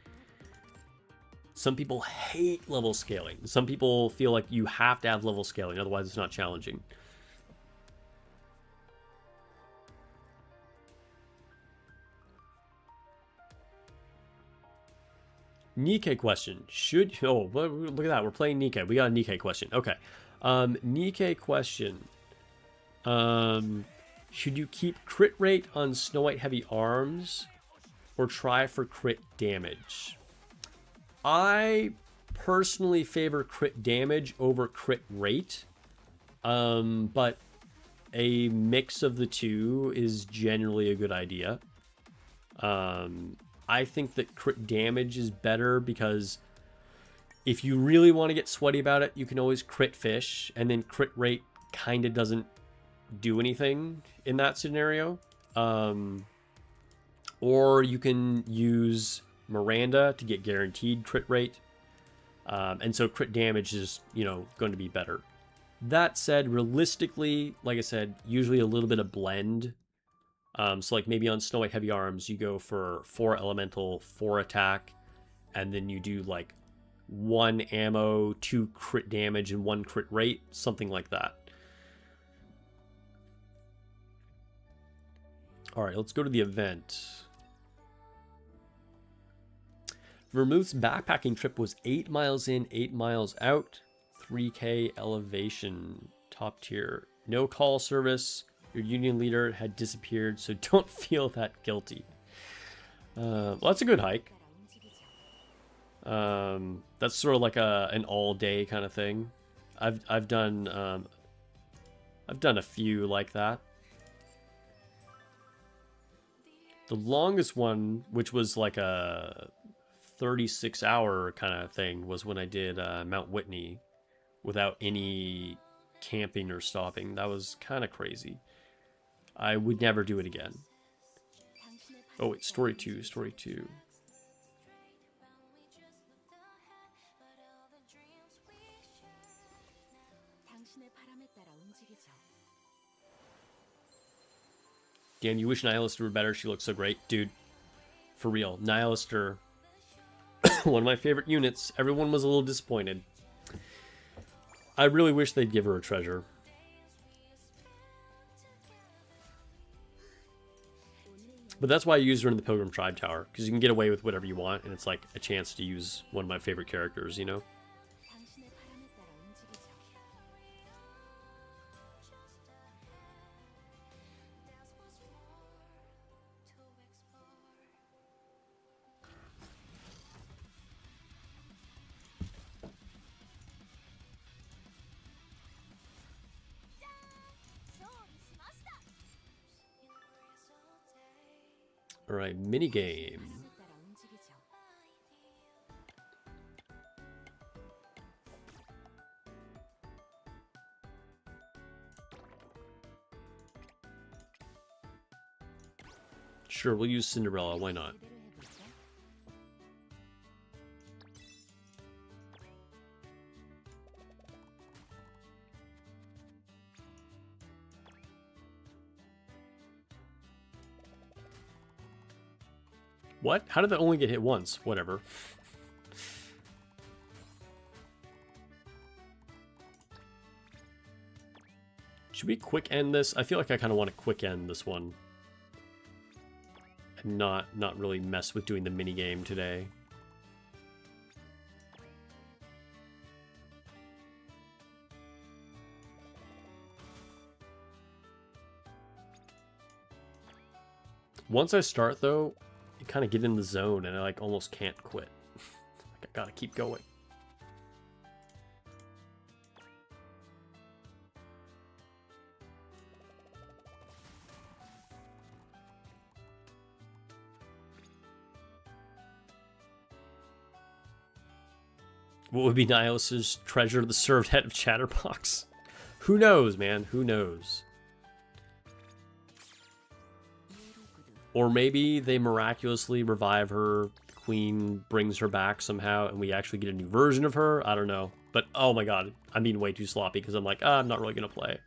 Some people hate level scaling. Some people feel like you have to have level scaling, otherwise it's not challenging. Nikke question. Oh, look at that. We're playing Nikke. We got a Nikke question. Okay. Nikke question. Should you keep crit rate on Snow White Heavy Arms or try for crit damage? I personally favor crit damage over crit rate, but a mix of the two is generally a good idea. I think that crit damage is better because if you really want to get sweaty about it, you can always crit fish, and then crit rate kind of doesn't do anything in that scenario. Or you can use Miranda to get guaranteed crit rate. And so crit damage is, you know, going to be better. That said, realistically, like I said, usually a little bit of blend. So like maybe on Snow White Heavy Arms, you go for 4 elemental, 4 attack, and then you do like 1 ammo, 2 crit damage, and 1 crit rate, something like that. All right, let's go to the event. Vermouth's backpacking trip was 8 miles in, 8 miles out, 3K elevation, top tier. No call service. Your union leader had disappeared, so don't feel that guilty. Well, that's a good hike. That's sort of like an all-day kind of thing. I've done a few like that. The longest one, which was like a 36-hour kind of thing, was when I did Mount Whitney without any camping or stopping. That was kind of crazy. I would never do it again. Oh wait, story 2, story 2. Dan, you wish Nihilister were better. She looks so great. Dude, for real. Nihilister, one of my favorite units. Everyone was a little disappointed. I really wish they'd give her a treasure. But that's why I use her in the Pilgrim Tribe Tower, because you can get away with whatever you want, and it's like a chance to use one of my favorite characters, you know? Alright, minigame. Sure, we'll use Cinderella, why not? What? How did that only get hit once? Whatever. Should we quick end this? I feel like I kind of want to quick end this one. And not really mess with doing the mini game today. Once I start though, I kind of get in the zone and I like almost can't quit. Like I gotta keep going. What would be Nihilus' treasure? The served head of Chatterbox? Who knows, man? Who knows? Or maybe they miraculously revive her, the queen brings her back somehow, and we actually get a new version of her. I don't know. But, oh my god, I'm being way too sloppy because I'm like, I'm not really going to play.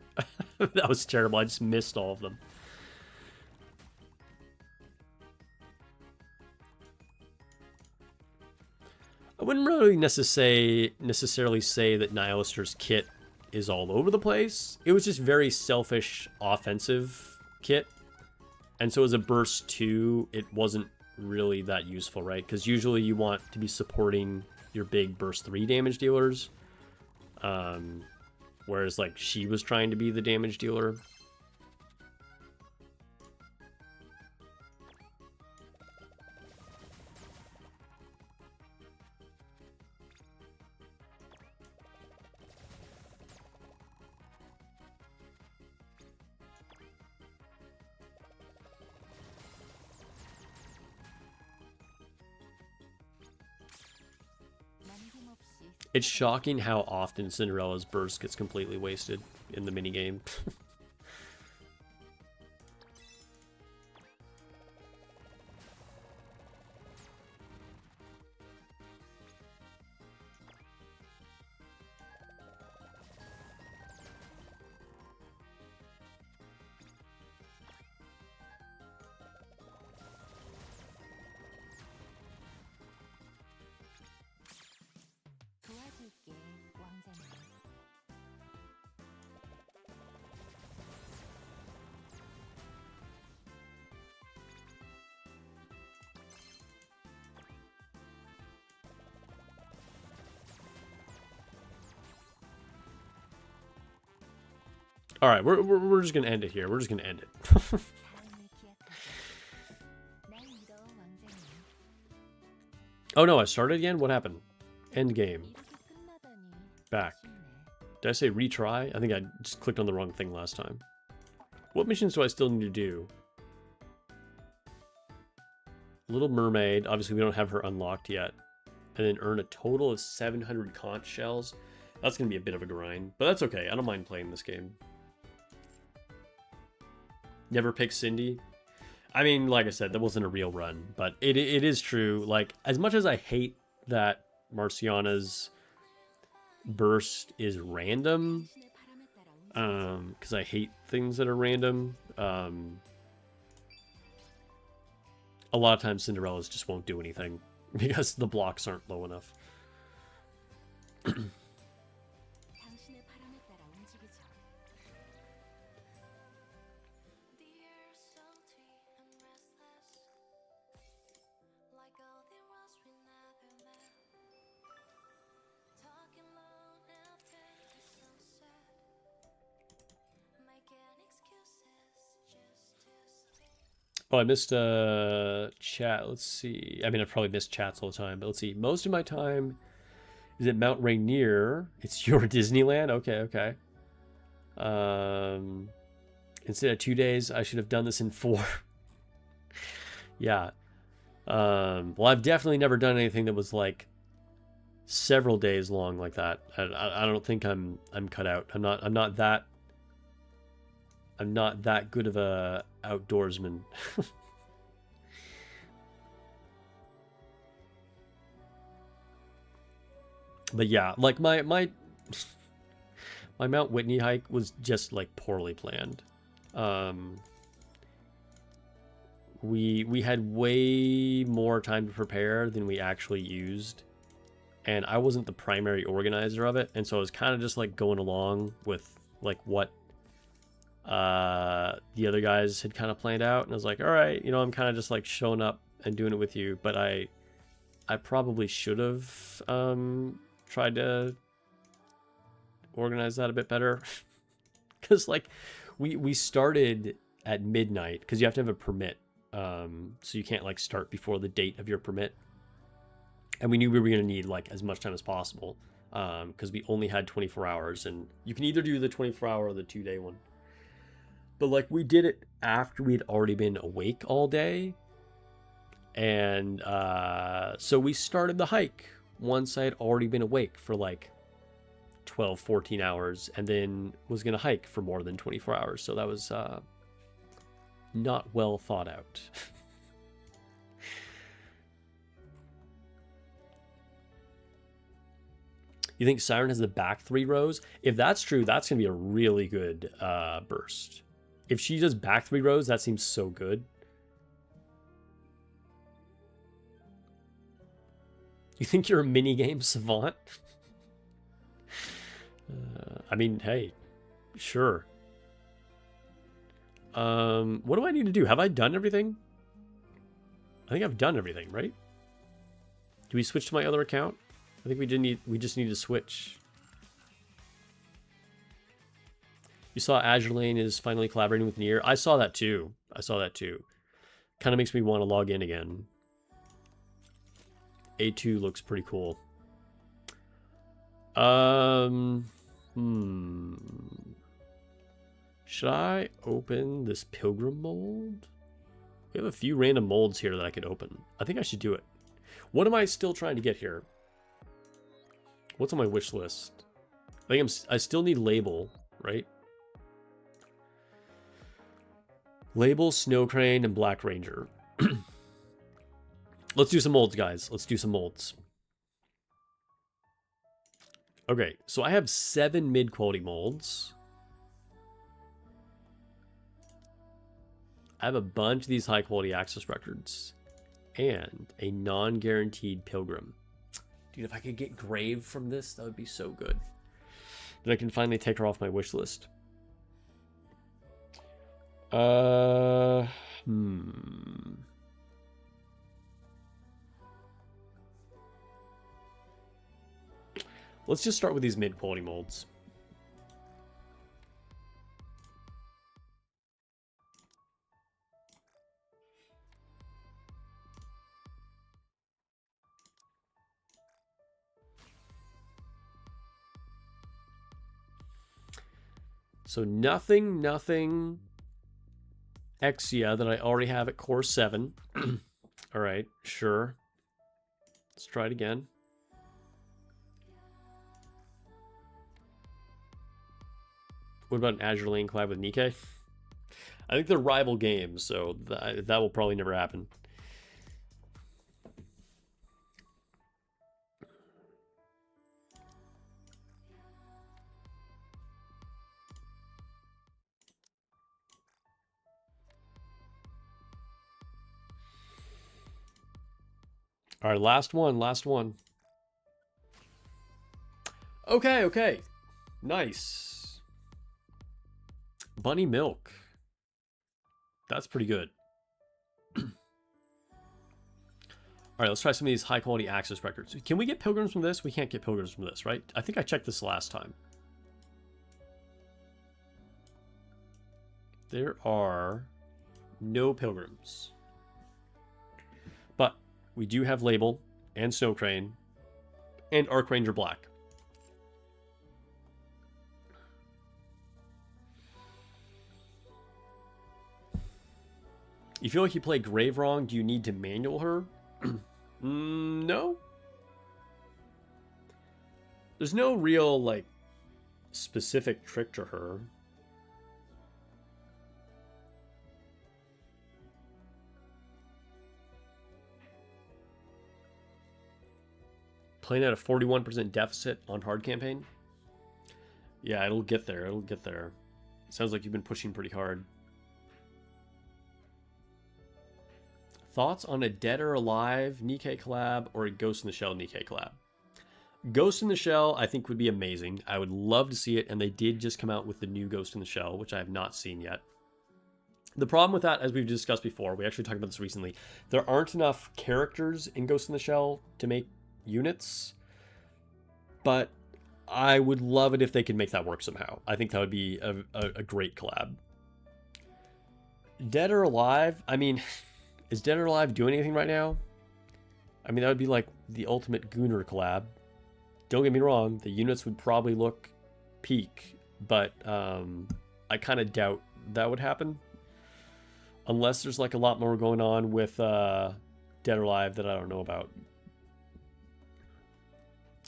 That was terrible. I just missed all of them. I wouldn't really necessarily say that Nihilister's kit is all over the place. It was just very selfish offensive kit. And so as a burst 2, it wasn't really that useful, right? Because usually you want to be supporting your big burst 3 damage dealers. Whereas like she was trying to be the damage dealer. It's shocking how often Cinderella's burst gets completely wasted in the minigame. All right, we're just gonna end it here. We're just gonna end it. Oh no, I started again? What happened? End game. Back. Did I say retry? I think I just clicked on the wrong thing last time. What missions do I still need to do? Little Mermaid. Obviously, we don't have her unlocked yet. And then earn a total of 700 conch shells. That's going to be a bit of a grind. But that's okay. I don't mind playing this game. Never pick Cindy. I mean, like I said, that wasn't a real run. But it is true. Like, as much as I hate that Marciana's burst is random, because I hate things that are random, a lot of times Cinderella's just won't do anything because the blocks aren't low enough. Oh, I missed chat. Let's see. I mean, I probably missed chats all the time, but let's see. Most of my time is at Mount Rainier. It's your Disneyland? Okay, okay. Instead of 2 days, I should have done this in 4. Yeah. Well, I've definitely never done anything that was like several days long like that. I don't think I'm cut out. I'm not that good of a outdoorsman. But yeah, like my Mount Whitney hike was just like poorly planned. We had way more time to prepare than we actually used, and I wasn't the primary organizer of it, and so I was kind of just like going along with like what the other guys had kind of planned out, and I was like, all right, you know, I'm kind of just like showing up and doing it with you, but I probably should have tried to organize that a bit better. Because like we started at midnight because you have to have a permit, so you can't like start before the date of your permit, and we knew we were going to need like as much time as possible, because we only had 24 hours, and you can either do the 24-hour or the 2-day one. But like we did it after we had already been awake all day, and so we started the hike once I had already been awake for like 12, 14 hours, and then was going to hike for more than 24 hours. So that was not well thought out. You think Siren has the back 3 rows? If that's true, that's going to be a really good burst. If she does back 3 rows, that seems so good. You think you're a minigame savant? I mean, hey, sure. What do I need to do? Have I done everything? I think I've done everything, right? Do we switch to my other account? I think we just need to switch. You saw Azure Lane is finally collaborating with Nier. I saw that too. Kind of makes me want to log in again. A2 looks pretty cool. Should I open this pilgrim mold? We have a few random molds here that I could open. I think I should do it. What am I still trying to get here? What's on my wish list? I still need label, right? Label, Snow Crane, and Black Ranger. Let's do some molds, guys. Let's do some molds. Okay, so I have 7 mid-quality molds. I have a bunch of these high-quality access records. And a non-guaranteed pilgrim. Dude, if I could get Grave from this, that would be so good. Then I can finally take her off my wish list. Let's just start with these mid-quality molds. So nothing Exia that I already have at core 7. All right, sure. Let's try it again. What about an Azure Lane collab with Nikke? I think they're rival games, so that will probably never happen. All right, last one. Okay. Nice. Bunny milk. That's pretty good. All right, let's try some of these high quality access records. Can we get pilgrims from this? We can't get pilgrims from this, right? I think I checked this last time. There are no pilgrims. But we do have Label and Snow Crane and Arc Ranger Black. You feel like you play Grave wrong? Do you need to manual her? No. There's no real, like, specific trick to her. Playing at a 41% deficit on hard campaign? Yeah, it'll get there. Sounds like you've been pushing pretty hard. Thoughts on a Dead or Alive Nikke collab or a Ghost in the Shell Nikke collab? Ghost in the Shell, I think, would be amazing. I would love to see it, and they did just come out with the new Ghost in the Shell, which I have not seen yet. The problem with that, as we've discussed before, we actually talked about this recently, there aren't enough characters in Ghost in the Shell to make units, but I would love it if they could make that work somehow. I think that would be a great collab. Dead or Alive, I mean... Is Dead or Alive doing anything right now? I mean, that would be like the ultimate Gunner collab. Don't get me wrong, the units would probably look peak, but I kind of doubt that would happen. Unless there's like a lot more going on with Dead or Alive that I don't know about.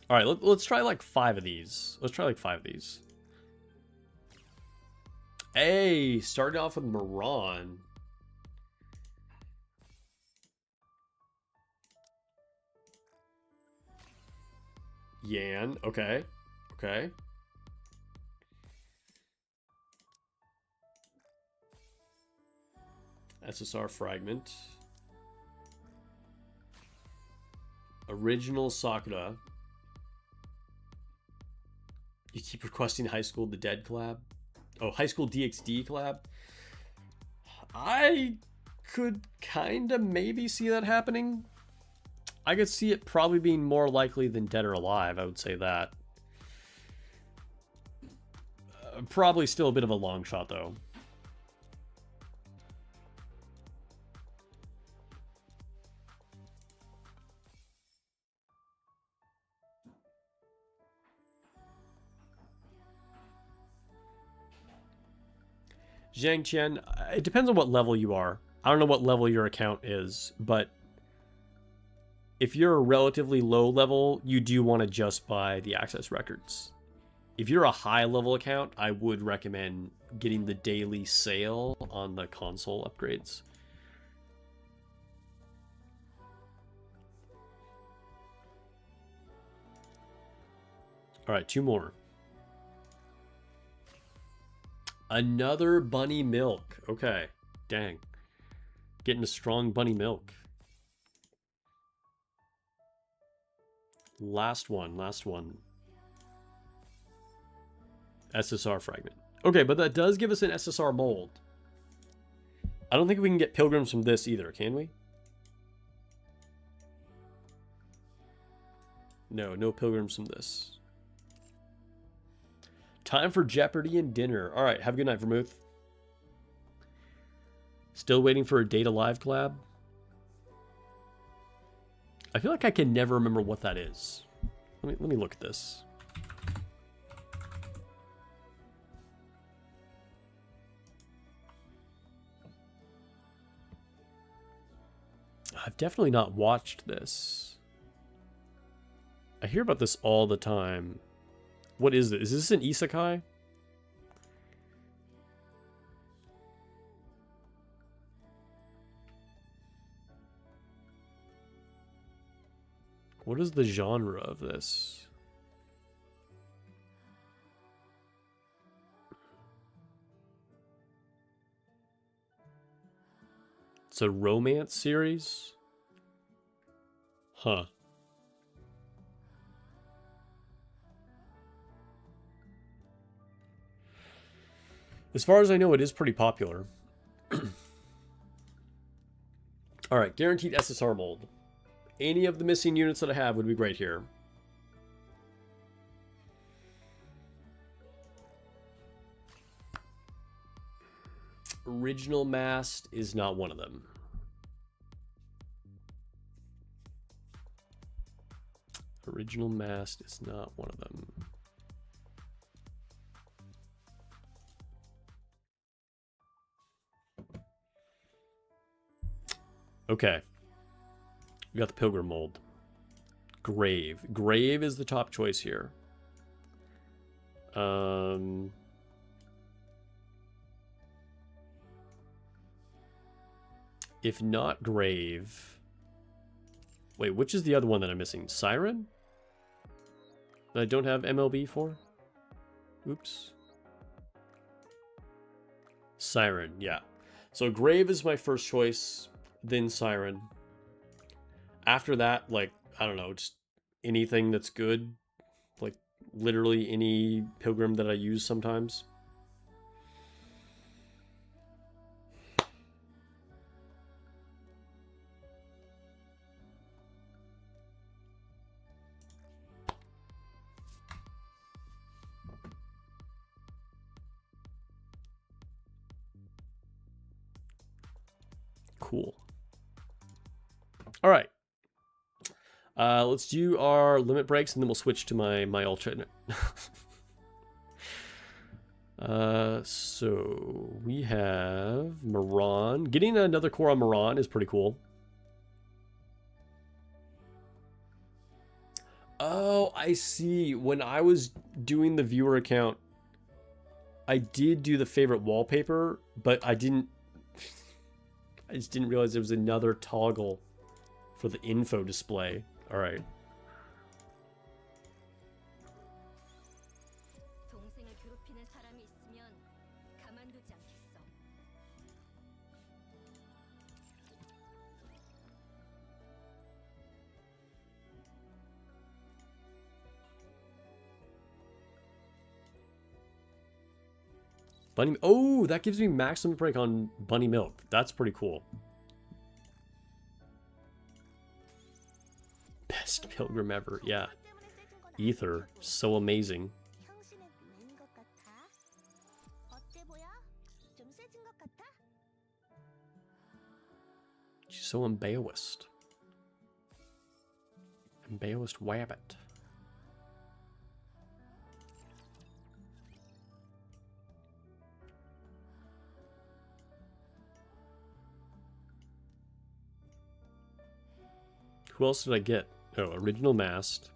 All right, let's try like 5 of these. Hey, starting off with Moran. Yan, okay. SSR Fragment. Original Sakura. You keep requesting High School The Dead collab? Oh, High School DxD collab? I could kind of maybe see that happening. I could see it probably being more likely than Dead or Alive, I would say that. Probably still a bit of a long shot, though. Zhang Qian, it depends on what level you are. I don't know what level your account is, but if you're a relatively low level, you do want to just buy the access records. If you're a high level account, I would recommend getting the daily sale on the console upgrades. All right, 2 more. Another bunny milk. Okay, dang. Getting a strong bunny milk. Last one. SSR Fragment. Okay, but that does give us an SSR mold. I don't think we can get pilgrims from this either, can we? No pilgrims from this. Time for Jeopardy and dinner. All right, have a good night, Vermouth. Still waiting for a Data Live collab. I feel like I can never remember what that is. Let me look at this. I've definitely not watched this. I hear about this all the time. What is this? Is this an isekai? What is the genre of this? It's a romance series? Huh. As far as I know, it is pretty popular. Alright, guaranteed SSR mold. Any of the missing units that I have would be great here. Original mast is not one of them. Original mast is not one of them. Okay. We got the Pilgrim mold. Grave. Grave is the top choice here. If not Grave... Wait, which is the other one that I'm missing? Siren? That I don't have MLB for? Oops. Siren, yeah. So Grave is my first choice, then Siren. After that, like, I don't know, just anything that's good. Like, literally any Pilgrim that I use sometimes. Cool. All right. Let's do our limit breaks, and then we'll switch to my alternate. So we have Moran. Getting another core on Moran is pretty cool. Oh, I see. When I was doing the viewer account, I did do the favorite wallpaper, but I didn't... I just didn't realize there was another toggle for the info display. All right. Bunny... Oh, that gives me maximum break on Bunny Milk. That's pretty cool. Best Pilgrim ever, yeah. Ether, so amazing. She's so embarrassed. Embarrassed wabbit. Who else did I get? Oh, original mast.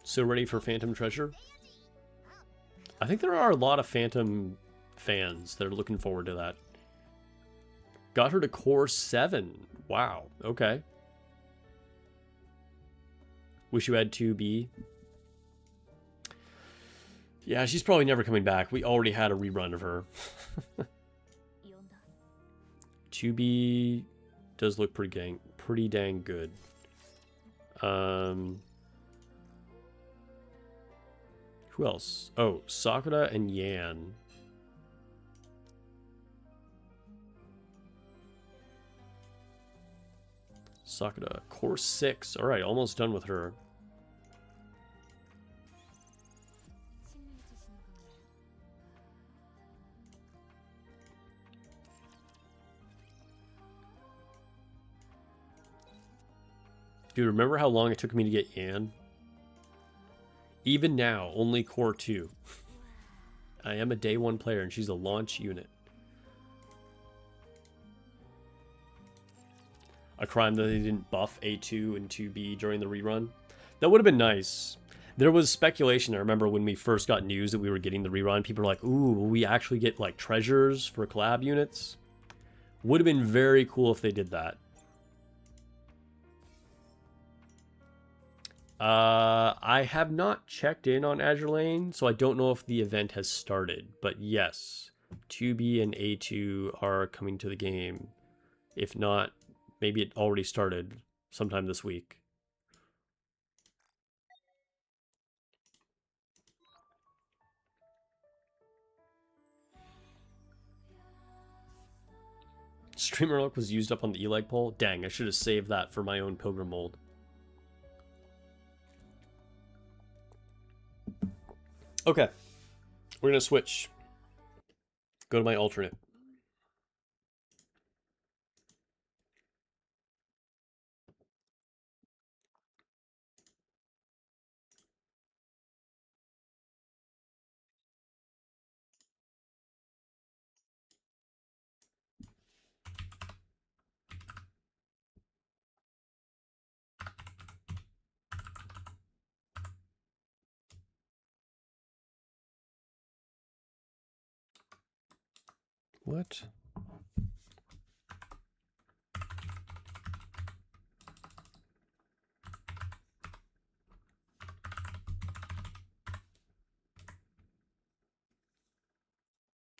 So ready for Phantom Treasure? I think there are a lot of Phantom fans that are looking forward to that. Got her to core 7. Wow, okay. Wish you had 2B. Yeah, she's probably never coming back. We already had a rerun of her. 2B does look pretty dang good. Who else? Oh, Sakura and Yan. Sakura, core 6. All right, almost done with her. Dude, remember how long it took me to get Yan? Even now, only core 2. I am a day one player, and she's a launch unit. A crime that they didn't buff A2 and 2B during the rerun. That would have been nice. There was speculation, I remember when we first got news that we were getting the rerun, people were like, ooh, will we actually get like treasures for collab units? Would have been very cool if they did that. I have not checked in on Azure Lane, so I don't know if the event has started. But yes, 2B and A2 are coming to the game. If not, maybe it already started sometime this week. Streamer luck was used up on the E-leg poll. Dang, I should have saved that for my own Pilgrim mold. Okay, we're gonna switch. Go to my alternate. What?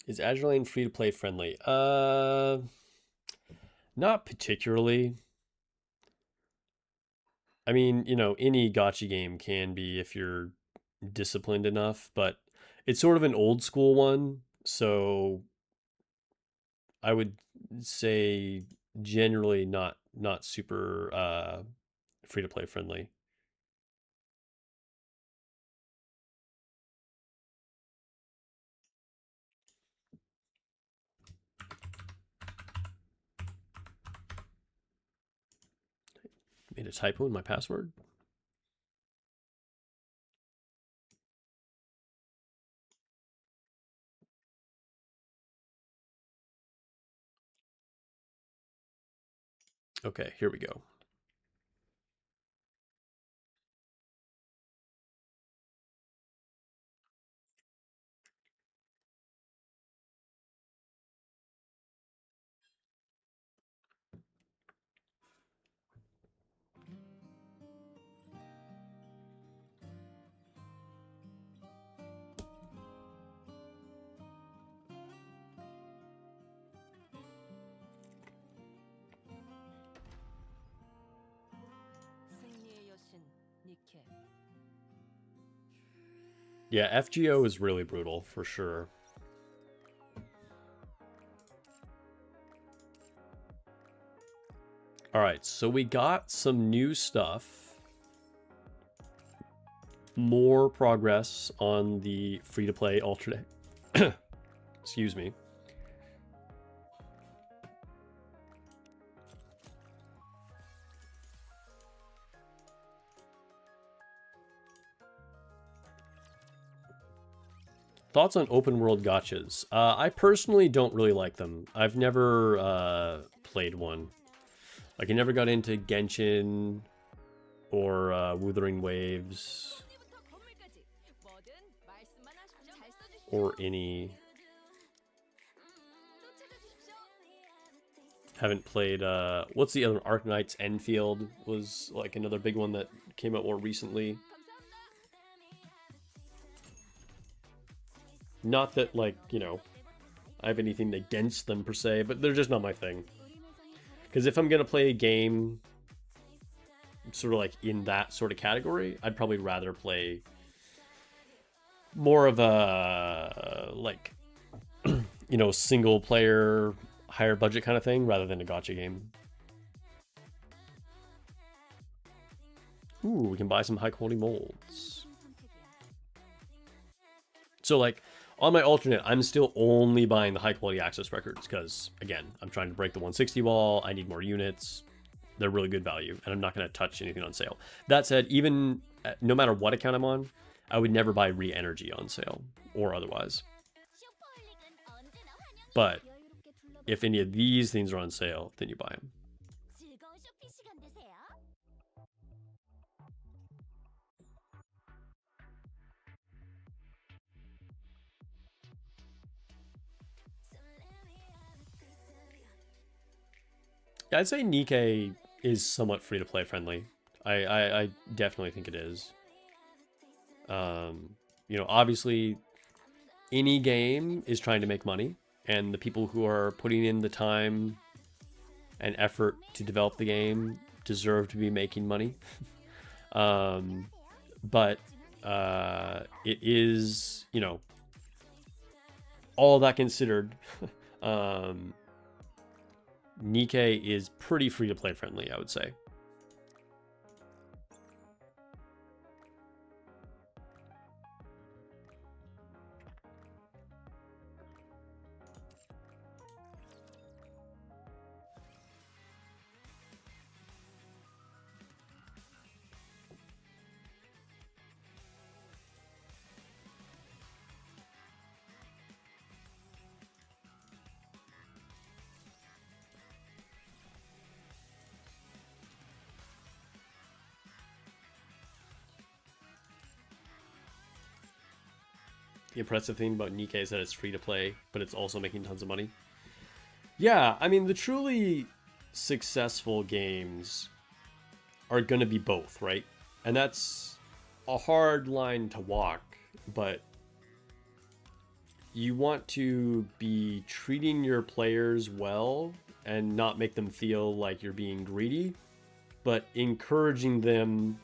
Is Azure Lane free to play friendly? Not particularly. I mean, you know, any gacha game can be if you're disciplined enough, but it's sort of an old school one, so I would say generally not super free to play friendly. Made a typo in my password. Okay, here we go. nikke. Yeah, FGO is really brutal for sure. All right, so we got some new stuff. More progress on the free-to-play alternate. Excuse me. Thoughts on open world gachas? I personally don't really like them. I've never played one. Like, I never got into Genshin or Wuthering Waves or any. Haven't played. What's the other? Arknight's Enfield was like another big one that came out more recently. Not that, like, you know, I have anything against them per se, but they're just not my thing. Because if I'm going to play a game sort of like in that sort of category, I'd probably rather play more of a, like, you know, single player, higher budget kind of thing rather than a gacha game. Ooh, we can buy some high quality molds. So, like, on my alternate, I'm still only buying the high quality access records because, again, I'm trying to break the 160 wall. I need more units. They're really good value, and I'm not going to touch anything on sale. That said, even no matter what account I'm on, I would never buy re-energy on sale or otherwise. But if any of these things are on sale, then you buy them. Yeah, I'd say Nikke is somewhat free-to-play friendly. I definitely think it is. You know, obviously, any game is trying to make money, and the people who are putting in the time and effort to develop the game deserve to be making money. But it is, you know, all that considered, Nikke is pretty free-to-play friendly, I would say. The impressive thing about Nikke is that it's free to play, but it's also making tons of money. Yeah, I mean, the truly successful games are going to be both, right? And that's a hard line to walk, but you want to be treating your players well and not make them feel like you're being greedy, but encouraging them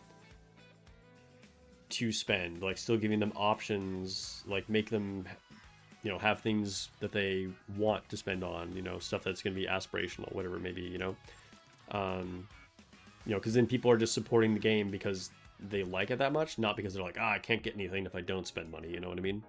to spend, like still giving them options, like make them, you know, have things that they want to spend on, you know, stuff that's going to be aspirational, whatever it may be, you know, because then people are just supporting the game because they like it that much, not because they're like, I can't get anything if I don't spend money, you know what I mean?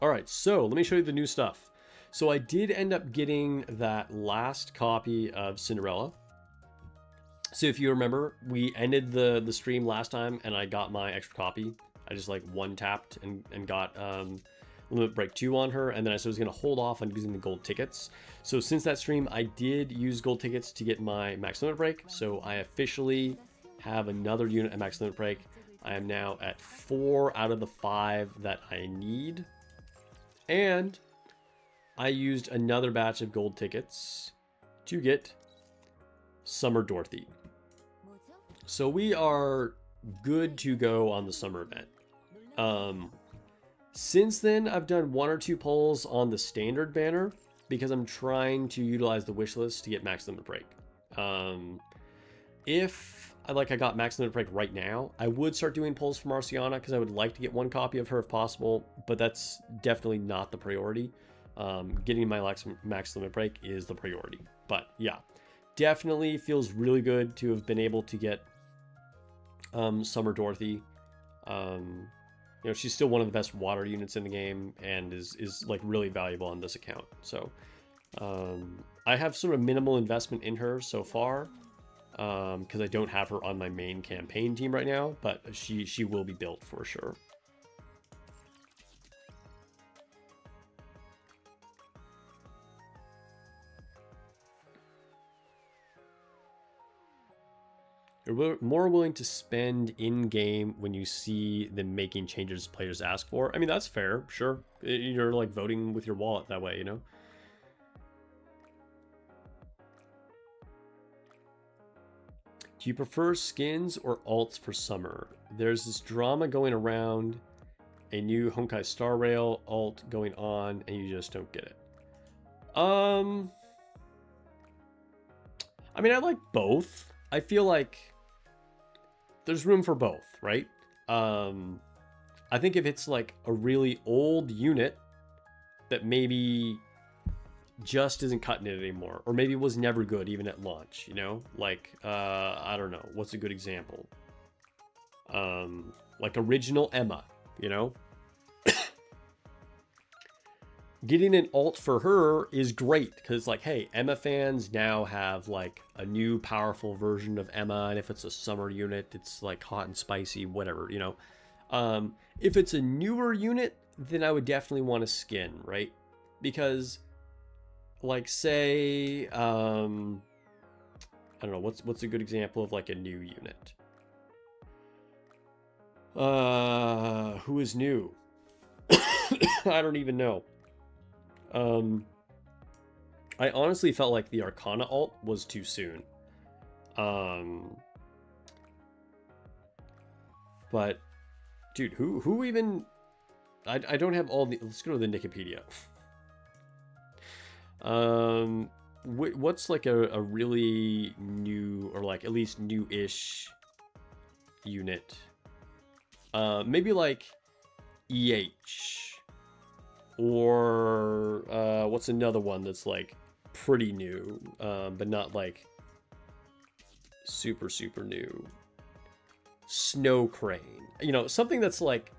All right, so let me show you the new stuff. So I did end up getting that last copy of Cinderella. So if you remember, we ended the stream last time and I got my extra copy. I just like one tapped and got Limit Break 2 on her, and then I said I was going to hold off on using the gold tickets. So since that stream, I did use gold tickets to get my Max Limit Break. So I officially have another unit at Max Limit Break. I am now at 4 out of the 5 that I need. And I used another batch of gold tickets to get Summer Dorothy. So we are good to go on the summer event. Since then, I've done 1 or 2 polls on the standard banner because I'm trying to utilize the wish list to get Max Limit Break. If I got Max Limit Break right now, I would start doing polls for Marciana because I would like to get 1 copy of her if possible, but that's definitely not the priority. Getting my Max Limit Break is the priority. But yeah, definitely feels really good to have been able to get Summer Dorothy. You know, she's still one of the best water units in the game and is like really valuable on this account. So I have sort of minimal investment in her so far because I don't have her on my main campaign team right now, but she will be built for sure. You're more willing to spend in-game when you see them making changes players ask for. I mean, that's fair, sure. You're like voting with your wallet that way, you know? Do you prefer skins or alts for summer? There's this drama going around, a new Honkai Star Rail alt going on, and you just don't get it. I mean, I like both. I feel like there's room for both, right? I think if it's like a really old unit that maybe just isn't cutting it anymore, or maybe was never good even at launch, you know? Like, I don't know, what's a good example? Like original Emma, you know? Getting an alt for her is great because, like, hey, Emma fans now have like a new powerful version of Emma, and if it's a summer unit, it's like hot and spicy, whatever, you know. If it's a newer unit, then I would definitely want a skin, right? Because, like, say, I don't know, what's a good example of like a new unit? Who is new? I don't even know. I honestly felt like the Arcana alt was too soon. But dude, who even? I don't have all the. Let's go to the Wikipedia. What's like a really new, or like at least new-ish unit? Maybe like EH. Or what's another one that's like pretty new, but not like super new? Snow Crane. You know, something that's like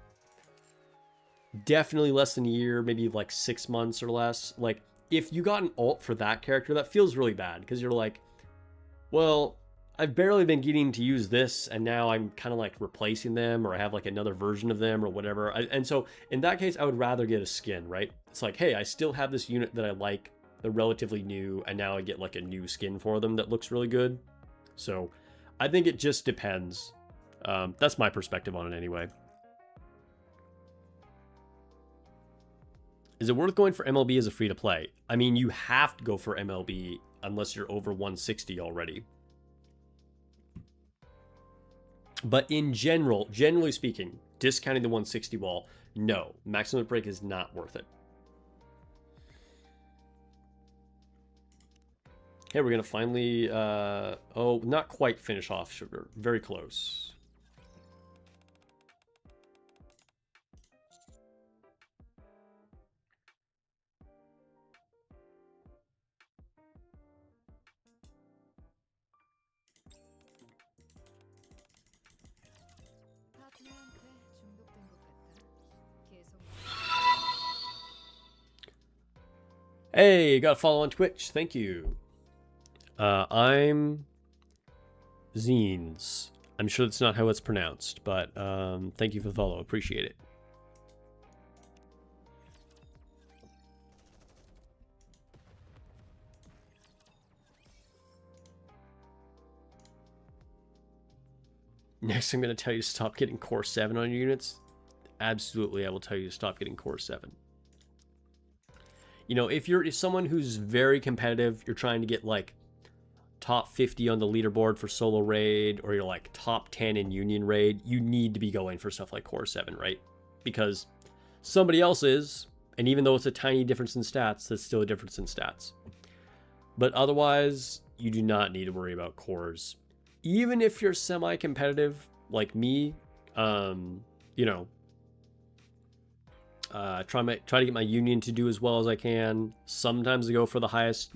definitely less than a year, maybe like 6 months or less. Like, if you got an alt for that character, that feels really bad because you're like, well, I've barely been getting to use this, and now I'm kind of like replacing them, or I have like another version of them or whatever. And so in that case, I would rather get a skin, right? It's like, hey, I still have this unit that I like, they're relatively new, and now I get like a new skin for them that looks really good. So I think it just depends. That's my perspective on it anyway. Is it worth going for MLB as a free-to-play? I mean, you have to go for MLB unless you're over 160 already. But in general, generally speaking, discounting the 160 wall, no. Maximum break is not worth it. Okay, we're going to finally... oh, not quite finish off Sugar. Very close. Hey, got a follow on Twitch. Thank you. I'm Zines. I'm sure that's not how it's pronounced, but thank you for the follow. Appreciate it. Next, I'm going to tell you to stop getting Core 7 on your units. Absolutely, I will tell you to stop getting Core 7. You know, if you're someone who's very competitive, you're trying to get like top 50 on the leaderboard for solo raid, or you're like top 10 in union raid, you need to be going for stuff like Core 7, right? Because somebody else is, and even though it's a tiny difference in stats, that's still a difference in stats. But otherwise, you do not need to worry about cores. Even if you're semi-competitive, like me, you know, try to get my union to do as well as I can. Sometimes I go for the highest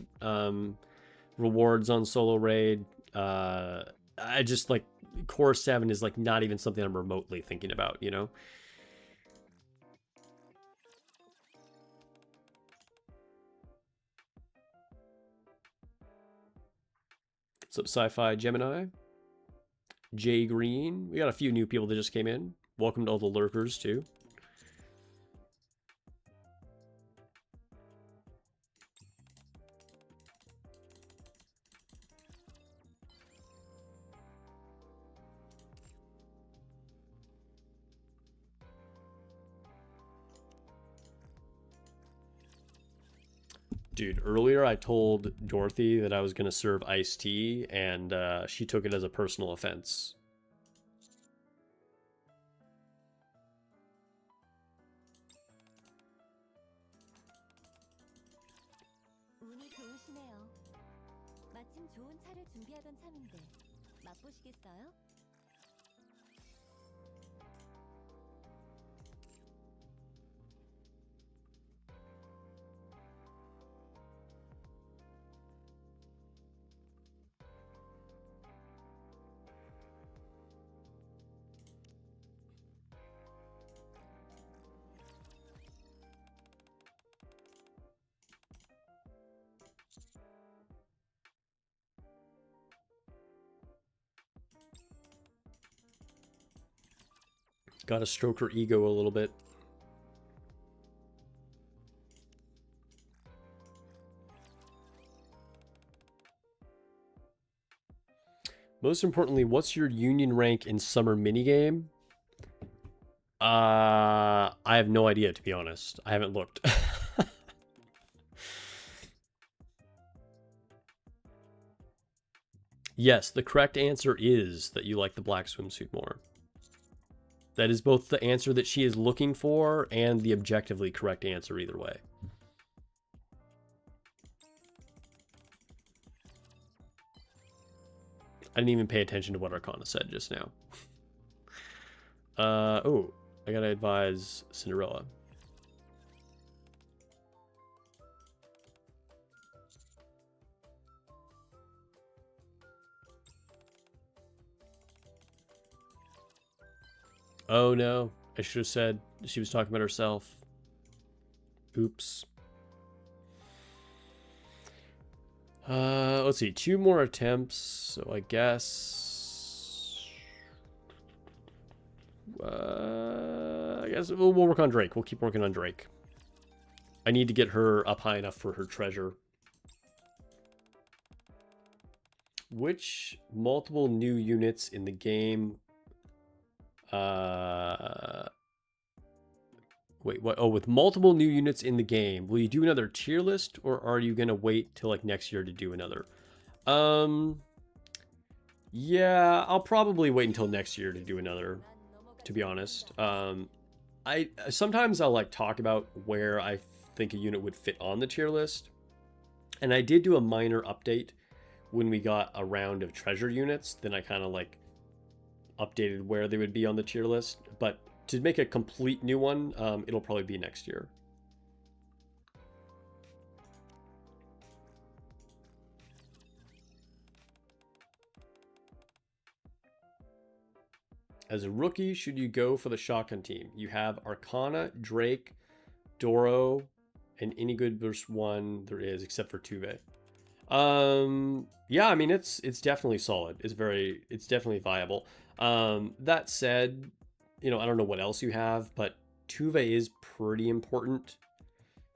rewards on solo raid. I just like Core 7 is like not even something I'm remotely thinking about, you know? What's up, Sci-Fi Gemini? Jay Green. We got a few new people that just came in. Welcome to all the lurkers, too. Dude, earlier I told Dorothy that I was going to serve iced tea, and she took it as a personal offense. 운이 좋으시네요. 마침 좋은 차를 준비하던 참인데 맛보시겠어요? Gotta stroke her ego a little bit. Most importantly, what's your union rank in summer minigame? I have no idea, to be honest. I haven't looked. Yes, the correct answer is that you like the black swimsuit more. That is both the answer that she is looking for and the objectively correct answer either way. I didn't even pay attention to what Arcana said just now. Oh, I gotta advise Cinderella. Oh no, I should have said she was talking about herself. Oops. Let's see, 2 more attempts, so I guess we'll work on Drake. We'll keep working on Drake. I need to get her up high enough for her treasure. Which multiple new units in the game wait, what? Oh, with multiple new units in the game, will you do another tier list, or are you gonna wait till like next year to do another? Yeah, I'll probably wait until next year to do another, to be honest. Sometimes I'll like talk about where I think a unit would fit on the tier list, and I did do a minor update when we got a round of treasure units. Then I kind of like updated where they would be on the tier list, but to make a complete new one, it'll probably be next year. As a rookie, should you go for the shotgun team? You have Arcana, Drake, Doro, and any good versus 1 there is, except for Tuve. Yeah, I mean, it's definitely solid. It's definitely viable. That said, you know, I don't know what else you have, but Tuve is pretty important.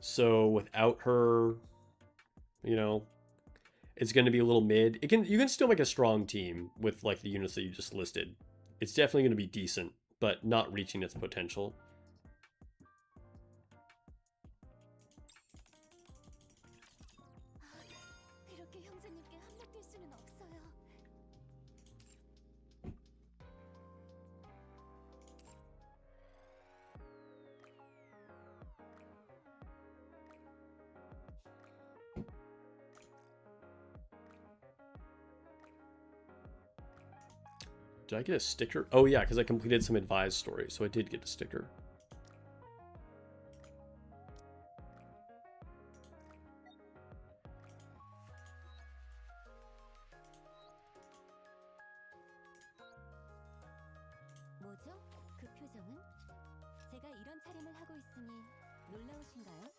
So without her, you know, it's going to be a little mid. You can still make a strong team with like the units that you just listed. It's definitely going to be decent, but not reaching its potential. Did I get a sticker? Oh yeah, because I completed some advised stories, so I did get a sticker. 뭐죠? 그 표정은? 제가 이런 차림을 하고 있으니 놀라우신가요?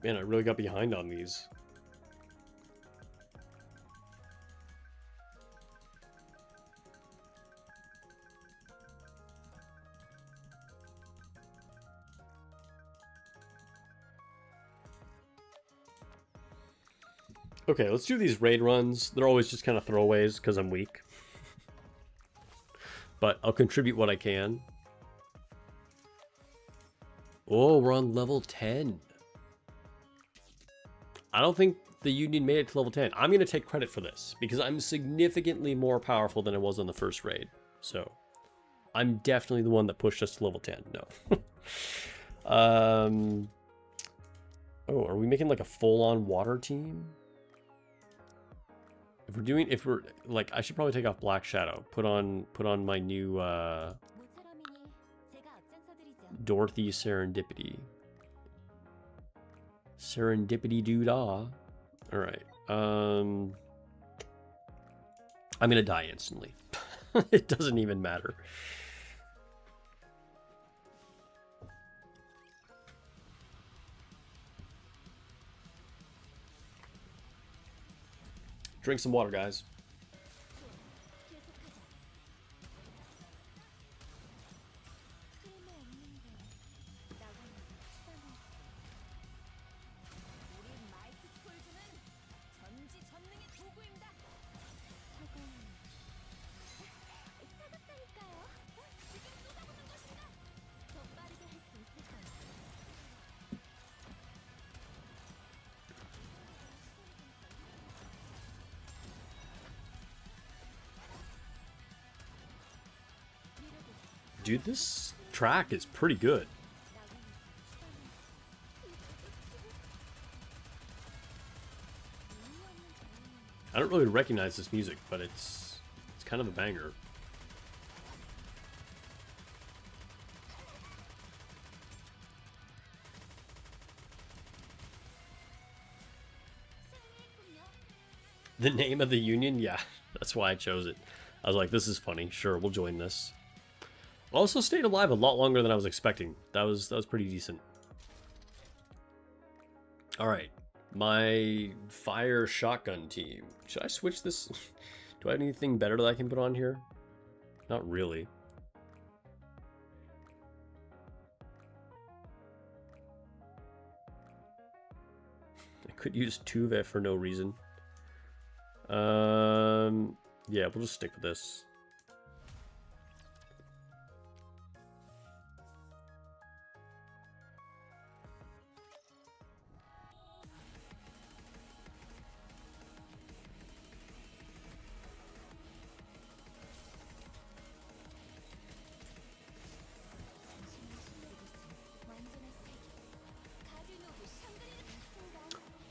Man, I really got behind on these. Okay, let's do these raid runs. They're always just kind of throwaways because I'm weak. But I'll contribute what I can. Oh, we're on level 10. I don't think the Union made it to level 10. I'm going to take credit for this because I'm significantly more powerful than I was on the first raid. So I'm definitely the one that pushed us to level 10. No. Oh, are we making like a full-on water team? If we're like, I should probably take off Black Shadow. Put on my new 모처럼이니 제가 앞장서드리죠. Dorothy Serendipity. Serendipity doo-dah. Alright. I'm gonna die instantly. It doesn't even matter. Drink some water, guys. 계속하자. 쓸모없는데 나가면서 수단을 우리 마이크 폴즈는 전지전능의 도구입니다. 차갑다니까요. 지금 쏟아부는 것입니다. 더 빠르게 할 수 있을 거예요. Dude, this track is pretty good. I don't really recognize this music, but it's kind of a banger. The name of the union? Yeah, that's why I chose it. I was like, this is funny. Sure, we'll join this. Also stayed alive a lot longer than I was expecting. That was pretty decent. All right, my fire shotgun team. Should I switch this? Do I have anything better that I can put on here? Not really. I could use Tuve for no reason. Yeah, we'll just stick with this.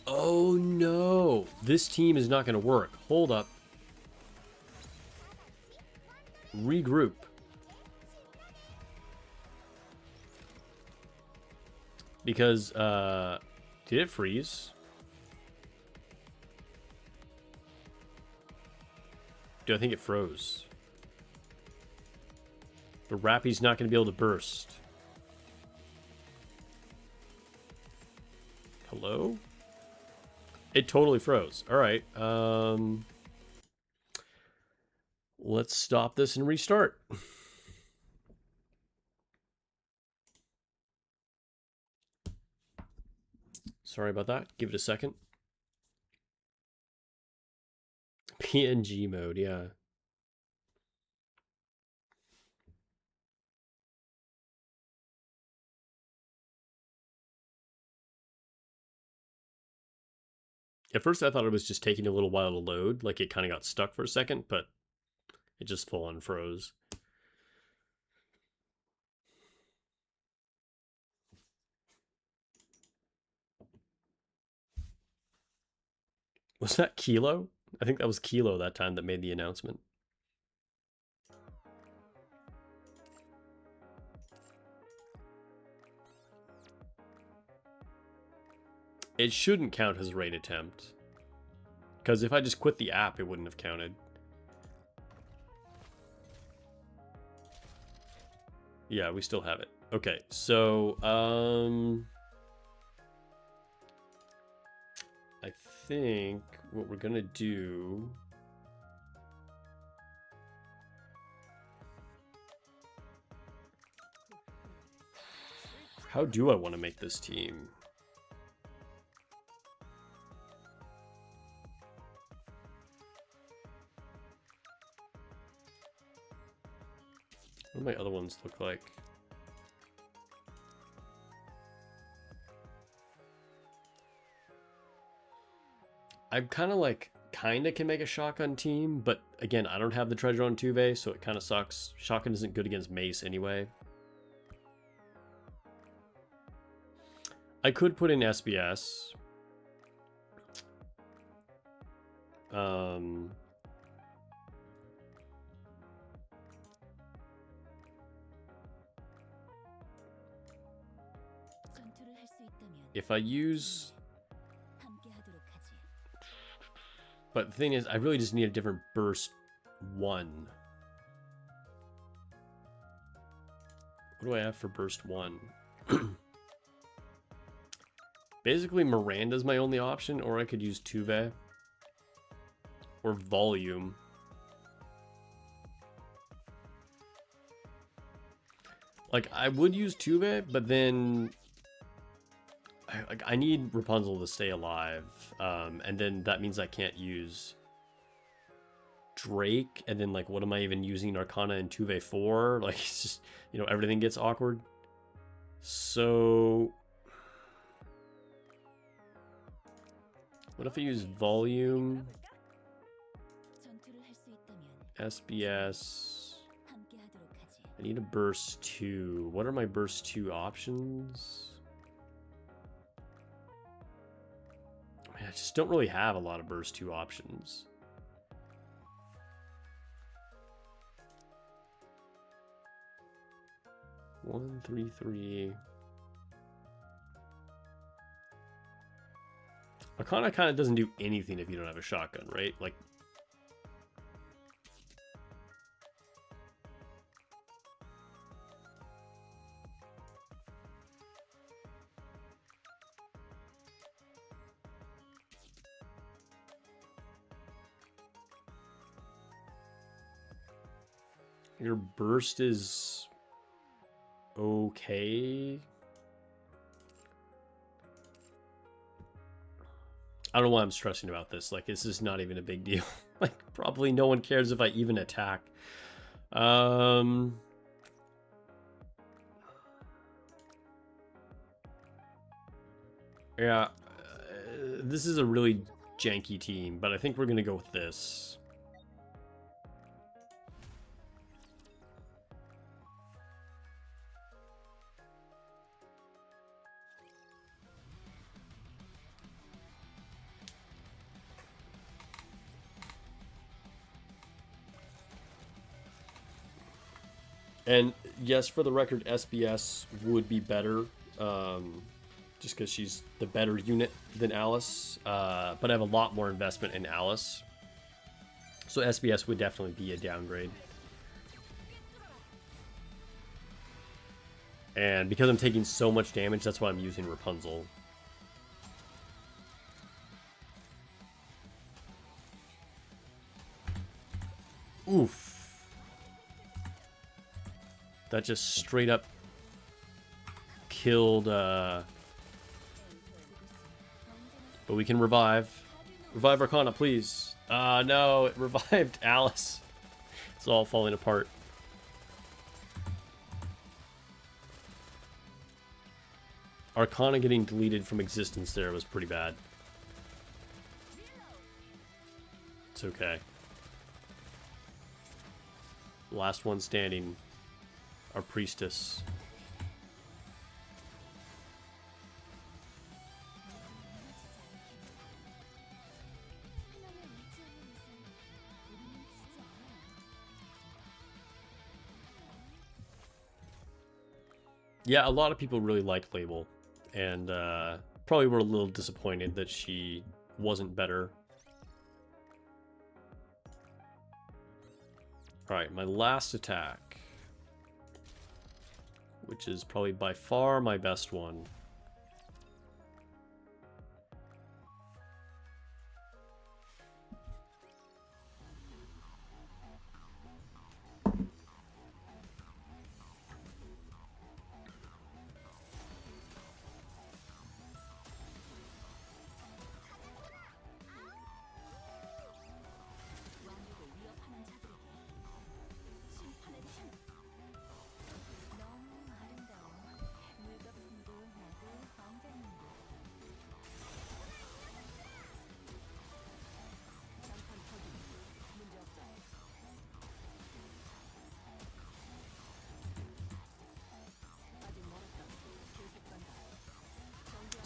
Oh no, this team is not going to work. Hold up. Regroup. Because, did it freeze? Do I think it froze? The Rappy's not going to be able to burst. Hello? It totally froze. All right. Let's stop this and restart. Sorry about that. Give it a second. PNG mode, yeah. At first I thought it was just taking a little while to load, like it kind of got stuck for a second, but it just full on froze. Was that Kilo? I think that was Kilo that time that made the announcement. It shouldn't count as raid attempt. Because if I just quit the app, it wouldn't have counted. Yeah, we still have it. Okay, so, I think what we're gonna do... How do I want to make this team? What do my other ones look like? I'm kind kind of can make a shotgun team, but again, I don't have the treasure on Tuve, so it kind of sucks. Shotgun isn't good against mace anyway. I could put in SBS. If I use... But the thing is, I really just need a different burst 1. What do I have for burst 1? Basically, Miranda's my only option, or I could use Tuve. Or volume. Like, I would use Tuve, but then... I need Rapunzel to stay alive, and then that means I can't use Drake, and then, like, what am I even using Arcana and Tuve for? Like, it's just, you know, everything gets awkward. So... what if I use Volume, SBS, I need a Burst 2. What are my Burst 2 options? I just don't really have a lot of burst 2 options. One, 3, 3. Arcana kind of doesn't do anything if you don't have a shotgun, right? Like, your burst is okay. I don't know why I'm stressing about this. Like, this is not even a big deal. Like, probably no one cares if I even attack. Yeah, this is a really janky team, but I think we're gonna go with this. And yes, for the record, SBS would be better, just because she's the better unit than Alice. But I have a lot more investment in Alice, so SBS would definitely be a downgrade. And because I'm taking so much damage, that's why I'm using Rapunzel. Oof. That just straight up killed, but we can revive. Revive Arcana, please. No, it revived Alice. It's all falling apart. Arcana getting deleted from existence there was pretty bad. It's okay. Last one standing. Our priestess. Yeah, a lot of people really like Label, and probably were a little disappointed that she wasn't better. Alright, my last attack, which is probably by far my best one.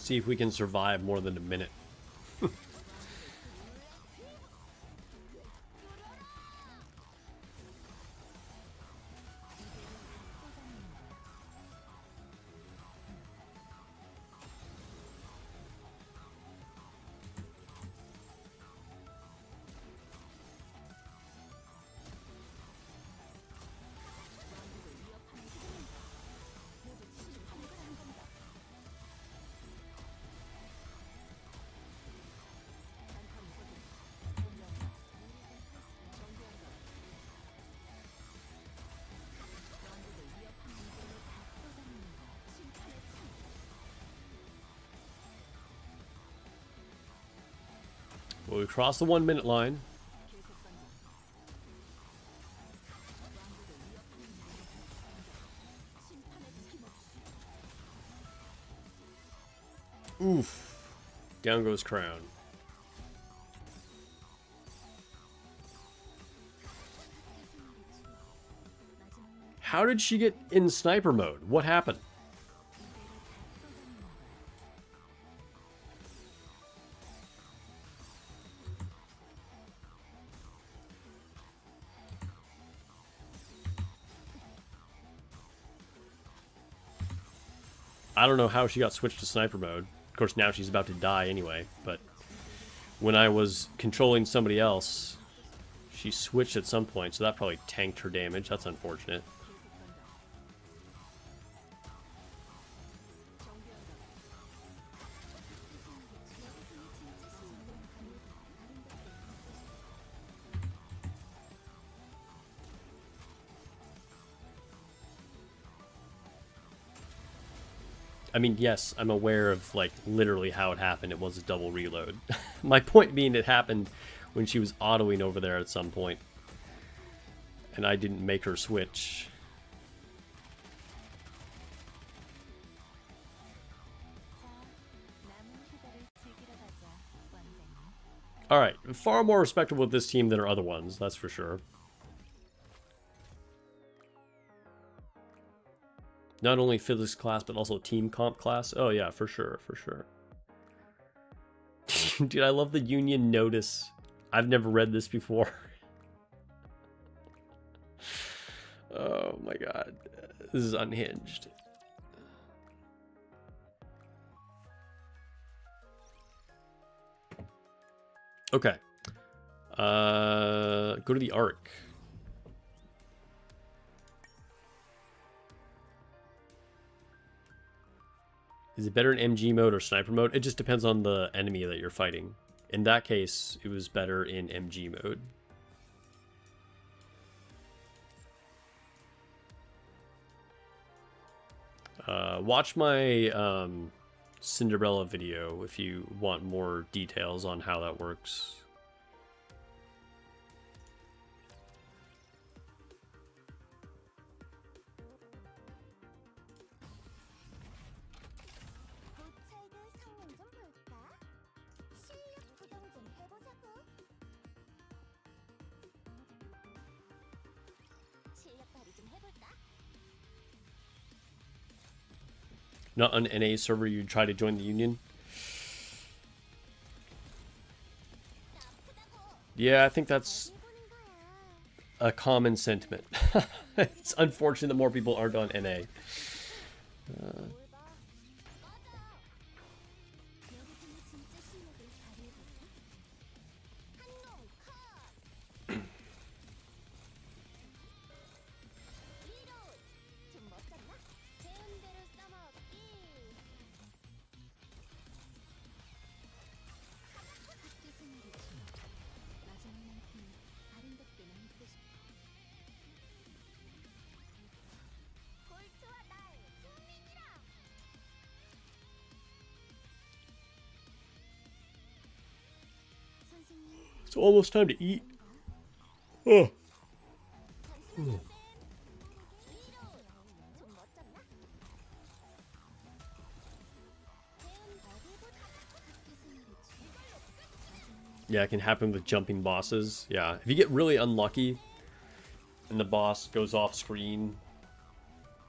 See if we can survive more than a minute. Well, we crossed the 1 minute line. Oof. Down goes Crown. How did she get in sniper mode? What happened? I don't know how she got switched to sniper mode. Of course, now she's about to die anyway, but when I was controlling somebody else, she switched at some point, so that probably tanked her damage. That's unfortunate. I mean, yes, I'm aware of, like, literally how it happened. It was a double reload. My point being it happened when she was autoing over there at some point. And I didn't make her switch. Alright, far more respectable with this team than our other ones, that's for sure. Not only physics class, but also team comp class. Oh yeah, for sure, for sure. Dude, I love the union notice. I've never read this before. Oh my god. This is unhinged. Okay. Go to the Arc. Is it better in MG mode or sniper mode? It just depends on the enemy that you're fighting. In that case, it was better in MG mode. Watch my Cinderella video if you want more details on how that works. Not on NA server, you try to join the union? Yeah, I think that's a common sentiment. It's unfortunate that more people aren't on NA. It's almost time to eat. Oh. Yeah, it can happen with jumping bosses. Yeah, if you get really unlucky and the boss goes off screen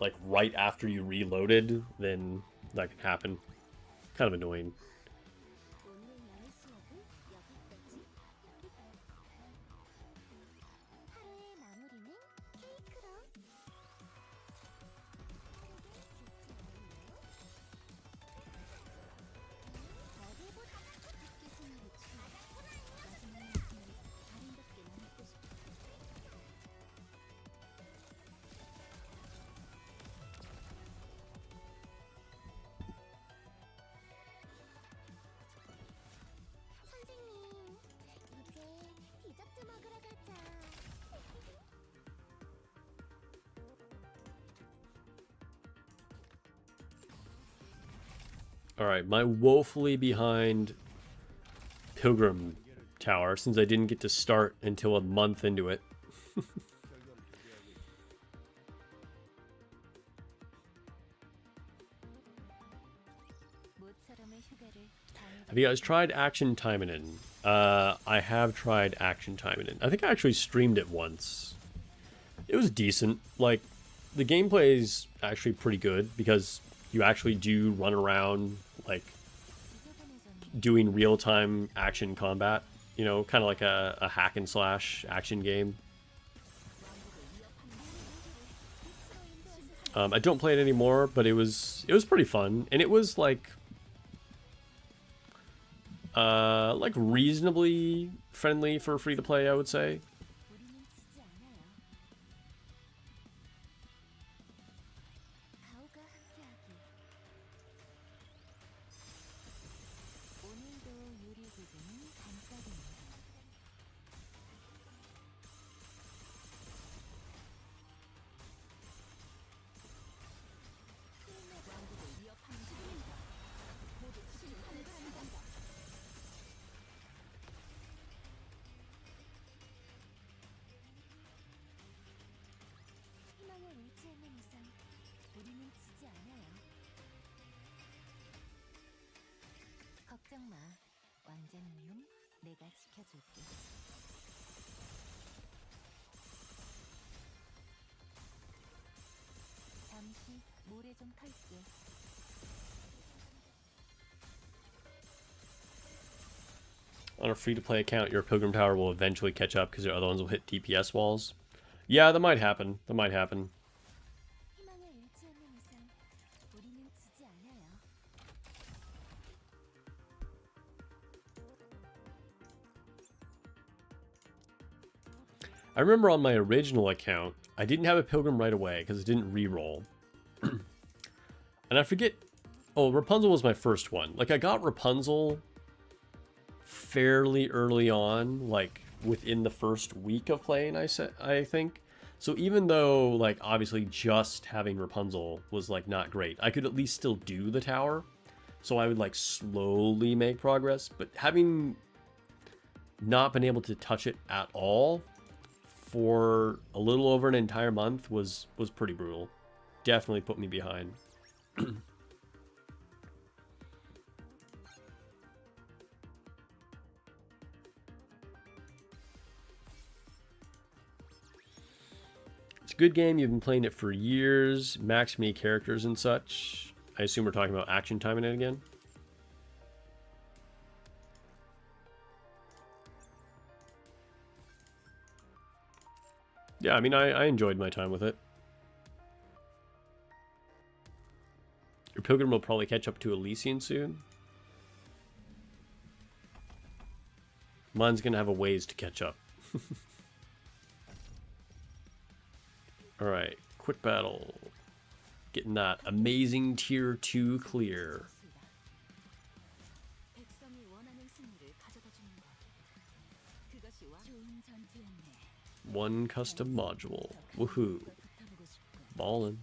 like right after you reloaded, then that can happen. Kind of annoying. 오늘 나의 수업은 여기까지. 하루의 마무리는 케이크로. 어디보다 학교 생활의 추억. 마지막 느낌이 아름답게 남고 싶어. 선생님, 이제 디저트 먹으러 가자. Alright, my woefully behind Pilgrim Tower, since I didn't get to start until a month into it. 모처럼의 휴가를 Have you guys tried Action Timinin? I have tried Action Timinin. I think I actually streamed it once. It was decent. Like, the gameplay is actually pretty good because you actually do run around, like, 지저분해졌네. doing real-time action combat. You know, kind of like a hack and slash action game. I don't play it anymore, but it was pretty fun, and it was like reasonably friendly for free to play, I would say. 우리는 지지 않아요. 가오가 함께하길. 오늘도 요리 부분은 반짝입니다. 왕국을 위협하는 중입니다. 모두 심판을 받는다. 희망을 잃지 않는 이상 우리는 지지 않아요. 걱정 마. 왕자님은 내가 지켜줄게. 잠시 모래 좀 털게. On a free-to-play account, your Pilgrim Tower will eventually catch up because your other ones will hit DPS walls. Yeah, that might happen. That might happen. 희망을 잃지 않는 이상 우리는 지지 않아요. I remember on my original account, I didn't have a Pilgrim right away because it didn't re-roll. And I forget... Oh, Rapunzel was my first one. Like, I got Rapunzel fairly early on, like, within the first week of playing, I think. So even though, like, obviously just having Rapunzel was, like, not great, I could at least still do the tower. So I would, like, slowly make progress. But having not been able to touch it at all for a little over an entire month was pretty brutal. Definitely put me behind. It's a good game. You've been playing it for years. Max me characters and such. I assume we're talking about Action Time in it again. Yeah, I mean, I enjoyed my time with it. Your Pilgrim will probably catch up to Elysian soon. Mine's gonna have a ways to catch up. Alright, quick battle. Getting that amazing tier 2 clear. 백성이 원하는 승리를 가져다 주는 것. 그것이 좋은 전투였네. One custom module. Woohoo. 붙어보고 싶고. Ballin'.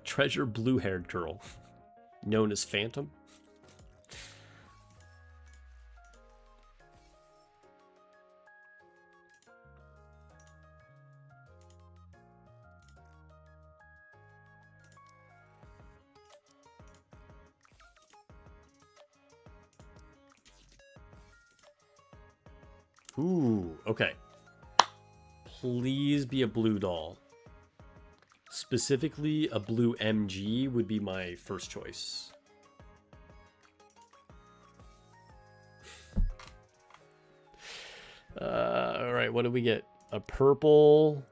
Treasure blue-haired girl, known as Phantom. Ooh, okay. Please be a blue doll. Specifically, a blue MG would be my first choice. All right, what did we get? A purple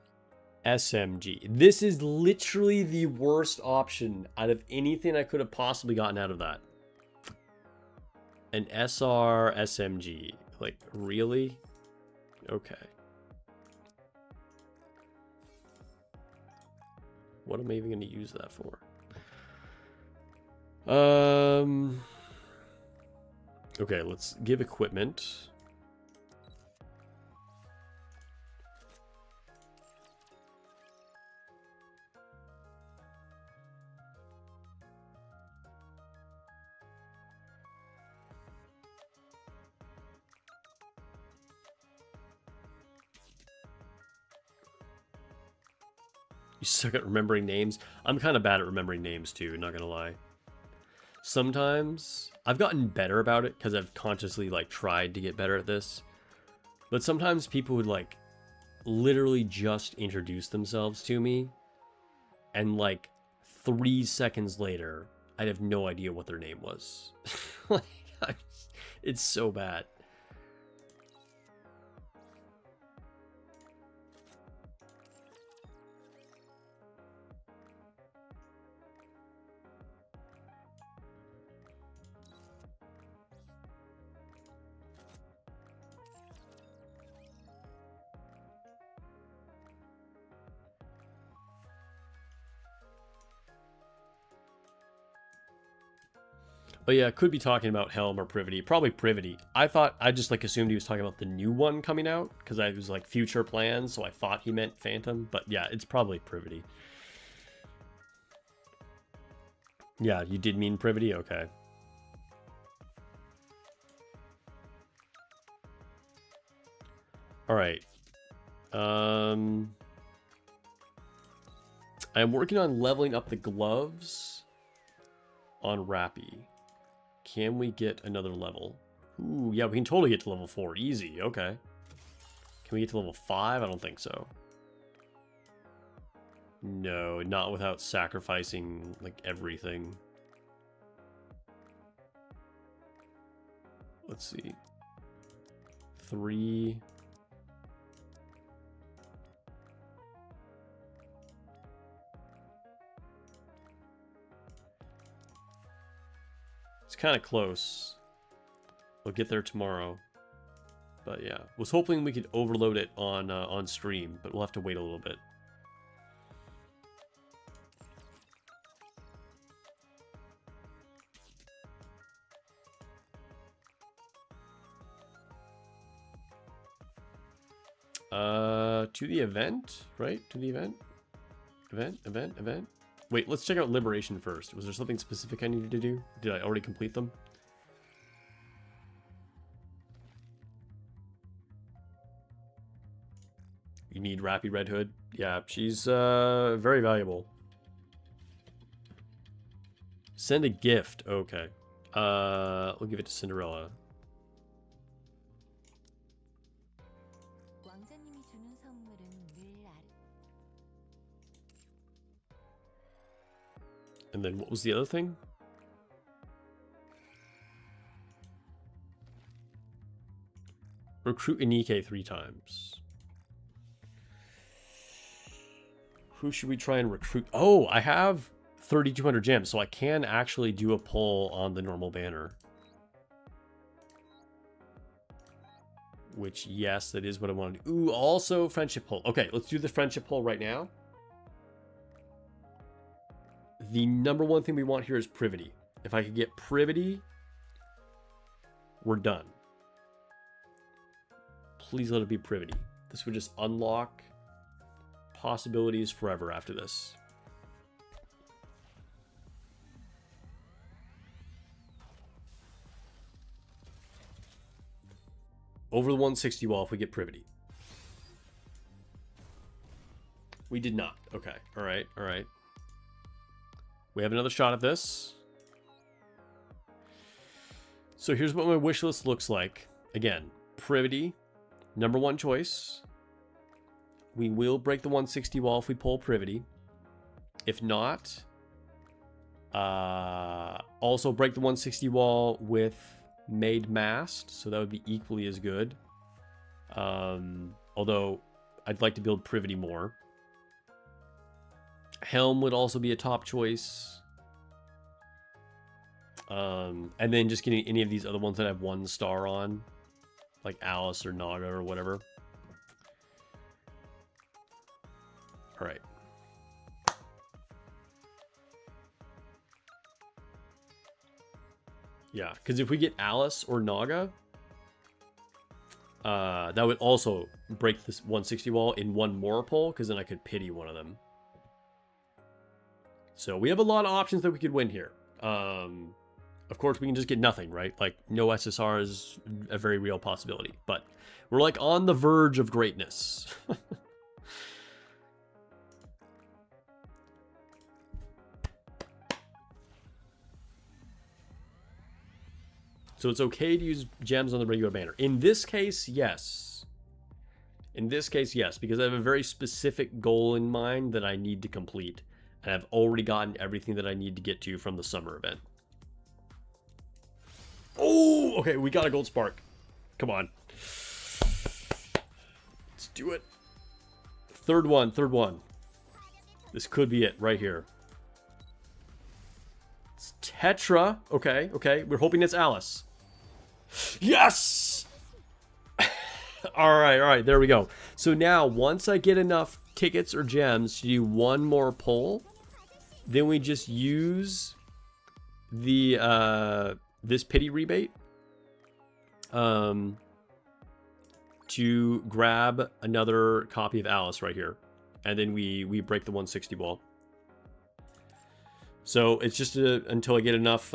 SMG. This is literally the worst option out of anything I could have possibly gotten out of that. An SR SMG. Like, really? Okay. What am I even going to use that for? Okay, let's give equipment. You suck at remembering names. I'm kind of bad at remembering names too, not gonna lie. Sometimes I've gotten better about it because I've consciously like tried to get better at this. But sometimes people would like literally just introduce themselves to me, and like 3 seconds later, I'd have no idea what their name was. Like, it's so bad. But yeah, could be talking about Helm or Privity. Probably Privity. I just like assumed he was talking about the new one coming out because I was like future plans, so I thought he meant Phantom. But yeah, it's probably Privity. Yeah, you did mean Privity? Okay. All right. I'm working on leveling up the gloves on Rappy. Can we get another level? Ooh, yeah, we can totally get to level 4. Easy, okay. Can we get to level 5? I don't think so. No, not without sacrificing, like, everything. Let's see. 3... kind of close. We'll get there tomorrow. But yeah, was hoping we could overload it on stream, but we'll have to wait a little bit. To the event, right? To the event? Event? Wait, let's check out Liberation first. Was there something specific I needed to do? Did I already complete them? You need Rappy Red Hood? Yeah, she's very valuable. Send a gift. Okay. We'll give it to Cinderella. And then what was the other thing? Recruit a nikke 3 times. Who should we try and recruit? Oh, I have 3,200 gems, so I can actually do a pull on the normal banner. Which, yes, that is what I want to do. Ooh, also friendship pull. Okay, let's do the friendship pull right now. The number one thing we want here is Privity. If I could get Privity, we're done. Please let it be Privity. This would just unlock possibilities forever after this. Over the 160 wall if we get Privity. We did not. Okay. All right. All right. We have another shot at this. So here's what my wish list looks like. Again, Privity, number one choice. We will break the 160 wall if we pull Privity. If not, also break the 160 wall with Made Mast, so that would be equally as good. Although I'd like to build Privity more. Helm would also be a top choice. And then just getting any of these other ones that have 1 star on, like Alice or Naga or whatever. All right. Yeah, because if we get Alice or Naga, that would also break this 160 wall in 1 more pull, because then I could pity one of them. So we have a lot of options that we could win here. Of course, we can just get nothing, right? Like, no SSR is a very real possibility. But we're, like, on the verge of greatness. So it's okay to use gems on the regular banner. In this case, yes. In this case, yes, because I have a very specific goal in mind that I need to complete. And I've already gotten everything that I need to get to from the summer event. Oh, okay, we got a gold spark. Come on. Let's do it. Third one, third one. This could be it right here. It's Tetra. Okay, okay. We're hoping it's Alice. Yes! Alright, there we go. So now, once I get enough tickets or gems to do 1 more pull, then we just use the this pity rebate to grab another copy of Alice right here. And then we break the 160 wall. So it's just until I get enough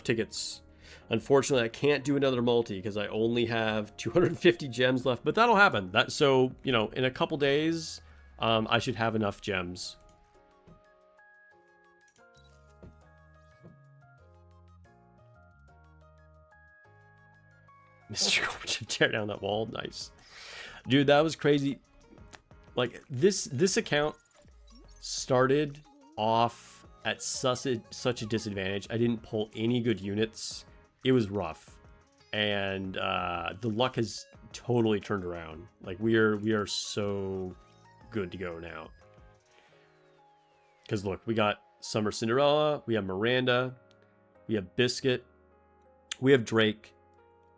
tickets. Unfortunately, I can't do another multi because I only have 250 gems left, but that'll happen. So, you know, in a couple days, I should have enough gems. Mr. Gorbachev, tear down that wall. Nice. Dude, that was crazy. Like, this account started off at such a disadvantage. I didn't pull any good units. It was rough. And the luck has totally turned around. Like, we are so good to go now. Because look, we got Summer Cinderella, we have Miranda, we have Biscuit, we have Drake,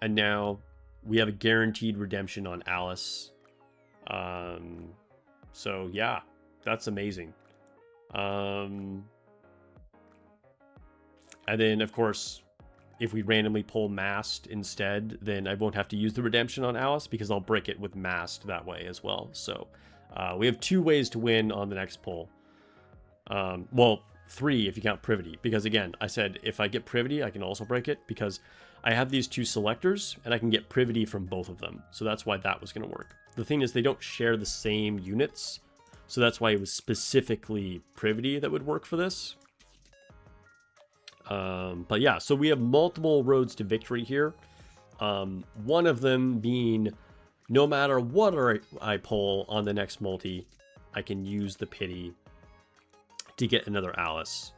and now we have a guaranteed redemption on Alice. So yeah, that's amazing. And then of course, if we randomly pull Mast instead, then I won't have to use the redemption on Alice because I'll break it with Mast that way as well. So we have 2 ways to win on the next pull. Well, 3 if you count Privity, because again, I said if I get Privity, I can also break it because I have these 2 selectors and I can get Privity from both of them. So that's why that was going to work. The thing is, they don't share the same units, so that's why it was specifically Privity that would work for this. But yeah, so we have multiple roads to victory here. One of them being, no matter what I pull on the next multi, I can use the pity to get another Alice.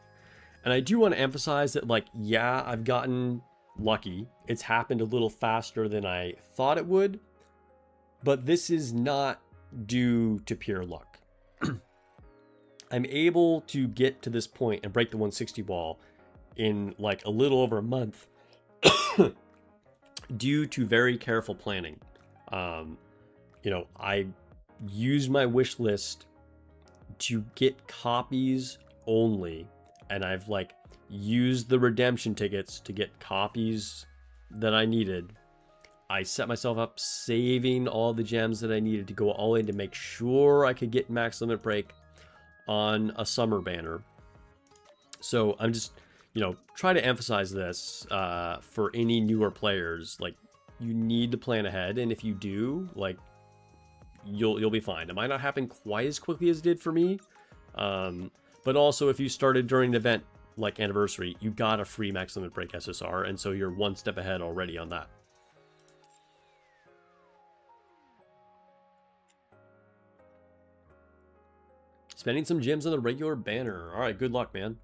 And I do want to emphasize that, like, yeah, I've gotten lucky. It's happened a little faster than I thought it would, but this is not due to pure luck. I'm able to get to this point and break the 160 wall in like a little over a month due to very careful planning. You know, I used my wish list to get copies only, and I've like used the redemption tickets to get copies that I needed. I set myself up saving all the gems that I needed to go all in to make sure I could get max limit break on a summer banner. So I'm just, you know, try to emphasize this for any newer players. Like, you need to plan ahead, and if you do, like, you'll be fine. It might not happen quite as quickly as it did for me, but also if you started during an event like Anniversary, you got a free max limit break SSR, and so you're 1 step ahead already on that. Spending some gems on the regular banner. All right, good luck, man.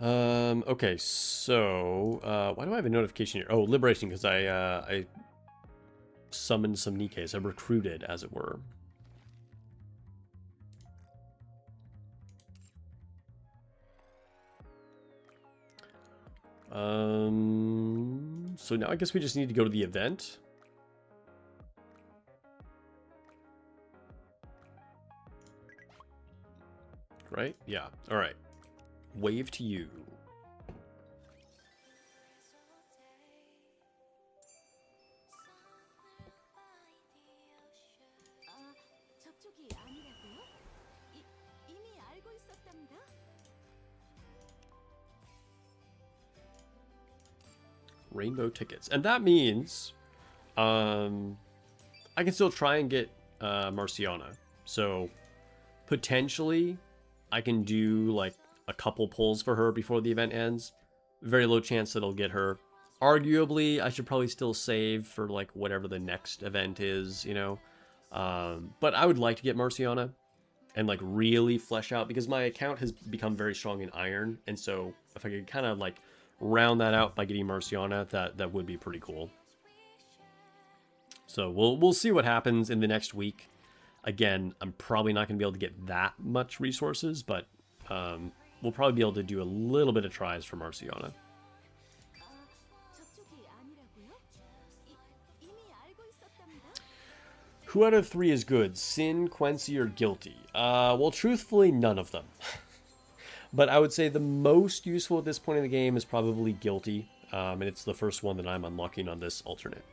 Okay, so why do I have a notification here? Oh, liberation, because I summoned some nikkes. I recruited, as it were. So now I guess we just need to go to the event. Right? Yeah. All right. Wave to you. 접촉이 아니라고요? 이미 알고 있었답니다. Rainbow tickets. And that means I can still try and get Marciana. So potentially I can do like a couple pulls for her before the event ends. Very low chance that I'll get her. Arguably, I should probably still save for like whatever the next event is, you know. But I would like to get Marciana and like really flesh out, because my account has become very strong in Iron, and so if I could kind of like round that out by getting Marciana, that would be pretty cool. So we'll see what happens in the next week. Again, I'm probably not going to be able to get that much resources, but we'll probably be able to do a little bit of tries for Marciana. 접촉이 아니라고요? 이미 알고 있었답니다. Who out of three is good? Sin, Quincy, or Guilty? Well, truthfully, none of them. But I would say the most useful at this point in the game is probably Guilty. And it's the first one that I'm unlocking on this alternate.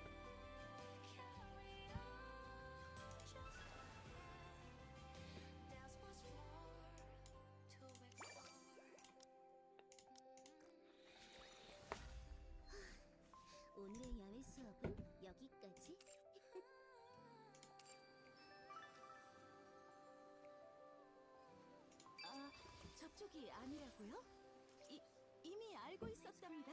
오늘의 야외 수업은 여기까지. 접촉이 아니라고요? 이미 알고 있었답니다.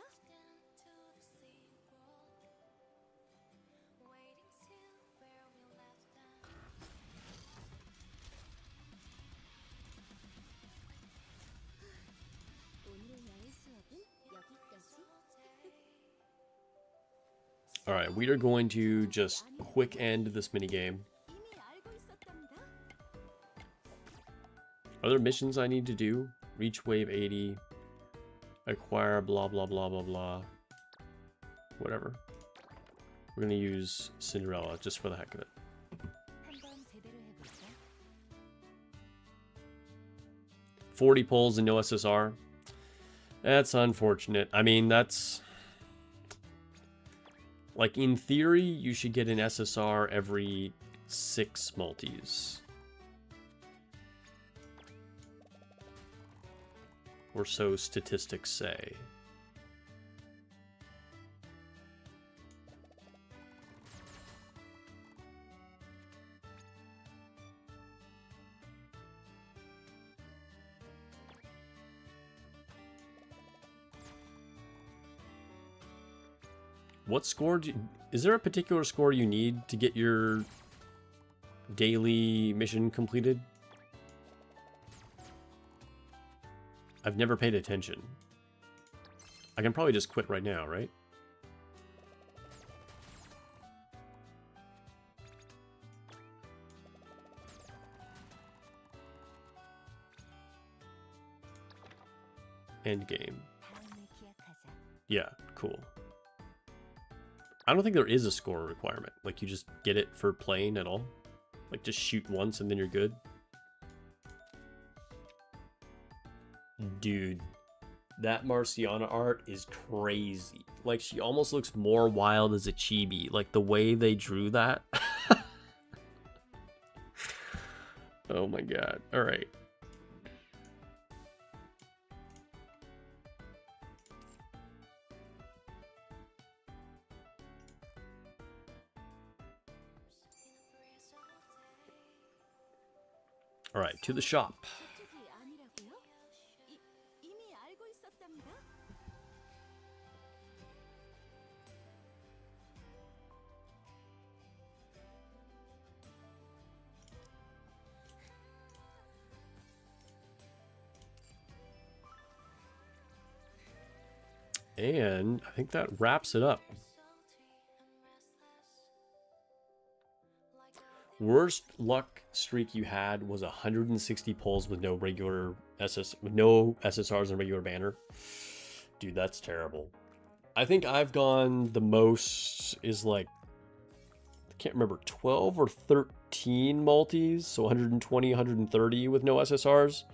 오늘의 야외 수업은 여기까지. Alright, we are going to just quick end this minigame. 이미 알고 있었답니다. Are there missions I need to do? Reach wave 80. Acquire blah blah blah blah blah. Whatever. We're gonna use Cinderella just for the heck of it. 한번 제대로 해볼까? 40 pulls and no SSR. That's unfortunate. I mean, that's... like, in theory, you should get an SSR every 6 multis. Or so statistics say. What score is there a particular score you need to get your daily mission completed? I've never paid attention. I can probably just quit right now, right? End game. 다음을 기약하자. Yeah, cool. I don't think there is a score requirement. Like, you just get it for playing at all. Like, just shoot once and then you're good. Dude, that Marciana art is crazy. Like, she almost looks more wild as a chibi. Like, the way they drew that. Oh my god. Alright. Alright, to the shop. 접촉이 아니라고요? 이미 알고 있었답니다. And I think that wraps it up. Worst luck streak you had was 160 pulls with no SSRs and regular banner. Dude, that's terrible. I think I've gone the most is like, I can't remember, 12 or 13 multis, so 120, 130 with no SSRs.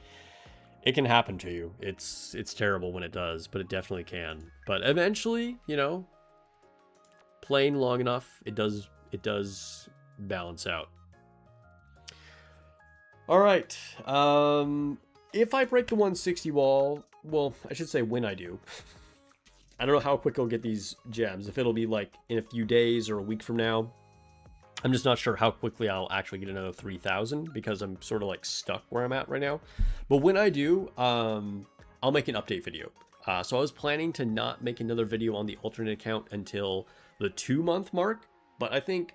It can happen to you. It's terrible when it does, but it definitely can. But eventually, you know, playing long enough, it does balance out. All right. If I break the 160 wall, well, I should say when I do. I don't know how quick I'll get these gems. If it'll be like in a few days or a week from now. I'm just not sure how quickly I'll actually get another 3,000 because I'm sort of like stuck where I'm at right now. But when I do, I'll make an update video. So I was planning to not make another video on the alternate account until the 2-month mark. But I think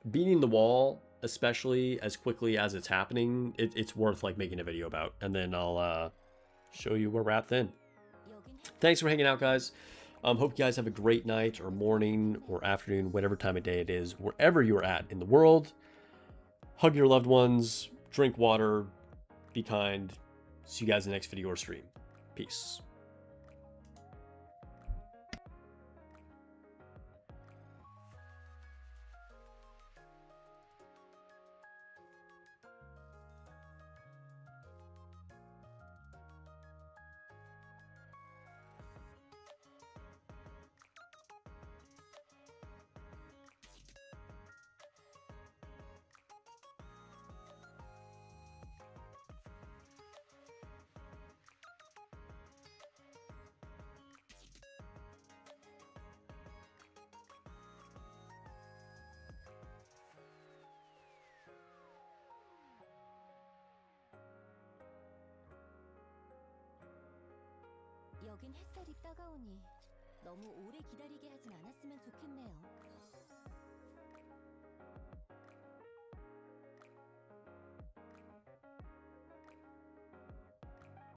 beating the wall, especially as quickly as it's happening, it's worth like making a video about. And then I'll show you where we're at then. Thanks for hanging out, guys. Hope you guys have a great night or morning or afternoon, whatever time of day it is, wherever you're at in the world. Hug your loved ones, drink water, be kind. See you guys in the next video or stream. Peace. 여긴 햇살이 따가우니 너무 오래 기다리게 하진 않았으면 좋겠네요.